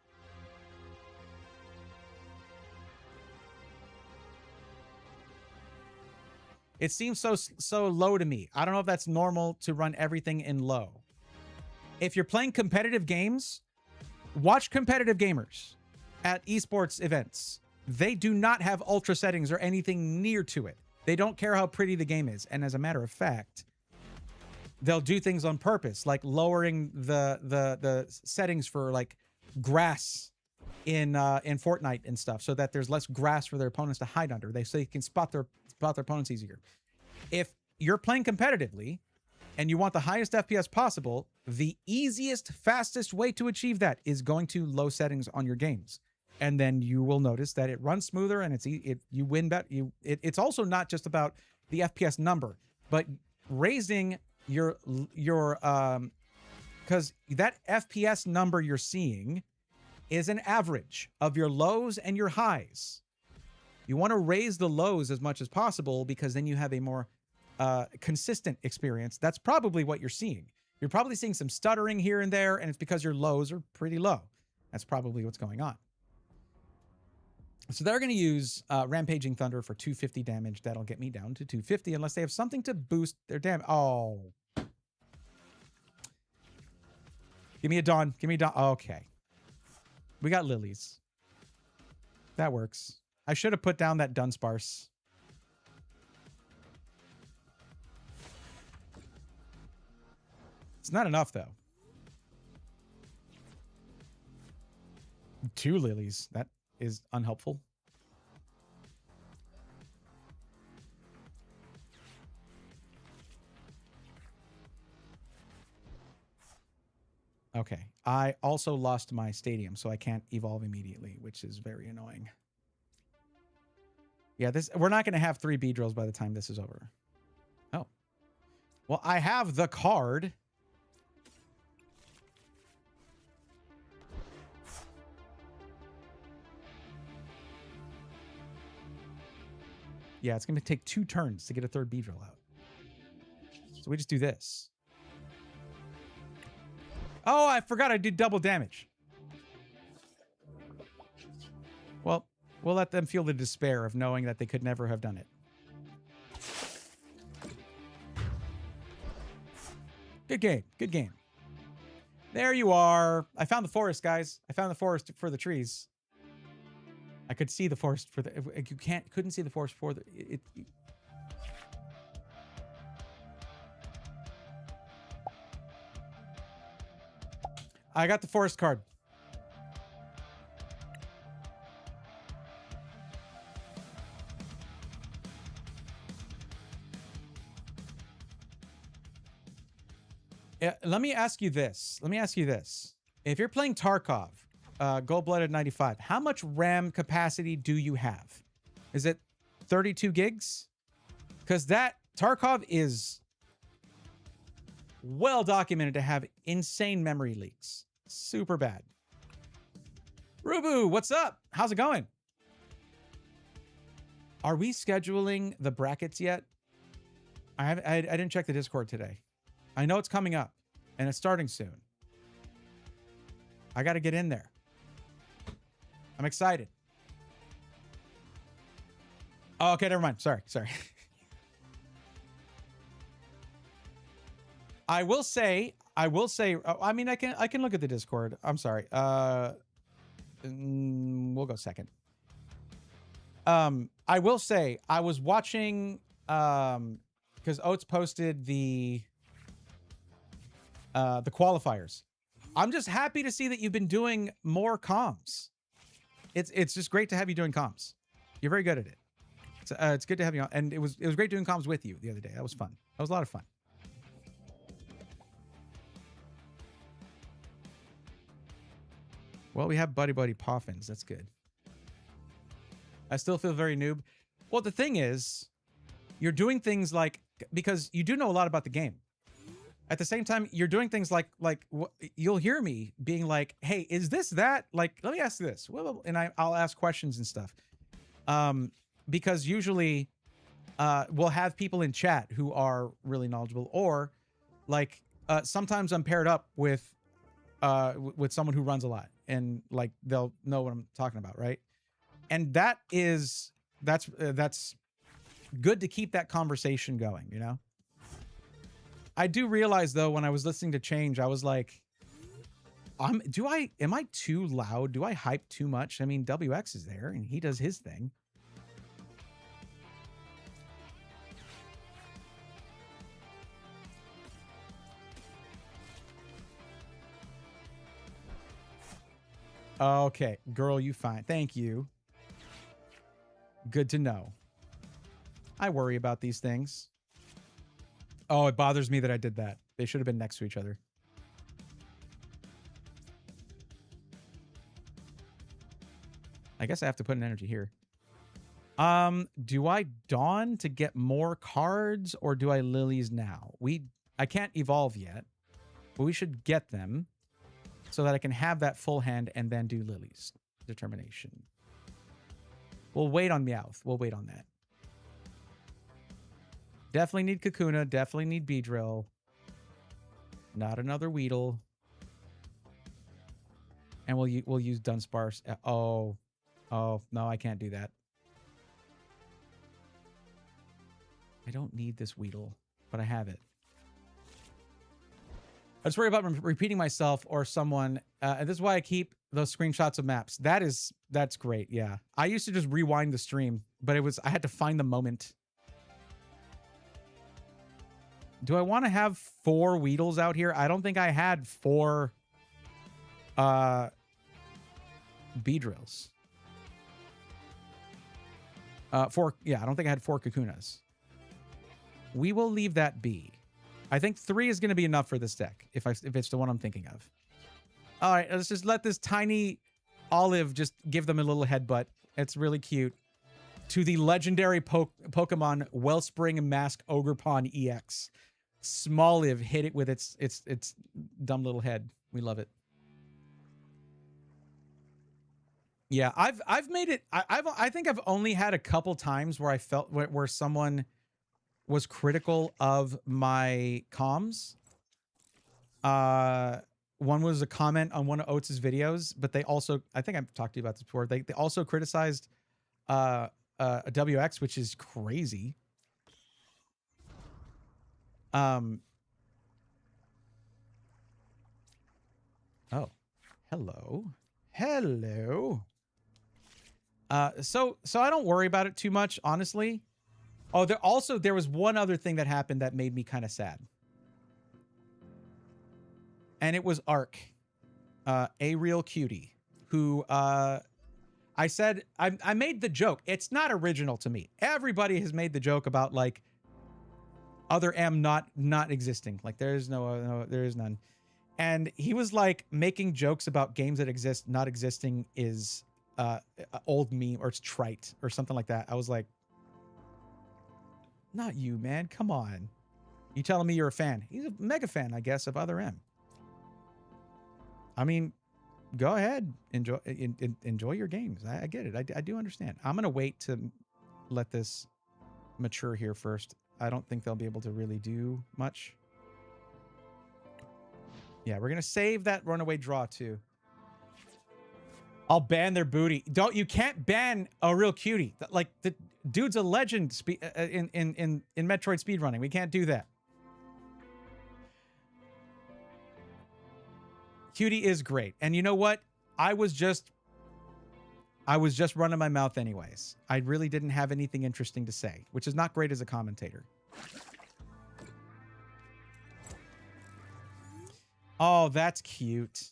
It seems so low to me. I don't know if that's normal to run everything in low. If you're playing competitive games, watch competitive gamers at esports events. They do not have ultra settings or anything near to it. They don't care how pretty the game is. And as a matter of fact, they'll do things on purpose, like lowering the settings for like grass in Fortnite and stuff, so that there's less grass for their opponents to hide under. So they can spot their opponents easier. If you're playing competitively and you want the highest FPS possible, the easiest, fastest way to achieve that is going to low settings on your games. And then you will notice that it runs smoother and you win better. It's also not just about the FPS number, but raising your because that FPS number you're seeing is an average of your lows and your highs. You want to raise the lows as much as possible, because then you have a more consistent experience. That's probably what you're seeing. You're probably seeing some stuttering here and there, and it's because your lows are pretty low. That's probably what's going on. So they're going to use Rampaging Thunder for 250 damage. That'll get me down to 250 unless they have something to boost their damage. Oh. Give me a Dawn. Give me a Dawn. Okay. We got Lilies. That works. I should have put down that Dunsparce. It's not enough, though. 2 Lilies. That is unhelpful. Okay. I also lost my stadium, so I can't evolve immediately, which is very annoying. Yeah, we're not going to have 3 Beedrills by the time this is over. Oh. Well, I have the card. Yeah, it's going to take 2 turns to get a 3rd Beedrill out. So we just do this. Oh, I forgot I did double damage. Well, we'll let them feel the despair of knowing that they could never have done it. Good game. Good game. There you are. I found the forest, guys. I found the forest for the trees. I could see the forest for the... You couldn't see the forest for the... I got the forest card. Yeah, let me ask you this. If you're playing Tarkov, Gold-Blooded 95, how much RAM capacity do you have? Is it 32 gigs? Because that Tarkov is well documented to have insane memory leaks. Super bad. Rubu, what's up? How's it going? Are we scheduling the brackets yet? I didn't check the Discord today. I know it's coming up and it's starting soon. I got to get in there. I'm excited. Oh, okay, never mind. Sorry. I will say, I mean, I can look at the Discord. I'm sorry. We'll go second. I will say, I was watching, because Oates posted the qualifiers. I'm just happy to see that you've been doing more comms. It's just great to have you doing comms. You're very good at it. It's good to have you on, and it was great doing comms with you the other day. That was fun. That was a lot of fun. Well, we have Buddy Poffins. That's good. I still feel very noob. Well, the thing is, you're doing things like, because you do know a lot about the game. at the same time, you're doing things like you'll hear me being like, "Hey, is this that?" Like, let me ask this, and I'll ask questions and stuff. Because usually, we'll have people in chat who are really knowledgeable, or like sometimes I'm paired up with someone who runs a lot, and like they'll know what I'm talking about, right? And that's good to keep that conversation going, you know? I do realize though, when I was listening to Change, I was like, am I too loud? Do I hype too much? I mean, WX is there and he does his thing. Okay, girl, you fine. Thank you. Good to know. I worry about these things. Oh, it bothers me that I did that. They should have been next to each other. I guess I have to put an energy here. Do I Dawn to get more cards, or do I Lilies now? I can't evolve yet, but we should get them so that I can have that full hand and then do Lilies. Determination. We'll wait on Meowth. We'll wait on that. Definitely need Kakuna. Definitely need Beedrill. Not another Weedle. And we'll use Dunsparce. Oh, no, I can't do that. I don't need this Weedle, but I have it. I just worry about repeating myself or someone. And this is why I keep those screenshots of maps. That's great. Yeah. I used to just rewind the stream, but I had to find the moment. Do I want to have 4 Weedles out here? I don't think I had 4 Beedrills. I don't think I had 4 Kakunas. We will leave that be. I think 3 is going to be enough for this deck, if it's the one I'm thinking of. All right, let's just let this tiny Olive just give them a little headbutt. It's really cute. To the legendary Pokemon Wellspring Mask Ogerpon EX. Smallive hit it with its dumb little head. We love it. Yeah, I've made it. I think I've only had a couple times where I felt where someone was critical of my comms. One was a comment on one of Oates' videos, but they also, I think I've talked to you about this before. They also criticized a WX, which is crazy. Oh, hello. So I don't worry about it too much, honestly. Oh, there was one other thing that happened that made me kind of sad. And it was Ark, a real cutie, who I said, I made the joke. It's not original to me. Everybody has made the joke about like other M not existing. Like there is none. And he was like making jokes about games that exist, not existing is old meme or it's trite or something like that. I was like, not you, man. Come on. You telling me you're a fan? He's a mega fan, I guess, of other M. I mean, go ahead. Enjoy your games. I get it. I do understand. I'm going to wait to let this mature here first. I don't think they'll be able to really do much. Yeah, we're going to save that runaway draw too. I'll ban their booty. You can't ban a real cutie. Like the dude's a legend in Metroid speedrunning. We can't do that. Cutie is great. And you know what? I was just running my mouth anyways. I really didn't have anything interesting to say, which is not great as a commentator. Oh, that's cute.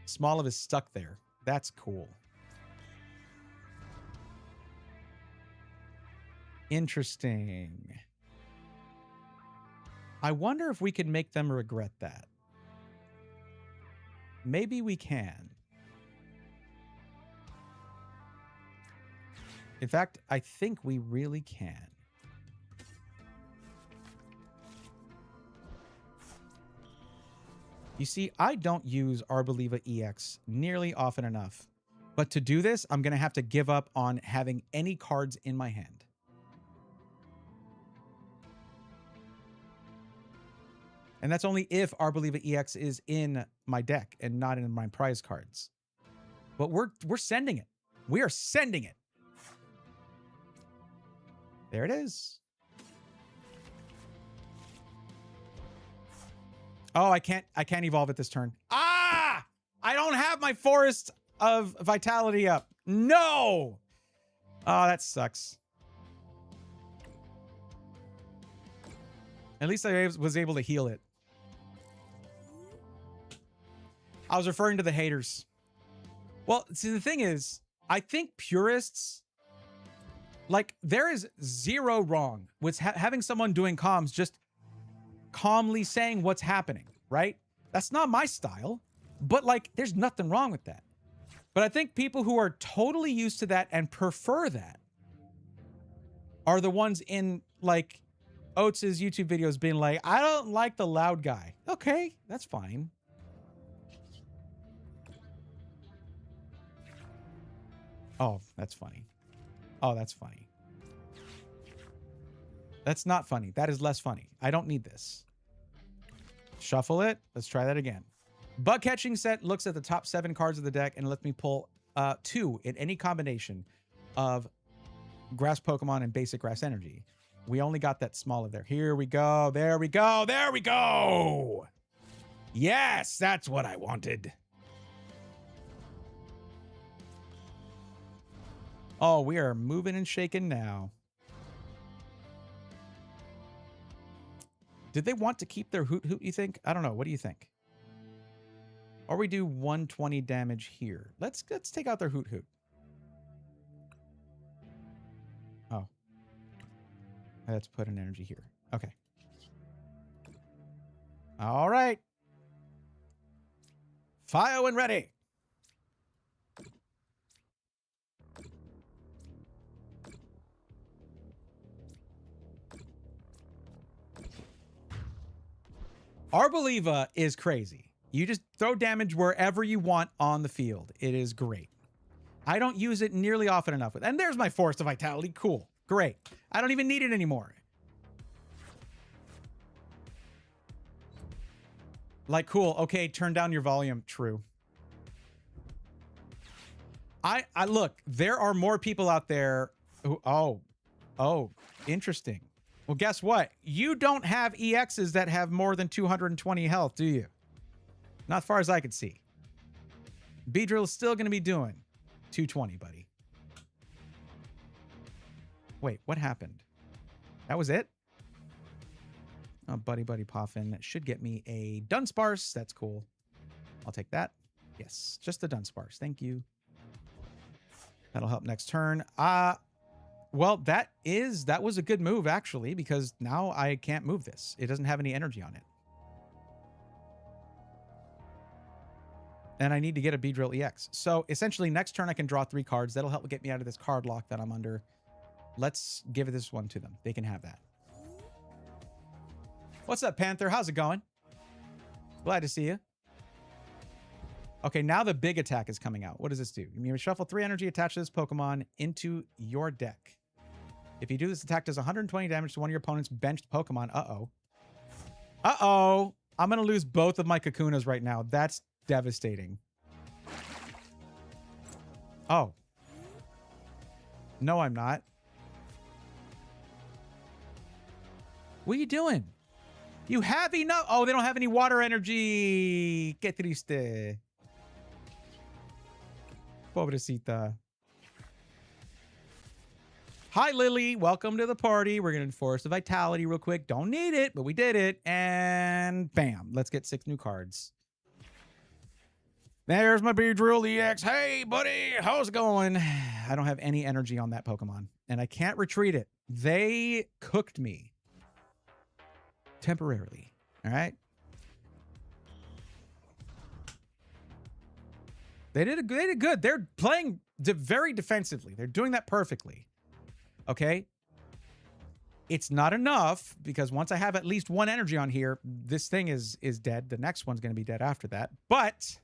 Smoliv is stuck there. That's cool. Interesting. I wonder if we can make them regret that. Maybe we can. In fact, I think we really can. You see, I don't use Arboliva EX nearly often enough. But to do this, I'm going to have to give up on having any cards in my hand. And that's only if Arboliva EX is in my deck and not in my prize cards. But we're sending it. We are sending it. There it is. Oh, I can't evolve it this turn. Ah! I don't have my Forest of Vitality up. No! Oh, that sucks. At least I was able to heal it. I was referring to the haters. Well, see, the thing is, I think purists, like, there is zero wrong with having someone doing comms just calmly saying what's happening, right? That's not my style, but, like, there's nothing wrong with that. But I think people who are totally used to that and prefer that are the ones in, like, Oates' YouTube videos being like, I don't like the loud guy. Okay, that's fine. Oh, that's funny. Oh, that's funny. That's not funny. That is less funny. I don't need this. Shuffle it. Let's try that again. Bug catching set looks at the top 7 cards of the deck and lets me pull 2 in any combination of grass Pokemon and basic grass energy. We only got that small of there. Here we go. There we go. There we go. Yes, that's what I wanted. Oh, we are moving and shaking now. Did they want to keep their Hoot Hoot, you think? I don't know. What do you think? Or we do 120 damage here. Let's take out their Hoot Hoot. Oh. Let's put an energy here. Okay. All right. Fire when ready. Arboliva is crazy. You just throw damage wherever you want on the field. It is great. I don't use it nearly often enough. And there's my Forest of Vitality. Cool. Great. I don't even need it anymore. Like, cool. Okay, turn down your volume. True. I look, there are more people out there who, oh, interesting. Well, guess what? You don't have EXs that have more than 220 health, do you? Not as far as I could see. Beedrill is still going to be doing 220, buddy. Wait, what happened? That was it? Oh, buddy Poffin. That should get me a Dunsparce. That's cool. I'll take that. Yes, just the Dunsparce. Thank you. That'll help next turn. Well, that was a good move, actually, because now I can't move this. It doesn't have any energy on it. And I need to get a Beedrill EX. So, essentially, next turn I can draw 3 cards. That'll help get me out of this card lock that I'm under. Let's give this one to them. They can have that. What's up, Panther? How's it going? Glad to see you. Okay, now the big attack is coming out. What does this do? You shuffle 3 energy attached to this Pokemon into your deck. If you do this attack, does 120 damage to one of your opponent's benched Pokemon. Uh-oh. Uh-oh. I'm going to lose both of my Kakunas right now. That's devastating. Oh. No, I'm not. What are you doing? You have enough. Oh, they don't have any water energy. Que triste. Pobrecita. Hi, Lily. Welcome to the party. We're going to enforce the Vitality real quick. Don't need it, but we did it. And bam. Let's get 6 new cards. There's my Beedrill EX. Hey, buddy. How's it going? I don't have any energy on that Pokemon. And I can't retreat it. They cooked me. Temporarily. All right? They did good. They're playing very defensively. They're doing that perfectly. Okay? It's not enough because once I have at least one energy on here, this thing is dead. The next one's going to be dead after that. But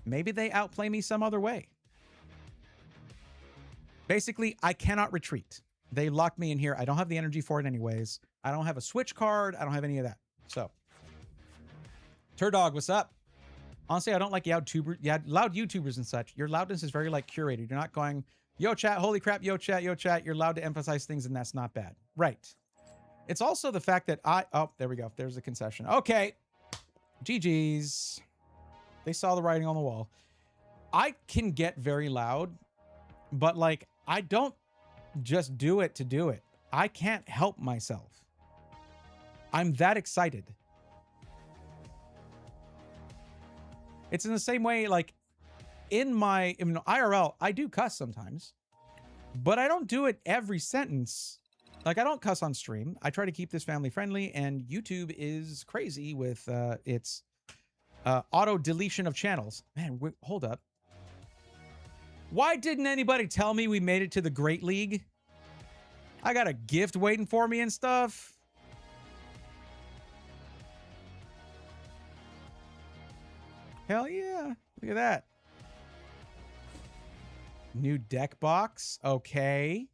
maybe they outplay me some other way. Basically, I cannot retreat. They locked me in here. I don't have the energy for it anyways. I don't have a switch card. I don't have any of that. So, Turdog, what's up? Honestly, I don't like loud YouTubers and such. Your loudness is very like curated. You're not going, yo chat, holy crap, yo chat, yo chat. You're allowed to emphasize things and that's not bad. Right. It's also the fact that oh, there we go. There's a concession. Okay. GG's. They saw the writing on the wall. I can get very loud, but like, I don't just do it to do it. I can't help myself. I'm that excited. It's in the same way, like in IRL, I do cuss sometimes, but I don't do it every sentence. Like I don't cuss on stream. I try to keep this family friendly, and YouTube is crazy with its auto deletion of channels. Man, hold up. Why didn't anybody tell me we made it to the Great League? I got a gift waiting for me and stuff. Hell yeah. Look at that. New deck box. Okay.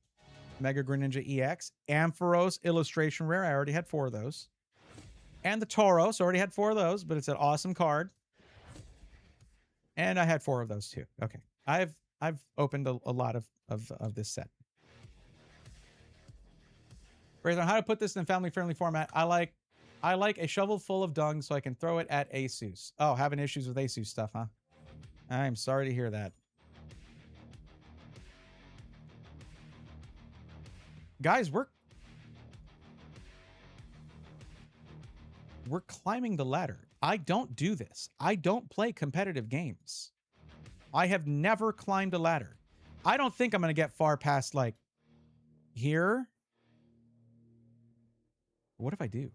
Mega Greninja EX. Ampharos Illustration Rare. I already had 4 of those. And the Tauros. Already had 4 of those, but it's an awesome card. And I had 4 of those too. Okay. I've opened a lot of this set. Razor, how to put this in a family-friendly format? I like a shovel full of dung so I can throw it at Asus. Oh, having issues with Asus stuff, huh? I'm sorry to hear that. Guys, we're climbing the ladder. I don't do this. I don't play competitive games. I have never climbed a ladder. I don't think I'm going to get far past, like, here. What if I do?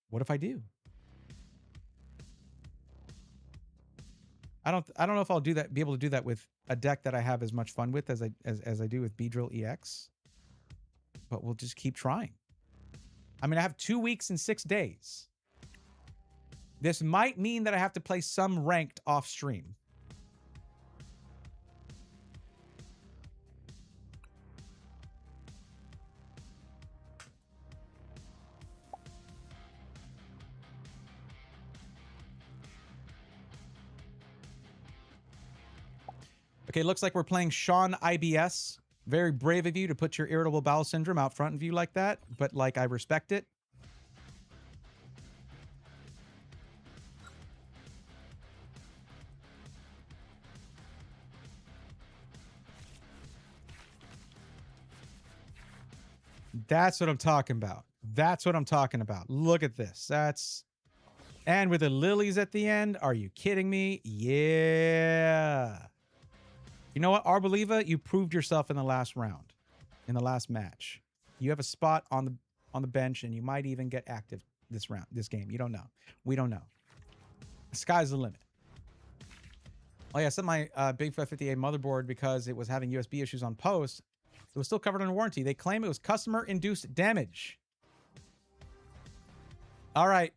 What if I do? I don't know if I'll do that, be able to do that with a deck that I have as much fun with as I do with Beedrill EX. But we'll just keep trying. I mean, I have 2 weeks and 6 days. This might mean that I have to play some ranked off stream. Okay, looks like we're playing Sean IBS. Very brave of you to put your irritable bowel syndrome out front of you like that, but like I respect it. That's what I'm talking about. That's what I'm talking about. Look at this. That's... And with the lilies at the end, are you kidding me? Yeah. You know what, Arboliva? You proved yourself in the last round, in the last match. You have a spot on the bench, and you might even get active this game. You don't know. We don't know. The sky's the limit. Oh yeah, I sent my Big 558 motherboard because it was having USB issues on post. It was still covered under warranty. They claim it was customer-induced damage. All right.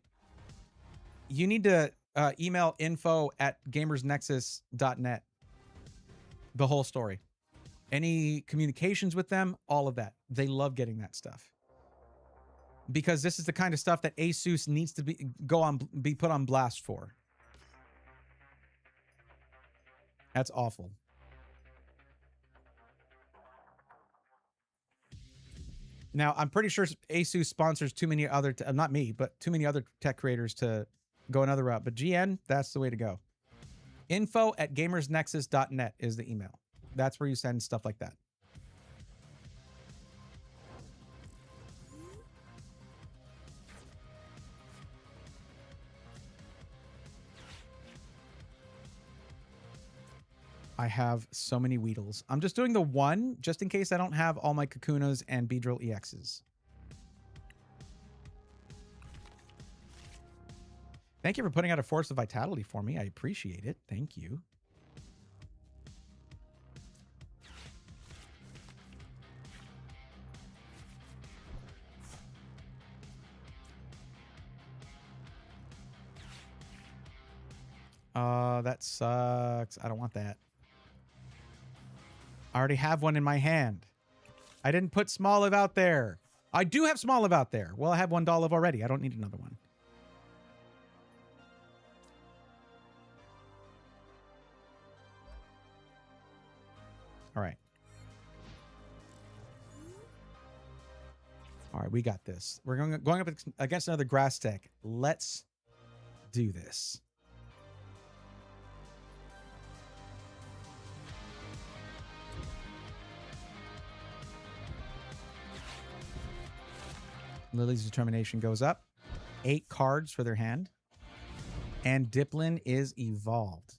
You need to email info@gamersnexus.net. The whole story. Any communications with them, all of that. They love getting that stuff. Because this is the kind of stuff that Asus needs to be put on blast for. That's awful. Now, I'm pretty sure Asus sponsors too many other, not me, but too many other tech creators to go another route. But GN, that's the way to go. info@gamersnexus.net is the email. That's where you send stuff like that. I have so many Weedles. I'm just doing the one, just in case I don't have all my Kakunas and Beedrill EXs. Thank you for putting out a Force of Vitality for me. I appreciate it. Thank you. That sucks. I don't want that. I already have one in my hand. I didn't put Smoliv out there. I do have Smoliv out there. Well, I have one Dolliv already. I don't need another one. All right. All right, we got this. We're going up against another grass deck. Let's do this. Lily's Determination goes up. 8 cards for their hand. And Diplin is evolved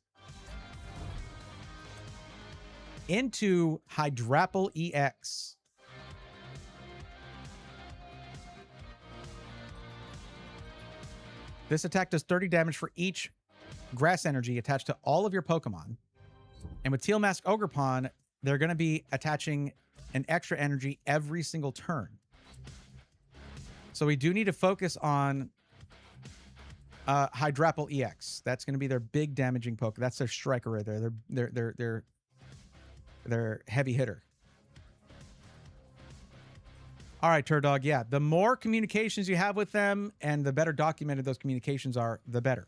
into Hydrapple EX. This attack does 30 damage for each grass energy attached to all of your Pokemon. And with Teal Mask Ogerpon, they're going to be attaching an extra energy every single turn. So we do need to focus on Hydrapple EX. That's going to be their big damaging Pokemon. That's their striker right there. They're heavy hitter. All right, Turdog. Yeah, the more communications you have with them and the better documented those communications are, the better.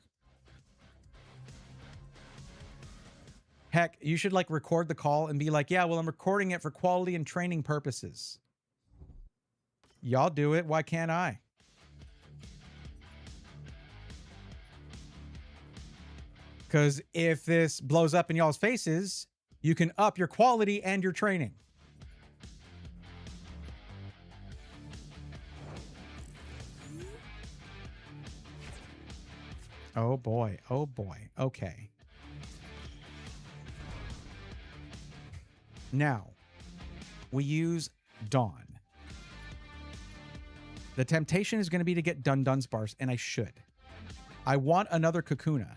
Heck, you should like record the call and be like, yeah, well, I'm recording it for quality and training purposes. Y'all do it. Why can't I? Because if this blows up in y'all's faces, you can up your quality and your training. Oh boy. Oh boy. Okay. Now, we use Dawn. The temptation is going to be to get Dunsparce, and I should. I want another Kakuna.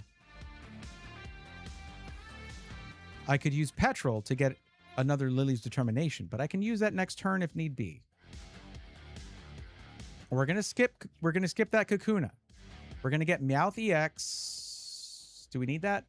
I could use Petrol to get another Lily's Determination, but I can use that next turn if need be. We're gonna skip that Kakuna. We're gonna get Meowth EX. Do we need that?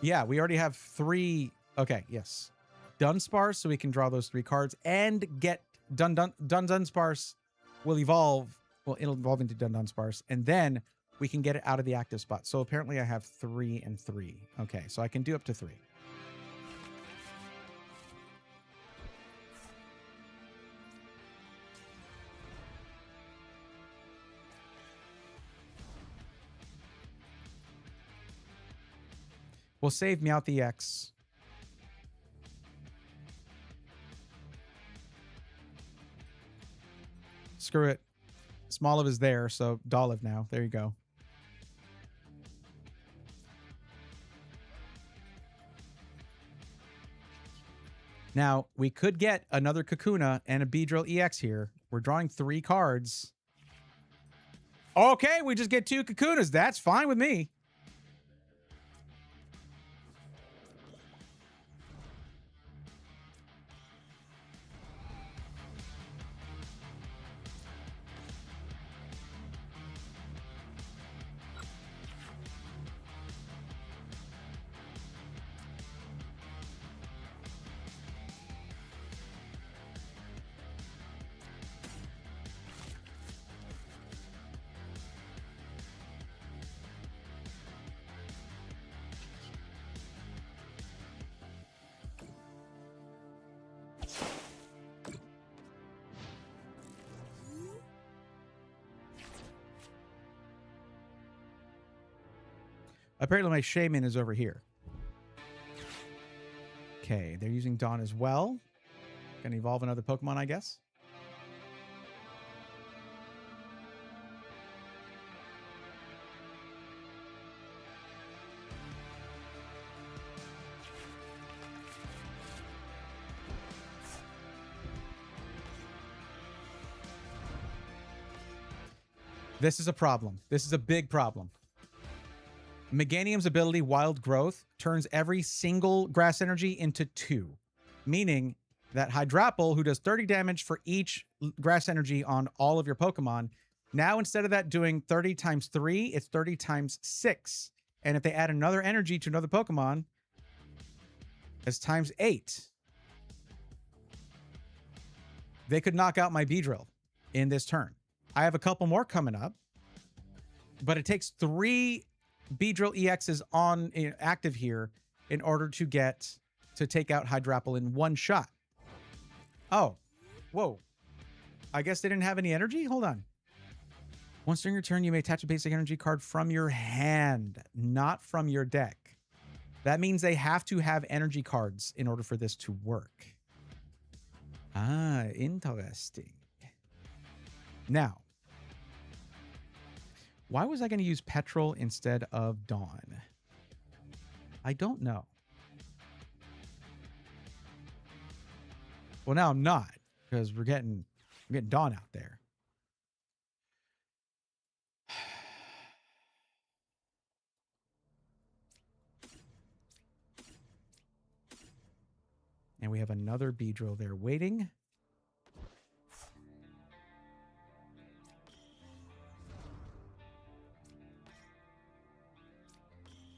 Yeah, we already have 3. Okay, yes. Dunsparce, so we can draw those 3 cards and get Dunsparce will evolve. Well, it'll evolve into Dunsparce, and then we can get it out of the active spot. So apparently I have 3 and 3. Okay, so I can do up to 3. We'll save Meowth EX. Screw it. Smoliv is there, so Dolliv now. There you go. Now, we could get another Kakuna and a Beedrill EX here. We're drawing 3 cards. Okay, we just get 2 Kakunas. That's fine with me. Apparently my Shaman is over here. Okay, they're using Dawn as well. Gonna evolve another Pokemon, I guess. This is a problem. This is a big problem. Meganium's ability, Wild Growth, turns every single grass energy into 2. Meaning that Hydrapple, who does 30 damage for each grass energy on all of your Pokemon, Now, instead of that doing 30 times 3, it's 30 times 6. And if they add another energy to another Pokemon, it's times 8. They could knock out my Beedrill in this turn. I have a couple more coming up, but it takes 3 Beedrill EXs on active here in order to take out Hydrapple in one shot. Oh, whoa. I guess they didn't have any energy? Hold on. Once during your turn, you may attach a basic energy card from your hand, not from your deck. That means they have to have energy cards in order for this to work. Ah, interesting. Now, why was I going to use Petrol instead of Dawn? I don't know. Well, now I'm not, because we're getting Dawn out there. And we have another Beedrill there waiting.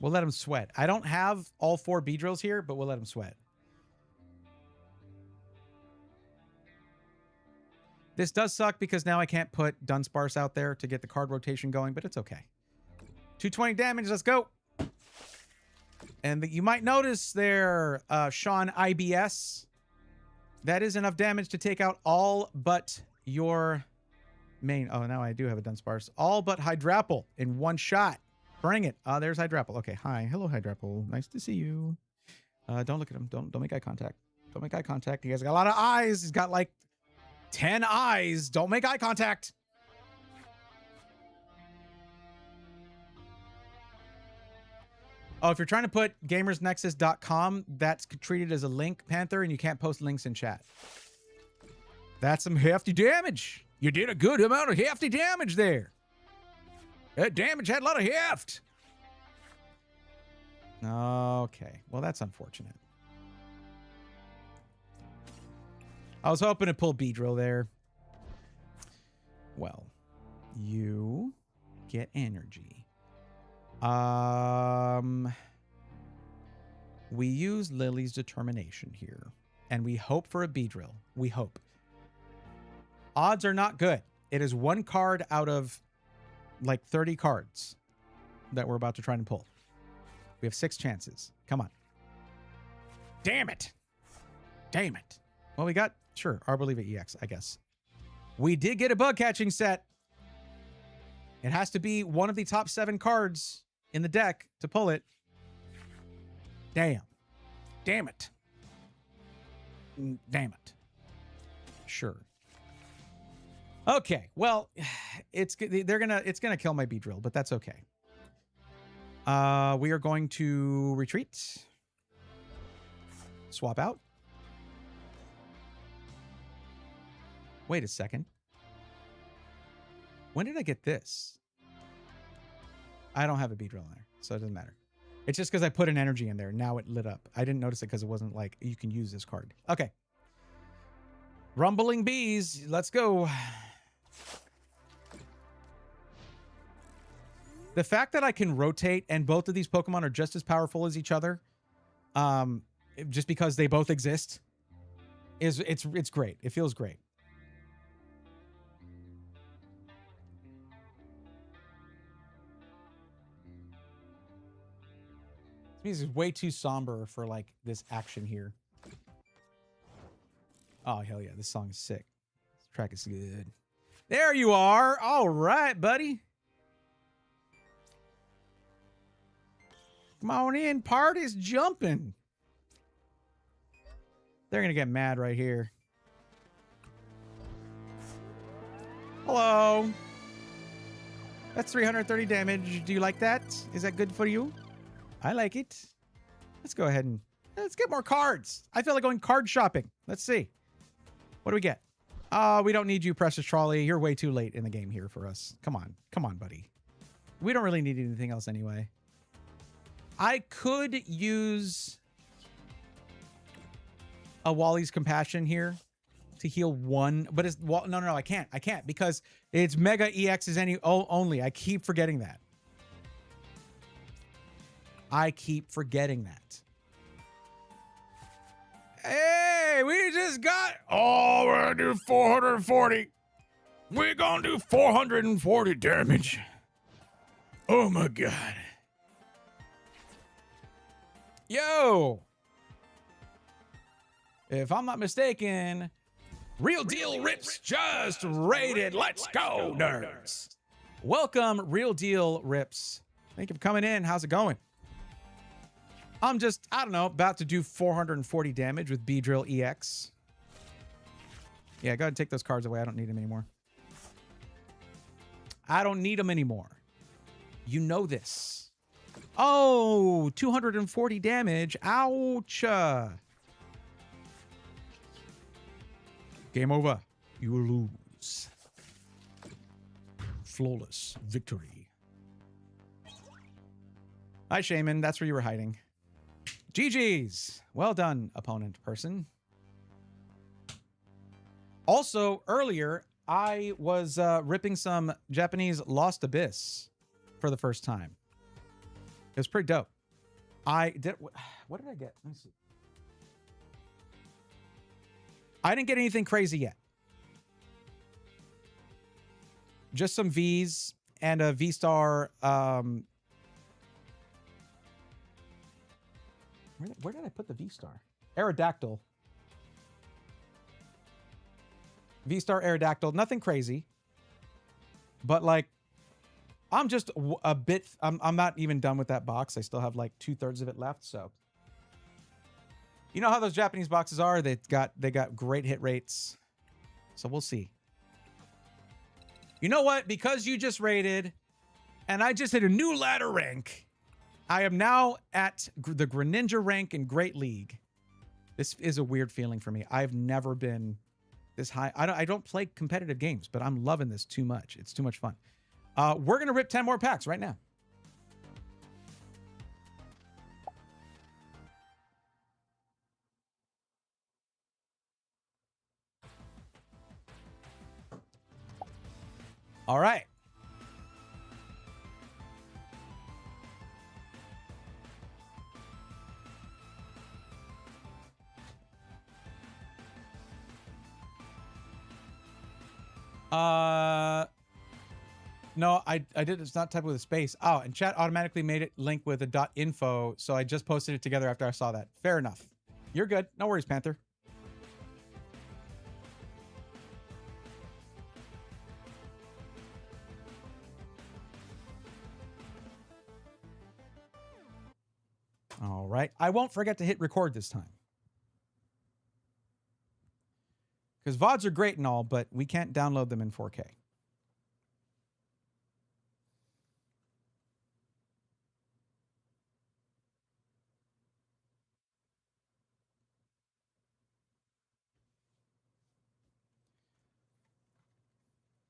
We'll let him sweat. I don't have all 4 Beedrills here, but we'll let him sweat. This does suck because now I can't put Dunsparce out there to get the card rotation going, but it's okay. 220 damage, let's go. And you might notice there, Sean IBS, that is enough damage to take out all but your main. Oh, now I do have a Dunsparce. All but Hydrapple in one shot. Bring it. There's Hydrapple. Okay, hi. Hello, Hydrapple. Nice to see you. Don't look at him. Don't make eye contact. Don't make eye contact. He has got a lot of eyes. He's got like 10 eyes. Don't make eye contact. Oh, if you're trying to put gamersnexus.com, that's treated as a link, Panther, and you can't post links in chat. That's some hefty damage. You did a good amount of hefty damage there. That damage had a lot of heft. Okay. Well, that's unfortunate. I was hoping to pull Beedrill there. Well, you get energy. We use Lily's Determination here, and we hope for a Beedrill. We hope. Odds are not good. It is 1 card out of like 30 cards that we're about to try and pull. We have 6 chances. Come on. Damn it. Damn it. Well, we got, sure, Arboliva EX, I guess. We did get a bug catching set. It has to be one of the top 7 cards in the deck to pull it. Damn. Damn it. Damn it. Sure. Okay. Well, it's gonna kill my Beedrill, but that's okay. We are going to retreat. Swap out. Wait a second. When did I get this? I don't have a Beedrill in there, so it doesn't matter. It's just because I put an energy in there. Now it lit up. I didn't notice it because it wasn't like, you can use this card. Okay. Rumbling Bees. Let's go. The fact that I can rotate and both of these Pokemon are just as powerful as each other, just because they both exist, it's great. It feels great. This is way too somber for like this action here. Oh, hell yeah. This song is sick. This track is good. There you are. All right, buddy. Come on in. Party's jumping. They're going to get mad right here. Hello. That's 330 damage. Do you like that? Is that good for you? I like it. Let's go ahead and let's get more cards. I feel like going card shopping. Let's see. What do we get? We don't need you, Precious Trolley. You're way too late in the game here for us. Come on. Come on, buddy. We don't really need anything else anyway. I could use a Wally's Compassion here to heal one, but it's, well, no, I can't because it's Mega EX is only. I keep forgetting that. Hey, we just got, oh, we're gonna do 440. We're gonna do 440 damage. Oh my God. Yo. If I'm not mistaken, Real Deal Rips just raided. Let's go, nerds. Welcome, Real Deal Rips. Thank you for coming in. How's it going? I'm just, I don't know, about to do 440 damage with B-Drill EX. Yeah, go ahead and take those cards away. I don't need them anymore. You know this. Oh, 240 damage. Ouch. Game over. You will lose. Flawless victory. Hi, Shaman. That's where you were hiding. GG's. Well done, opponent person. Also, earlier, I was ripping some Japanese Lost Abyss for the first time. It was pretty dope. I did. What did I get? Let me see. I didn't get anything crazy yet. Just some Vs and a V-Star. Where did I put the V-Star? Aerodactyl. V-Star Aerodactyl. Nothing crazy. But like, I'm just a bit. I'm not even done with that box. I still have like 2/3 of it left. So, you know how those Japanese boxes are. They got great hit rates. So we'll see. You know what? Because you just raided, and I just hit a new ladder rank. I am now at the Greninja rank in Great League. This is a weird feeling for me. I've never been this high. I don't play competitive games, but I'm loving this too much. It's too much fun. We're going to rip 10 more packs right now. All right. No, I did. It's not typed with a space. Oh, and chat automatically made it link with a .info, so I just posted it together after I saw that. Fair enough. You're good. No worries, Panther. All right. I won't forget to hit record this time. Because VODs are great and all, but we can't download them in 4K.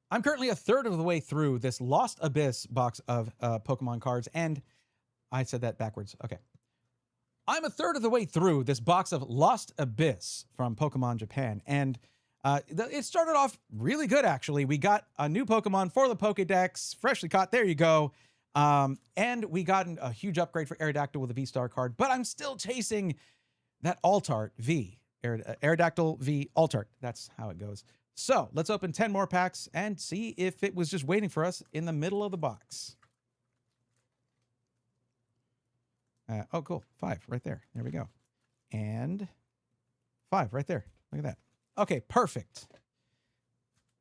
I'm currently a third of the way through this Lost Abyss box of Pokemon cards, and I said that backwards. Okay. I'm a third of the way through this box of Lost Abyss from Pokemon Japan, and it started off really good, actually. We got a new Pokemon for the Pokedex, freshly caught. There you go. And we got a huge upgrade for Aerodactyl with a V-Star card, but I'm still chasing that Altart V. Aerodactyl V Altart. That's how it goes. So let's open 10 more packs and see if it was just waiting for us in the middle of the box. Oh, cool. 5 right there. There we go. And 5 right there. Look at that. Okay, perfect.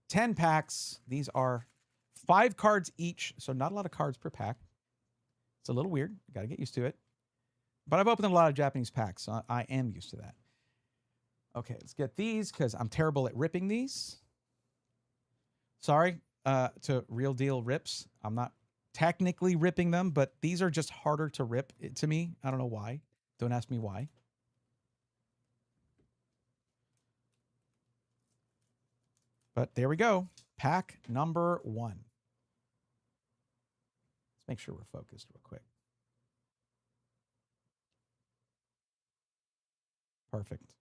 10 packs. These are 5 cards each, so not a lot of cards per pack. It's a little weird. Got to get used to it. But I've opened a lot of Japanese packs, so I am used to that. Okay, let's get these because I'm terrible at ripping these. Sorry to Real Deal Rips. I'm not technically ripping them, but these are just harder to rip to me. I don't know why. Don't ask me why. But there we go. Pack number 1. Let's make sure we're focused real quick. Perfect.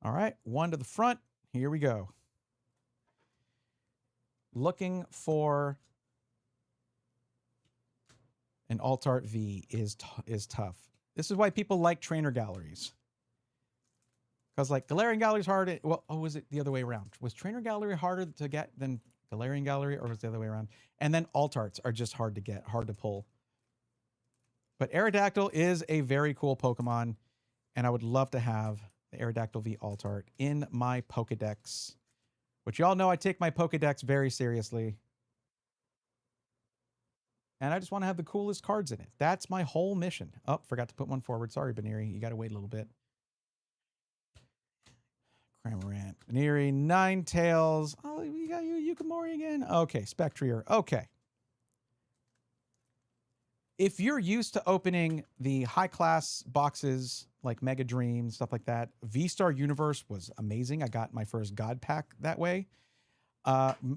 All right, one to the front. Here we go. Looking for an alt art V is tough. This is why people like trainer galleries. Because like Galarian Gallery is hard. Well, oh, was it the other way around? Was Trainer Gallery harder to get than Galarian Gallery, or was it the other way around? And then alt arts are just hard to get, hard to pull. But Aerodactyl is a very cool Pokemon, and I would love to have the Aerodactyl V alt art in my Pokedex, which y'all know I take my Pokedex very seriously. And I just want to have the coolest cards in it. That's my whole mission. Oh, forgot to put one forward. Sorry, Baneri. You got to wait a little bit. Cramorant, Baneri, Ninetales. Oh, we got you, Yukimori again. Okay, Spectrier. Okay. If you're used to opening the high-class boxes like Mega Dream, stuff like that, V-Star Universe was amazing. I got my first God Pack that way.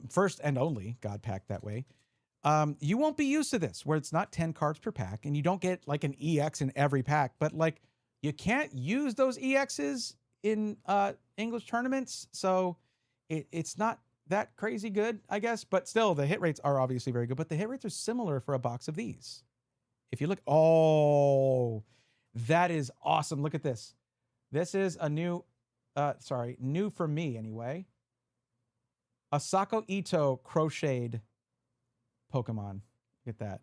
First and only God Pack that way. You won't be used to this, where it's not 10 cards per pack, and you don't get like an EX in every pack, but like you can't use those EXs in English tournaments, so it's not that crazy good, I guess, but still the hit rates are obviously very good, but the hit rates are similar for a box of these. If you look, oh, that is awesome. Look at this. This is a new, new for me anyway. Asako Ito crocheted Pokemon. Look at that.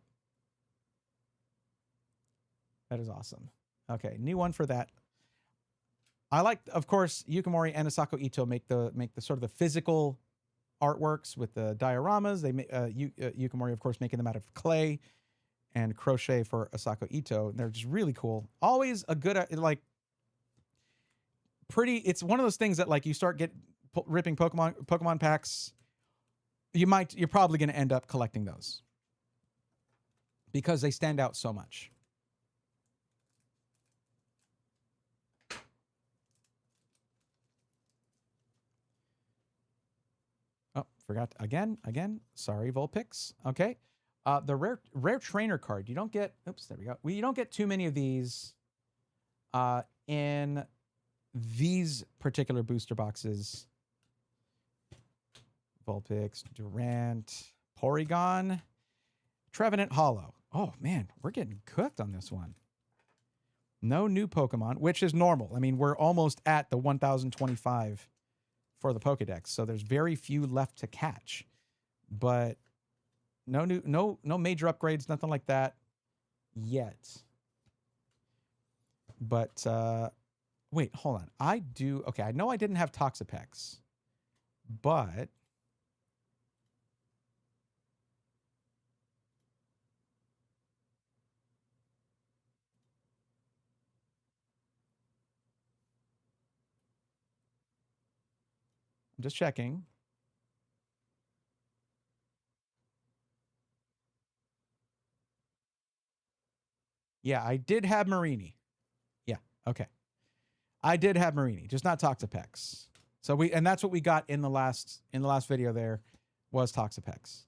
That is awesome. Okay, new one for that. I like, of course, Yukimori and Asako Ito make the sort of the physical artworks with the dioramas. They make Yukimori, of course, making them out of clay, and crochet for Asako Ito. They're just really cool. Always a good, like, pretty. It's one of those things that like you start ripping Pokemon packs. You're probably going to end up collecting those because they stand out so much. Oh, forgot again. Sorry, Vulpix. Okay. The rare trainer card. You don't get. Oops, there we go. You don't get too many of these in these particular booster boxes. Vulpix, Durant, Porygon, Trevenant Hollow. Oh man, we're getting cooked on this one. No new Pokemon, which is normal. I mean, we're almost at the 1025 for the Pokedex, so there's very few left to catch. But no major upgrades, nothing like that yet. But wait, hold on. Okay, I know I didn't have Toxapex, but I'm just checking. Yeah, I did have Marini. Yeah, okay. I did have Marini, just not Toxapex. So and that's what we got in the last video there was Toxapex.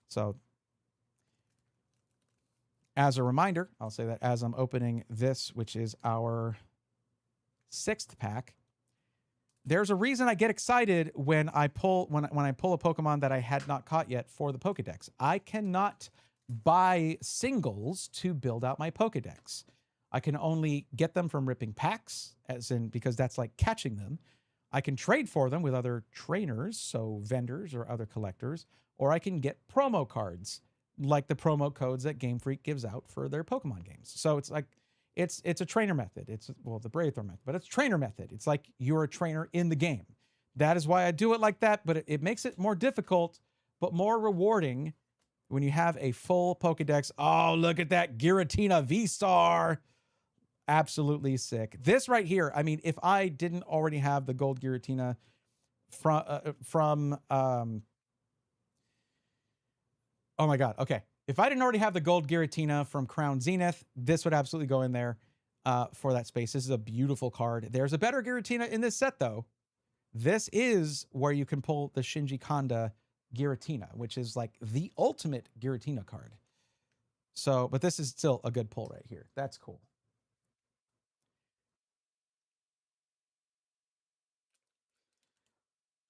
So as a reminder, I'll say that as I'm opening this, which is our 6th pack, there's a reason I get excited when I pull when I pull a Pokemon that I had not caught yet for the Pokedex. I cannot buy singles to build out my Pokedex. I can only get them from ripping packs, as in because that's like catching them. I can trade for them with other trainers, so vendors or other collectors, or I can get promo cards, like the promo codes that Game Freak gives out for their Pokemon games. So it's like it's a trainer method. It's the Braythorn method, but it's trainer method. It's like you're a trainer in the game. That is why I do it like that, but it makes it more difficult, but more rewarding when you have a full Pokedex. Oh, look at that Giratina V-Star. Absolutely sick. This right here, I mean, if I didn't already have the gold Giratina from oh my God. Okay. If I didn't already have the gold Giratina from Crown Zenith, this would absolutely go in there for that space. This is a beautiful card. There's a better Giratina in this set, though. This is where you can pull the Shinji Kanda Giratina, which is like the ultimate Giratina card. So, but this is still a good pull right here. That's cool.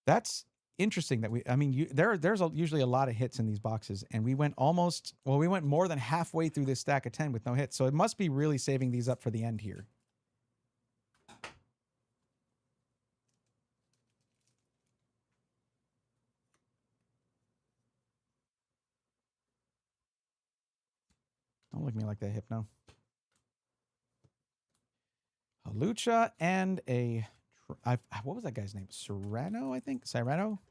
That's interesting that I mean, there's usually a lot of hits in these boxes, and we went we went more than halfway through this stack of 10 with no hits. So it must be really saving these up for the end here. Don't look at me like that, Hypno. A Lucha and a... what was that guy's name? Cyrano, I think? Cyrano?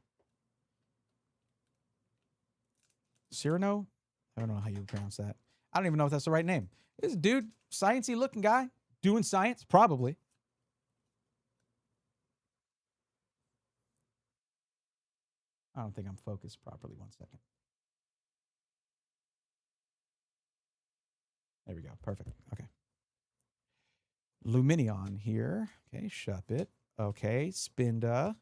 Cyrano? I don't know how you pronounce that. I don't even know if that's the right name. This dude, sciencey looking guy, doing science, probably. I don't think I'm focused properly. 1 second. There we go. Perfect. Okay. Luminion here. Okay, Shuppet. Okay, Spinda.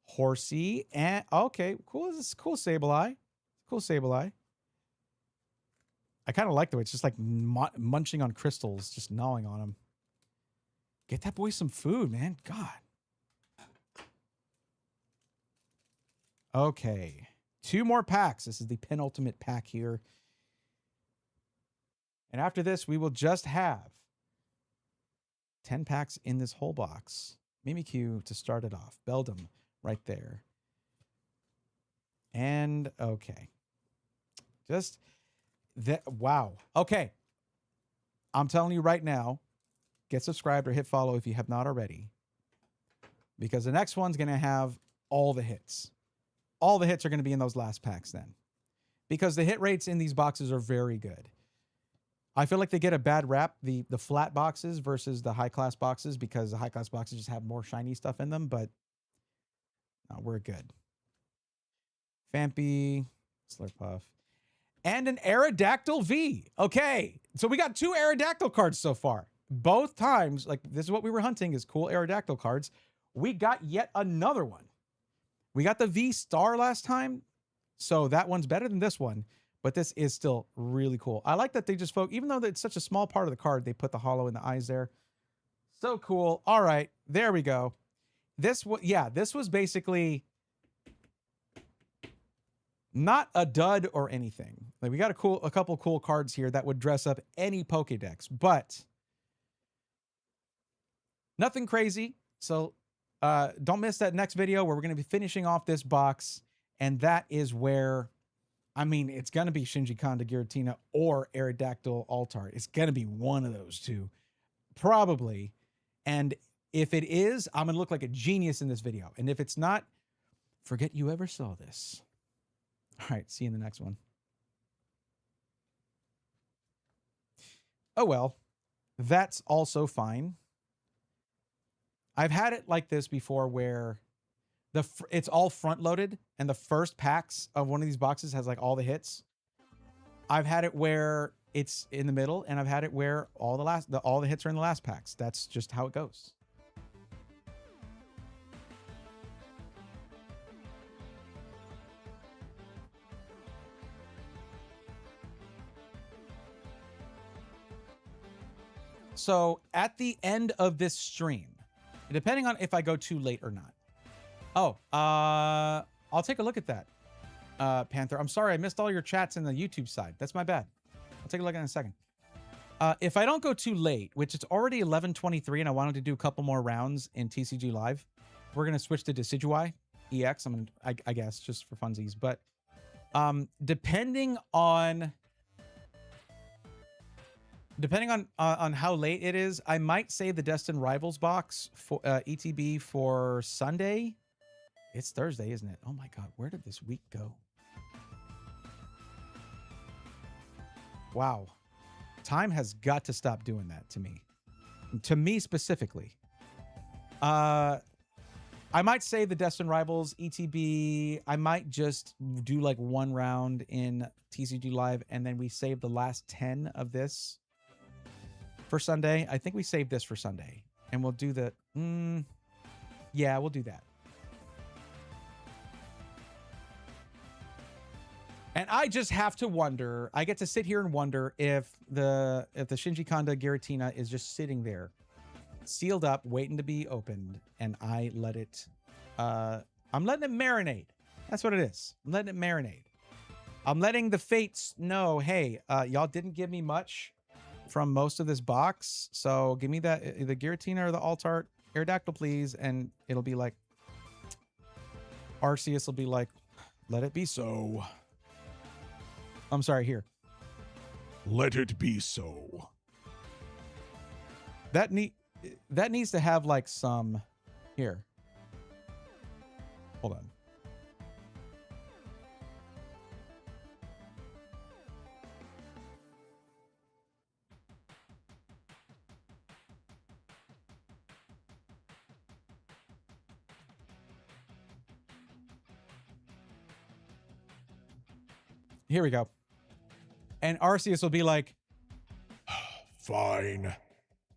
Horsey. And okay, cool. This is cool Sableye. Cool Sableye. I kind of like the way it's just like munching on crystals, just gnawing on them. Get that boy some food, man. God. Okay. 2 more packs. This is the penultimate pack here. And after this, we will just have 10 packs in this whole box. Mimikyu to start it off. Beldum right there. And okay. Just that. Wow. Okay. I'm telling you right now, get subscribed or hit follow if you have not already. Because the next one's going to have all the hits. All the hits are going to be in those last packs then. Because the hit rates in these boxes are very good. I feel like they get a bad rap, the flat boxes versus the high-class boxes, because the high-class boxes just have more shiny stuff in them, but no, we're good. Fampy, Slurpuff, and an Aerodactyl V. Okay, so we got 2 Aerodactyl cards so far. Both times, like, this is what we were hunting, is cool Aerodactyl cards. We got yet another one. We got the V-Star last time, so that one's better than this one. But this is still really cool. I like that they just even though it's such a small part of the card, they put the hollow in the eyes there. So cool. All right, there we go. This was basically not a dud or anything. Like, we got a couple cool cards here that would dress up any Pokédex, but nothing crazy. So don't miss that next video where we're going to be finishing off this box, and that is where, I mean, it's going to be Shinji Kanda Giratina or Aerodactyl Altart. It's going to be one of those two, probably. And if it is, I'm going to look like a genius in this video. And if it's not, forget you ever saw this. All right, see you in the next one. Oh, well, that's also fine. I've had it like this before where it's all front loaded and the first packs of one of these boxes has like all the hits. I've had it where it's in the middle, and I've had it where all the hits are in the last packs. That's just how it goes. So at the end of this stream, depending on if I go too late or not. Oh, I'll take a look at that, Panther. I'm sorry I missed all your chats in the YouTube side. That's my bad. I'll take a look at it in a second. If I don't go too late, which it's already 11:23 and I wanted to do a couple more rounds in TCG Live, we're going to switch to Decidueye EX. I guess, just for funsies. But depending on how late it is, I might save the Destined Rivals box for ETB for Sunday. It's Thursday, isn't it? Oh my God, where did this week go? Wow. Time has got to stop doing that to me. To me specifically. I might save the Destined Rivals ETB. I might just do like one round in TCG Live, and then we save the last 10 of this for Sunday. I think we saved this for Sunday, and we'll do the yeah, we'll do that. And I just have to wonder, I get to sit here and wonder if the Shinji Kanda Giratina is just sitting there sealed up waiting to be opened, and I let it I'm letting it marinate. That's what it is. I'm letting it marinate. I'm letting the fates know, hey, y'all didn't give me much from most of this box, so give me that the Giratina or the Altart Aerodactyl, please, and it'll be like Arceus will be like, let it be so. I'm sorry, here. Let it be so. That needs to have like some here. Hold on. Here we go. And Arceus will be like, fine.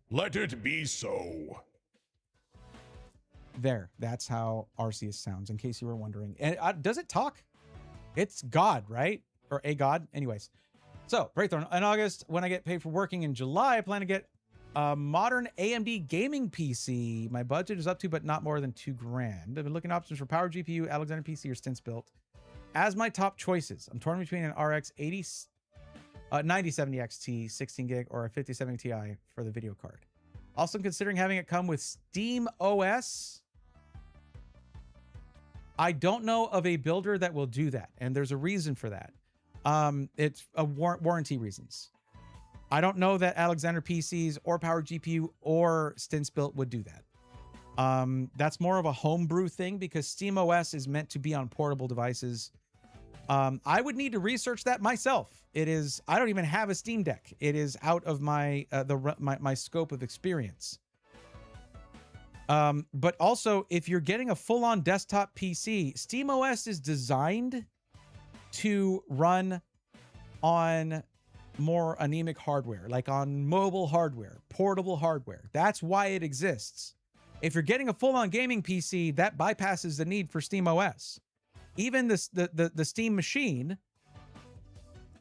Let it be so. There. That's how Arceus sounds, in case you were wondering. And does it talk? It's God, right? Or a God? Anyways. So, breakthrough. In August, when I get paid for working in July, I plan to get a modern AMD gaming PC. My budget is up to, but not more than $2,000. I've been looking at options for power GPU, Alexander PC, or Stints built as my top choices. I'm torn between an RX 9070 XT 16 gig or a 5070 Ti for the video card. Also considering having it come with Steam OS. I don't know of a builder that will do that, and there's a reason for that. It's a warranty reasons. I don't know that Alexander PCs or Power GPU or Stints built would do that. That's more of a homebrew thing because Steam OS is meant to be on portable devices. I would need to research that myself. I don't even have a Steam Deck. It is out of my scope of experience. But also, if you're getting a full-on desktop PC, Steam OS is designed to run on more anemic hardware, like on mobile hardware, portable hardware. That's why it exists. If you're getting a full-on gaming PC, that bypasses the need for Steam OS. Even the Steam machine,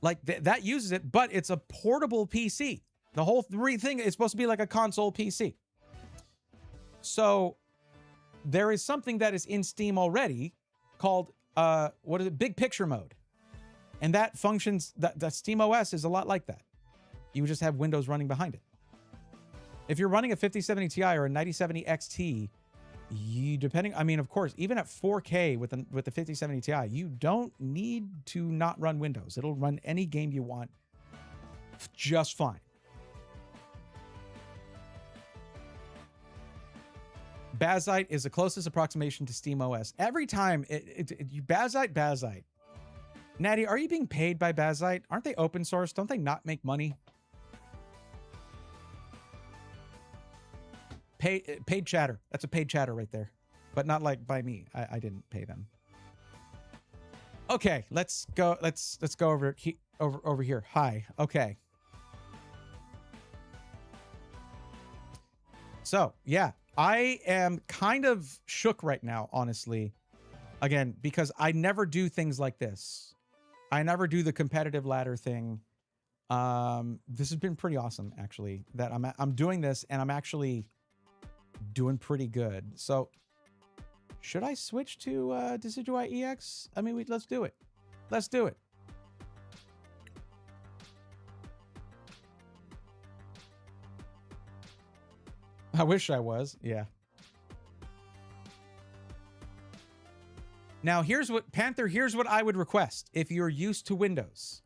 like that uses it, but it's a portable PC. The whole thing is supposed to be like a console PC. So there is something that is in Steam already called what is it? Big picture mode. And that functions, the Steam OS is a lot like that. You just have Windows running behind it. If you're running a 5070 Ti or a 9070 XT, I mean, of course, even at 4K with the 5070 Ti, you don't need to not run Windows. It'll run any game you want just fine. Bazite is the closest approximation to Steam OS. Every time, Bazite. Natty, are you being paid by Bazite? Aren't they open source? Don't they not make money? Paid chatter. That's a paid chatter right there. But not like by me. I didn't pay them. Okay, let's go over here. Hi. Okay. So, yeah. I am kind of shook right now, honestly. Again, because I never do things like this. I never do the competitive ladder thing. This has been pretty awesome, actually, that I'm doing this and I'm actually doing pretty good. So should I switch to Decidueye EX? I mean, let's do it. Let's do it. I wish I was. Yeah. Now, here's what I would request. If you're used to Windows,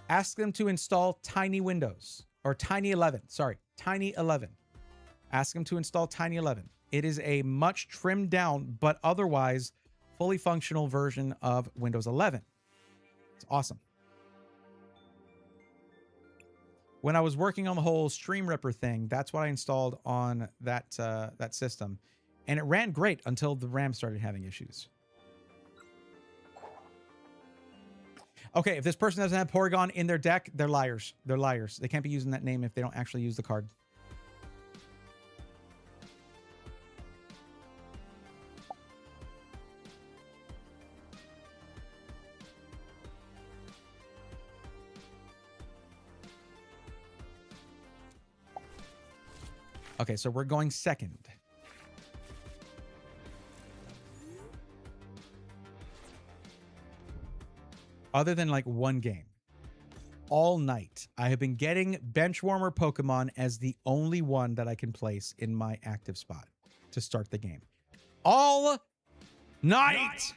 ask them to install Tiny Windows or Tiny 11. Sorry, Tiny 11. Ask them to install Tiny 11. It is a much trimmed down, but otherwise fully functional version of Windows 11. It's awesome. When I was working on the whole Stream Ripper thing, that's what I installed on that system. And it ran great until the RAM started having issues. Okay, if this person doesn't have Porygon in their deck, they're liars. They're liars. They can't be using that name if they don't actually use the card. Okay, so we're going second. other than like one game. All night, I have been getting Benchwarmer Pokemon as the only one that I can place in my active spot to start the game. All night!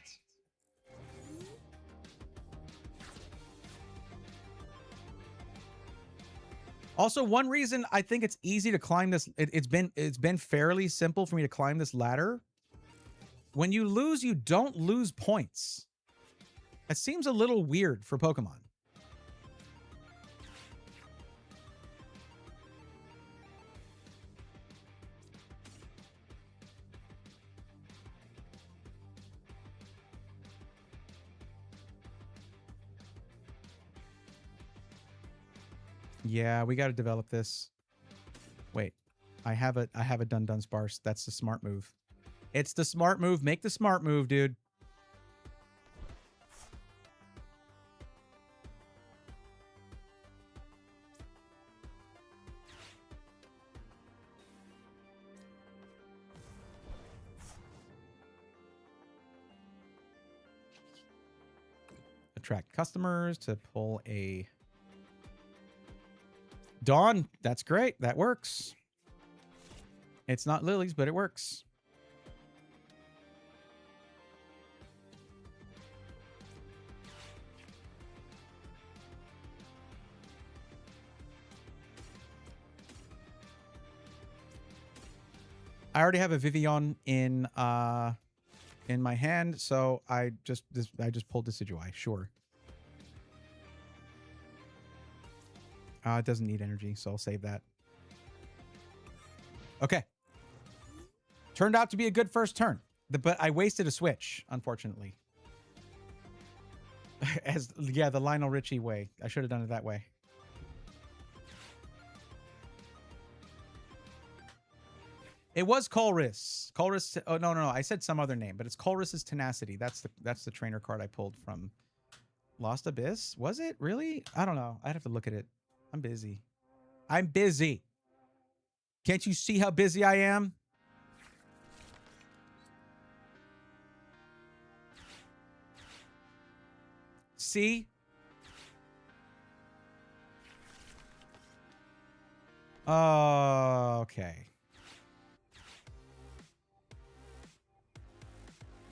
Also, one reason I think it's easy to climb this, it's been fairly simple for me to climb this ladder. When you lose, you don't lose points. It seems a little weird for Pokemon. Yeah, we got to develop this. Wait, I have a Dunsparce. That's the smart move. It's the smart move. Make the smart move, dude. Attract customers to pull a Dawn. That's great. That works. It's not lilies, but it works. I already have a Vivian in my hand, so I just pulled Decidueye. Sure. It doesn't need energy, so I'll save that. Okay. Turned out to be a good first turn, but I wasted a switch, unfortunately. Yeah, the Lionel Richie way. I should have done it that way. It was Colress. Colress. Oh no. I said some other name, but it's Colress's Tenacity. That's the trainer card I pulled from Lost Abyss. Was it really? I don't know. I'd have to look at it. I'm busy. I'm busy. Can't you see how busy I am? See? Okay.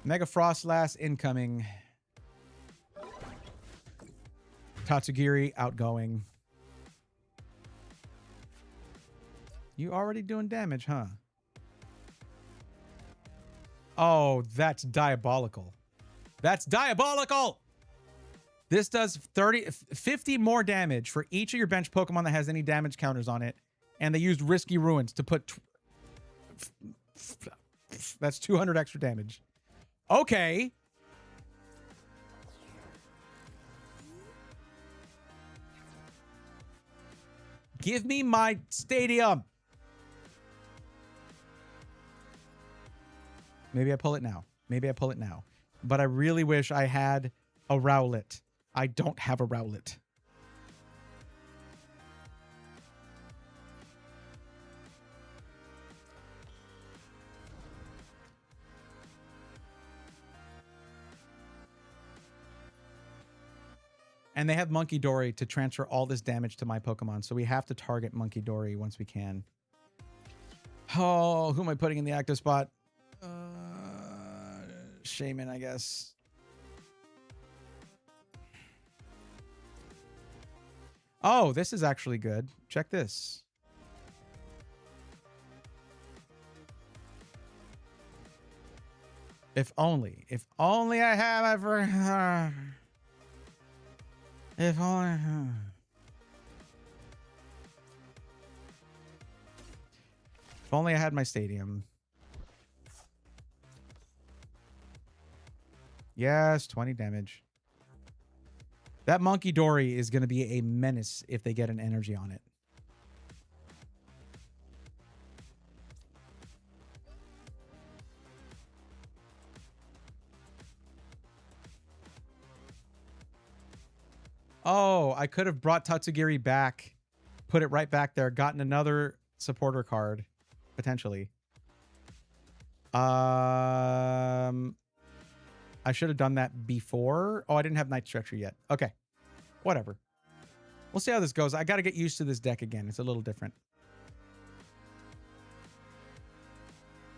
Mega Frostlass incoming. Tatsugiri outgoing. You already doing damage, huh? Oh, that's diabolical. That's diabolical! This does 50 more damage for each of your bench Pokemon that has any damage counters on it. And they used Risky Ruins to put... That's 200 extra damage. Okay. Give me my stadium. Maybe I pull it now. Maybe I pull it now. But I really wish I had a Rowlet. I don't have a Rowlet. And they have Monkey Dory to transfer all this damage to my Pokemon. So we have to target Monkey Dory once we can. Oh, who am I putting in the active spot? Shaman, I guess. Oh, this is actually good. Check this. If only I have ever... If only... If only I had my stadium. Yes, 20 damage. That Monkey Dory is going to be a menace if they get an energy on it. Oh, I could have brought Tatsugiri back, put it right back there, gotten another supporter card, potentially. I I should have done that before. Oh, I didn't have Night Stretcher yet. Okay. Whatever. We'll see how this goes. I got to get used to this deck again. It's a little different.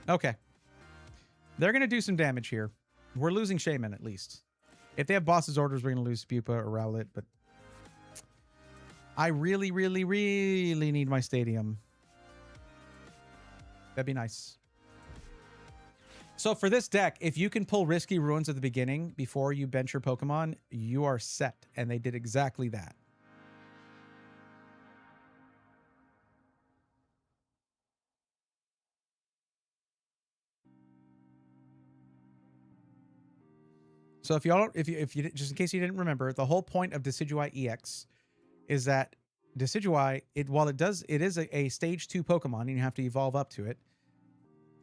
Okay. They're going to do some damage here. We're losing Shaman at least. If they have Boss's Orders, we're going to lose Spupa or Rowlet, but I really, really, really need my Stadium. That'd be nice. So for this deck, if you can pull Risky Ruins at the beginning before you bench your Pokemon, you are set. And they did exactly that. So if y'all, if you just in case you didn't remember, the whole point of Decidueye EX is that Decidueye, while it is a stage 2 Pokemon and you have to evolve up to it,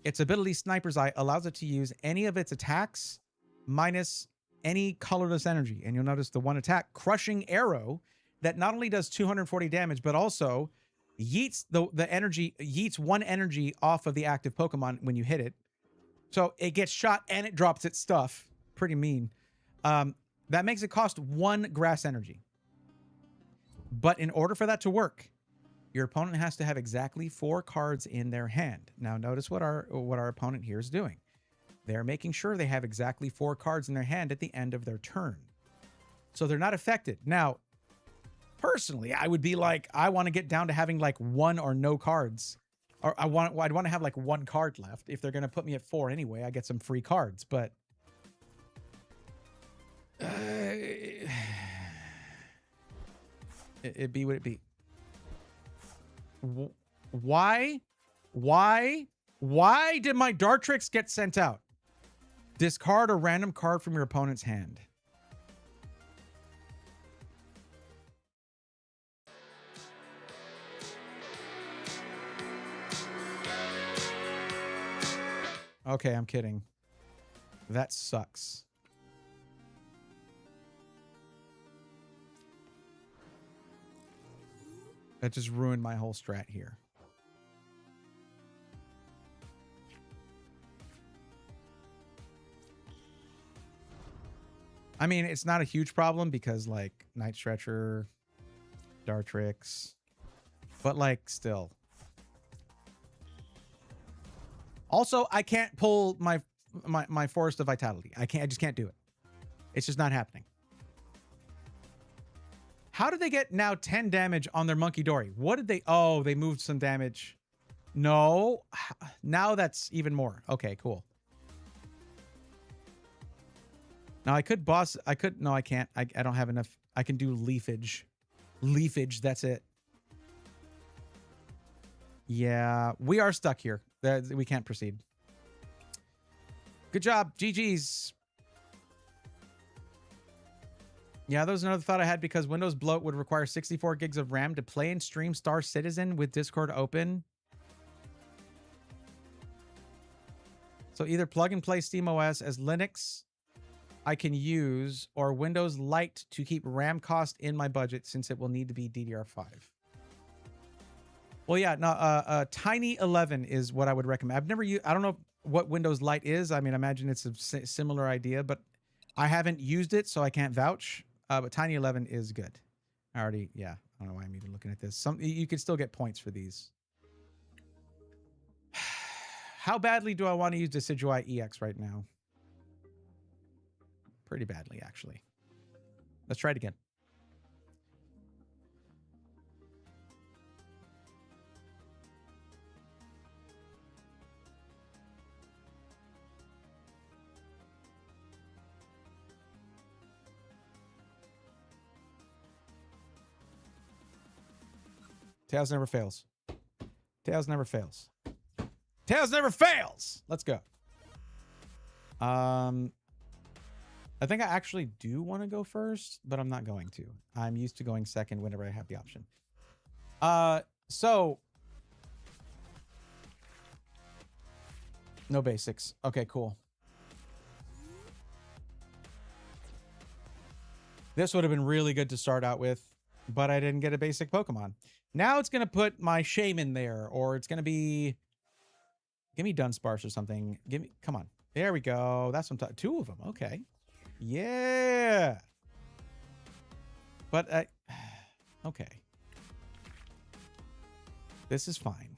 its ability Sniper's Eye allows it to use any of its attacks minus any colorless energy. And you'll notice the one attack, Crushing Arrow, that not only does 240 damage, but also yeets the energy, yeets 1 energy off of the active Pokemon when you hit it. So it gets shot and it drops its stuff. Pretty mean. That makes it cost 1 grass energy. But in order for that to work, your opponent has to have exactly 4 cards in their hand. Now notice what our opponent here is doing. They're making sure they have exactly 4 cards in their hand at the end of their turn. So they're not affected. Now, personally, I would be like, I want to get down to having like 1 or no cards. Or I'd want to have like 1 card left. If they're going to put me at 4 anyway, I get some free cards. But it be what it be. Why did my Dartrix get sent out? Discard a random card from your opponent's hand. Okay, I'm kidding. That sucks. That just ruined my whole strat here. I mean, it's not a huge problem because, like, Night Stretcher, Dartrix, but, like, still. Also, I can't pull my Forest of Vitality. I just can't do it. It's just not happening. How did they get now 10 damage on their Monkey Dory? What did they... Oh, they moved some damage. No. Now that's even more. Okay, cool. Now I could boss... No, I can't. I don't have enough. I can do Leafage. Leafage, that's it. Yeah, we are stuck here. We can't proceed. Good job. GG's. Yeah, that was another thought I had because Windows Bloat would require 64 gigs of RAM to play and stream Star Citizen with Discord open. So either plug and play SteamOS as Linux I can use or Windows Lite to keep RAM cost in my budget since it will need to be DDR5. Well, yeah, no, Tiny 11 is what I would recommend. I've never used, I don't know what Windows Lite is. I mean, I imagine it's a similar idea, but I haven't used it, so I can't vouch. But Tiny 11 is good. I already, yeah, I don't know why I'm even looking at this. You can still get points for these. How badly do I want to use Decidueye EX right now? Pretty badly, actually. Let's try it again. Tails never fails. Tails never fails. Tails never fails! Let's go. I think I actually do want to go first, but I'm not going to. I'm used to going second whenever I have the option. So... No basics. Okay, cool. This would have been really good to start out with, but I didn't get a basic Pokemon. Now it's going to put my Shaman there, or it's going to be... Give me Dunsparce or something. Come on. There we go. That's what I'm talking... 2 of them. Okay. Yeah. But I... Okay. This is fine.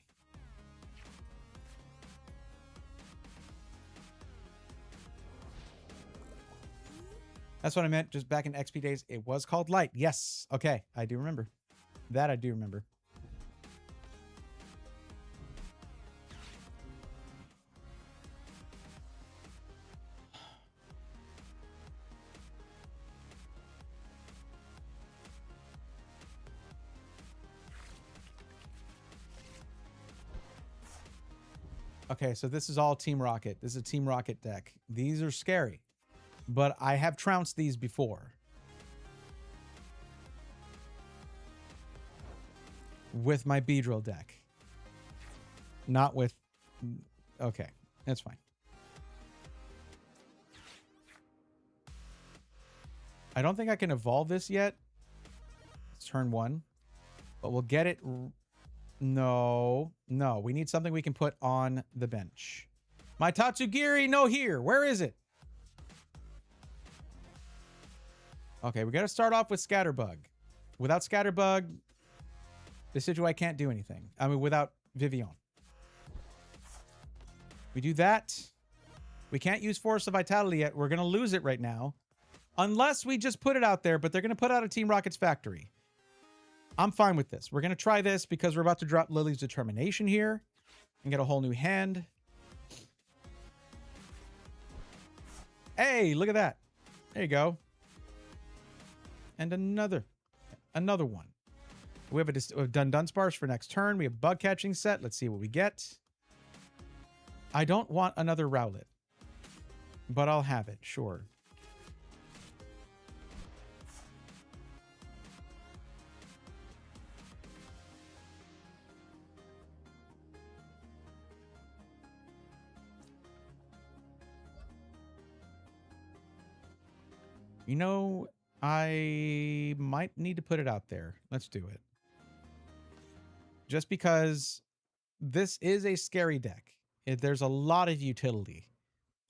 That's what I meant just back in XP days. It was called Light. Yes. Okay. I do remember. That I do remember. Okay, so this is all Team Rocket. This is a Team Rocket deck. These are scary, but I have trounced these before. With my Beedrill deck. Not with... Okay, that's fine. I don't think I can evolve this yet. It's turn 1. But we'll get it... No. No, we need something we can put on the bench. My Tatsugiri, no here. Where is it? Okay, we got to start off with Scatterbug. Without Scatterbug, Decidueye can't do anything. I mean, without Vivillon. We do that. We can't use Force of Vitality yet. We're going to lose it right now. Unless we just put it out there, but they're going to put out a Team Rocket's factory. I'm fine with this. We're going to try this because we're about to drop Lily's Determination here and get a whole new hand. Hey, look at that. There you go. And another one. We have done Dunsparce for next turn. We have Bug Catching set. Let's see what we get. I don't want another Rowlet, but I'll have it. Sure. You know, I might need to put it out there. Let's do it. Just because this is a scary deck. There's a lot of utility,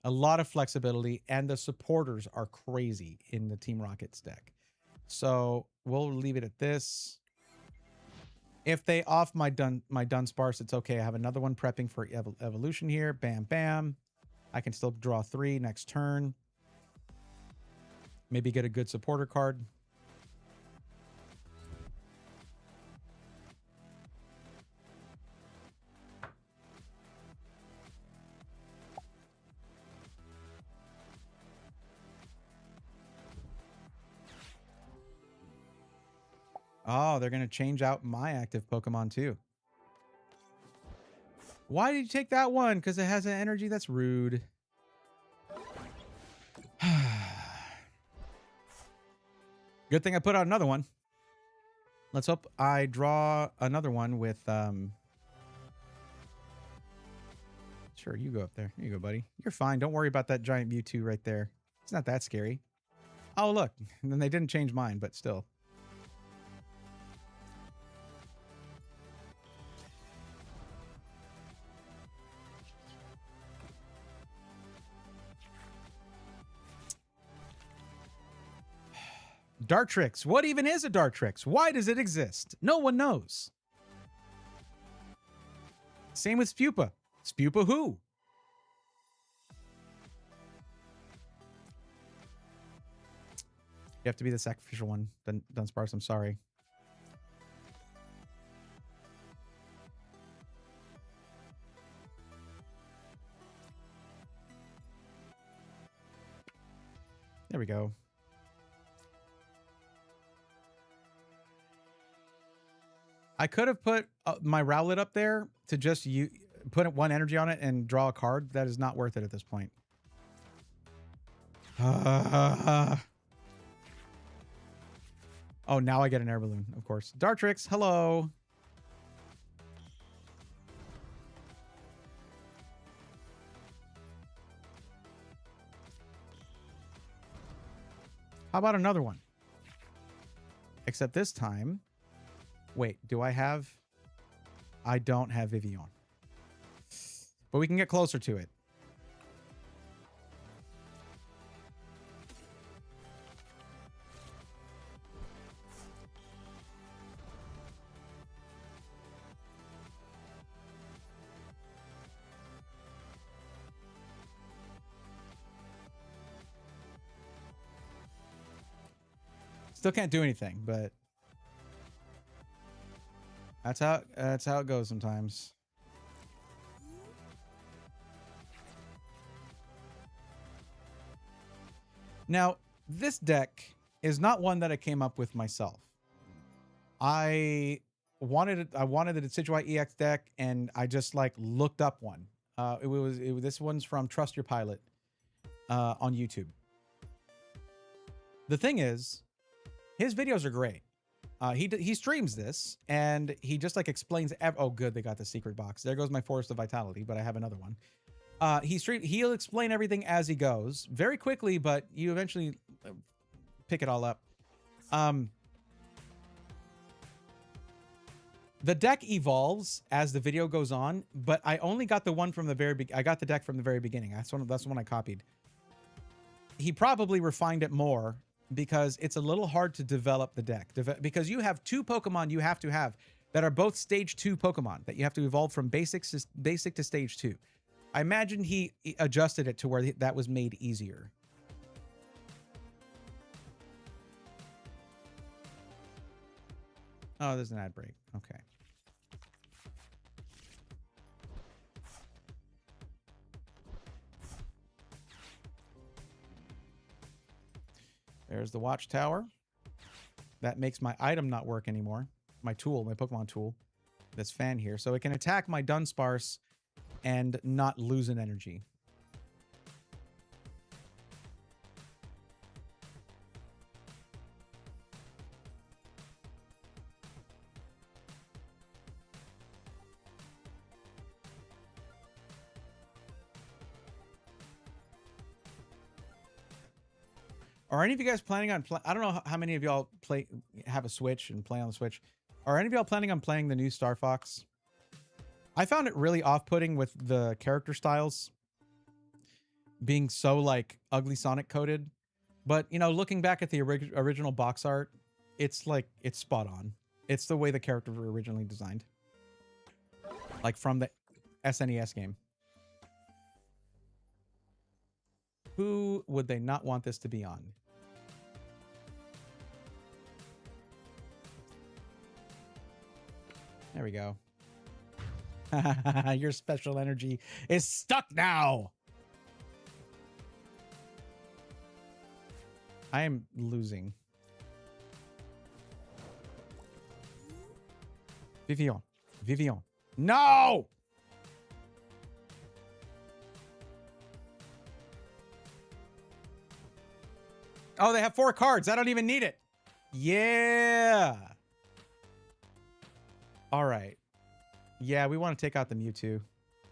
a lot of flexibility, and the supporters are crazy in the Team Rockets deck. So we'll leave it at this. If they off my Dunsparce, it's okay. I have another one prepping for evolution here. Bam, bam. I can still draw 3 next turn. Maybe get a good supporter card. Oh, they're going to change out my active Pokemon too. Why did you take that one? Because it has an energy? That's rude. Good thing I put out another one. Let's hope I draw another one with... Sure, you go up there. Here you go, buddy. You're fine. Don't worry about that giant Mewtwo right there. It's not that scary. Oh, look. And then they didn't change mine, but still. Dartrix. What even is a Dartrix? Why does it exist? No one knows. Same with Spupa. Spupa who? You have to be the sacrificial one. Dunsparce, I'm sorry. There we go. I could have put my Rowlet up there to just put one energy on it and draw a card. That is not worth it at this point. Oh, now I get an air balloon, of course. Dartrix, hello. How about another one? Except this time... Wait, do I have... I don't have Vivillon. But we can get closer to it. Still can't do anything, but that's how it goes sometimes. Now, this deck is not one that I came up with myself. I wanted a Decidueye EX deck, and I just like looked up one. This one's from Trust Your Pilot on YouTube. The thing is, his videos are great. He streams this, and he just like explains. Oh, good, they got the secret box. There goes my Forest of Vitality, but I have another one. He'll explain everything as he goes, very quickly, but you eventually pick it all up. The deck evolves as the video goes on, but I only got the one from the very I got the deck from the very beginning. That's the one I copied. He probably refined it more because it's a little hard to develop the deck because you have 2 Pokemon you have to have that are both stage 2 Pokemon that you have to evolve from basic to stage 2. I imagine he adjusted it to where that was made easier. Oh, there's an ad break. Okay. There's the watchtower. That makes my item not work anymore. My tool, my Pokemon tool. This fan here. So it can attack my Dunsparce and not lose an energy. Are any of you guys planning on I don't know how many of y'all have a Switch and play on the Switch. Are any of y'all planning on playing the new Star Fox? I found it really off-putting with the character styles being so like ugly Sonic coded. But, you know, looking back at the original box art, it's like it's spot on. It's the way the characters were originally designed. Like from the SNES game. Who would they not want this to be on? There we go. Your special energy is stuck now. I am losing. Vivian. Vivian. No! Oh, they have 4 cards. I don't even need it. Yeah. All right. Yeah, we want to take out the Mewtwo.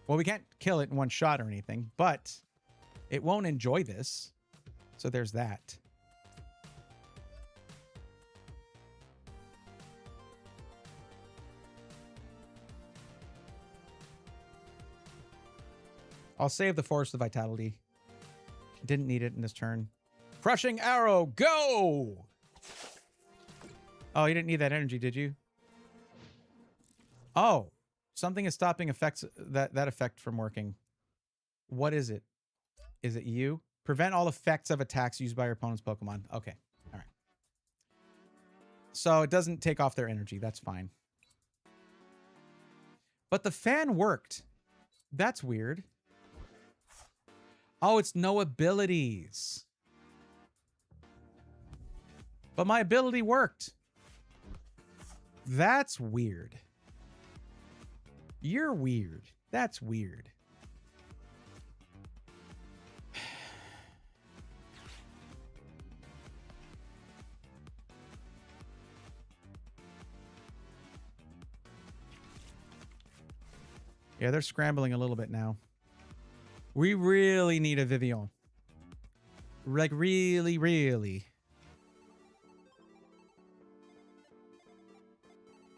Well, we can't kill it in one shot or anything, but it won't enjoy this. So there's that. I'll save the Forest of Vitality. Didn't need it in this turn. Crushing Arrow, go! Oh, you didn't need that energy, did you? Oh, something is stopping that effect from working. What is it? Is it you? Prevent all effects of attacks used by your opponent's Pokemon. Okay, all right. So it doesn't take off their energy. That's fine. But the fan worked. That's weird. Oh, it's no abilities. But my ability worked. That's weird. You're weird. That's weird. Yeah, they're scrambling a little bit now. We really need a Vivian. Like, really, really.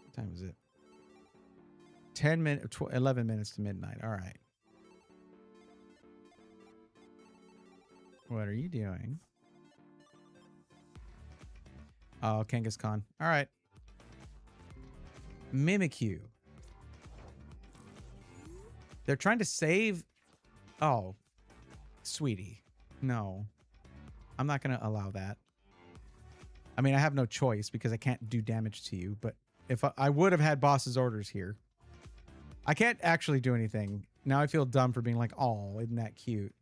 What time is it? 10 minutes, 11 minutes to midnight. All right. What are you doing? Oh, Kangaskhan. All right. Mimikyu. They're trying to save... Oh. Sweetie. No. I'm not going to allow that. I mean, I have no choice because I can't do damage to you, but if I would have had boss's orders here. I can't actually do anything. Now I feel dumb for being like, oh, isn't that cute?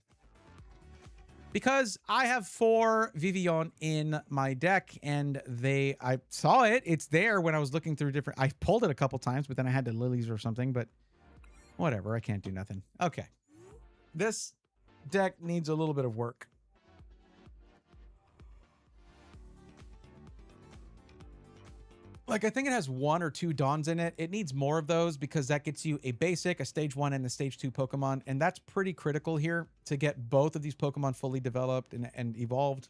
Because I have 4 Vivillon in my deck, and I saw it. It's there when I was looking through different... I pulled it a couple times, but then I had the lilies or something, but whatever. I can't do nothing. Okay. This deck needs a little bit of work. Like, I think it has 1 or 2 Dawns in it. It needs more of those because that gets you a basic, a stage 1, and a stage 2 Pokemon. And that's pretty critical here to get both of these Pokemon fully developed and evolved.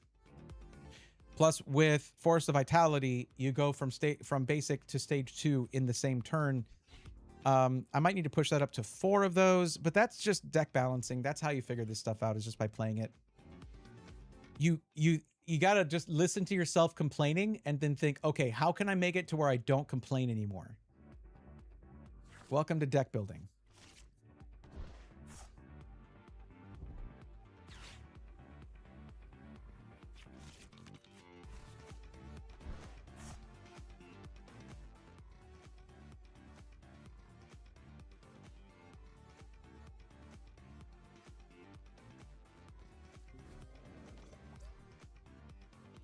Plus, with Forest of Vitality, you go from basic to stage 2 in the same turn. I might need to push that up to 4 of those, but that's just deck balancing. That's how you figure this stuff out, is just by playing it. You got to just listen to yourself complaining and then think, okay, how can I make it to where I don't complain anymore? Welcome to deck building.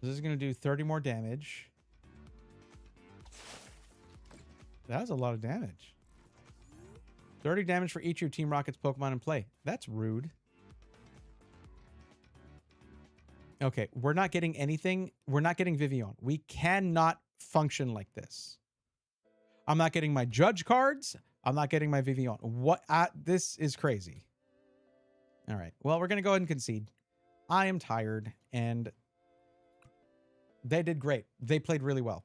This is going to do 30 more damage. That was a lot of damage. 30 damage for each of your Team Rocket's Pokemon in play. That's rude. Okay, we're not getting anything. We're not getting Vivillon. We cannot function like this. I'm not getting my Judge cards. I'm not getting my Vivillon. What? This is crazy. All right. Well, we're going to go ahead and concede. I am tired, and... they did great. They played really well.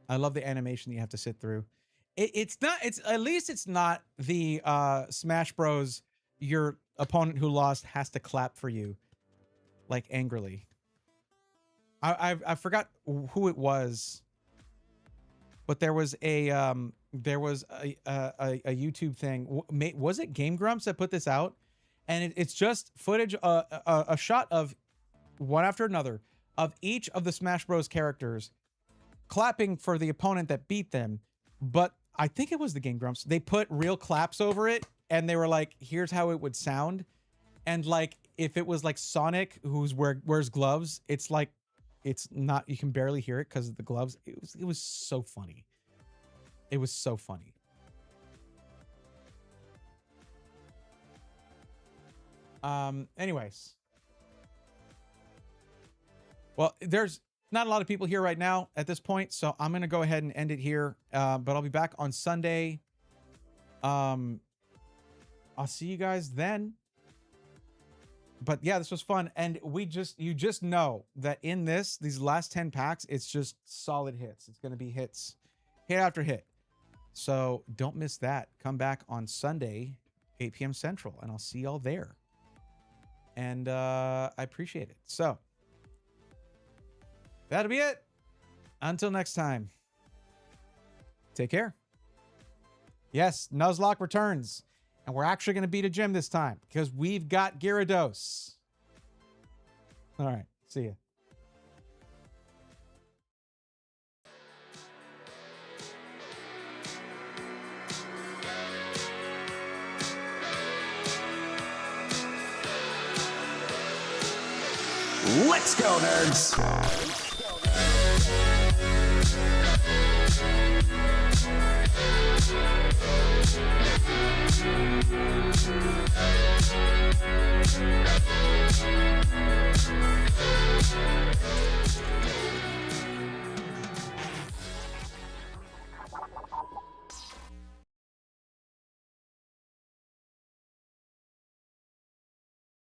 I love the animation that you have to sit through. It's at least it's not the Smash Bros. Your opponent who lost has to clap for you, like angrily. I forgot who it was, but there was a YouTube thing. Was it Game Grumps that put this out? And it's just footage, a shot of one after another of each of the Smash Bros. Characters clapping for the opponent that beat them. But I think it was the Game Grumps. They put real claps over it, and they were like, here's how it would sound. And like, if it was like Sonic, who's wears gloves, it's like, it's not, you can barely hear it because of the gloves. It was so funny. It was so funny. Anyways. Well, there's not a lot of people here right now at this point, so I'm going to go ahead and end it here. But I'll be back on Sunday. I'll see you guys then. But yeah, this was fun. And you just know that in these last 10 packs, it's just solid hits. It's going to be hits, hit after hit. So don't miss that. Come back on Sunday, 8 p.m. Central, and I'll see y'all there. And I appreciate it. So that'll be it. Until next time. Take care. Yes, Nuzlocke returns. And we're actually going to beat a gym this time because we've got Gyarados. All right. See ya. Let's go, nerds!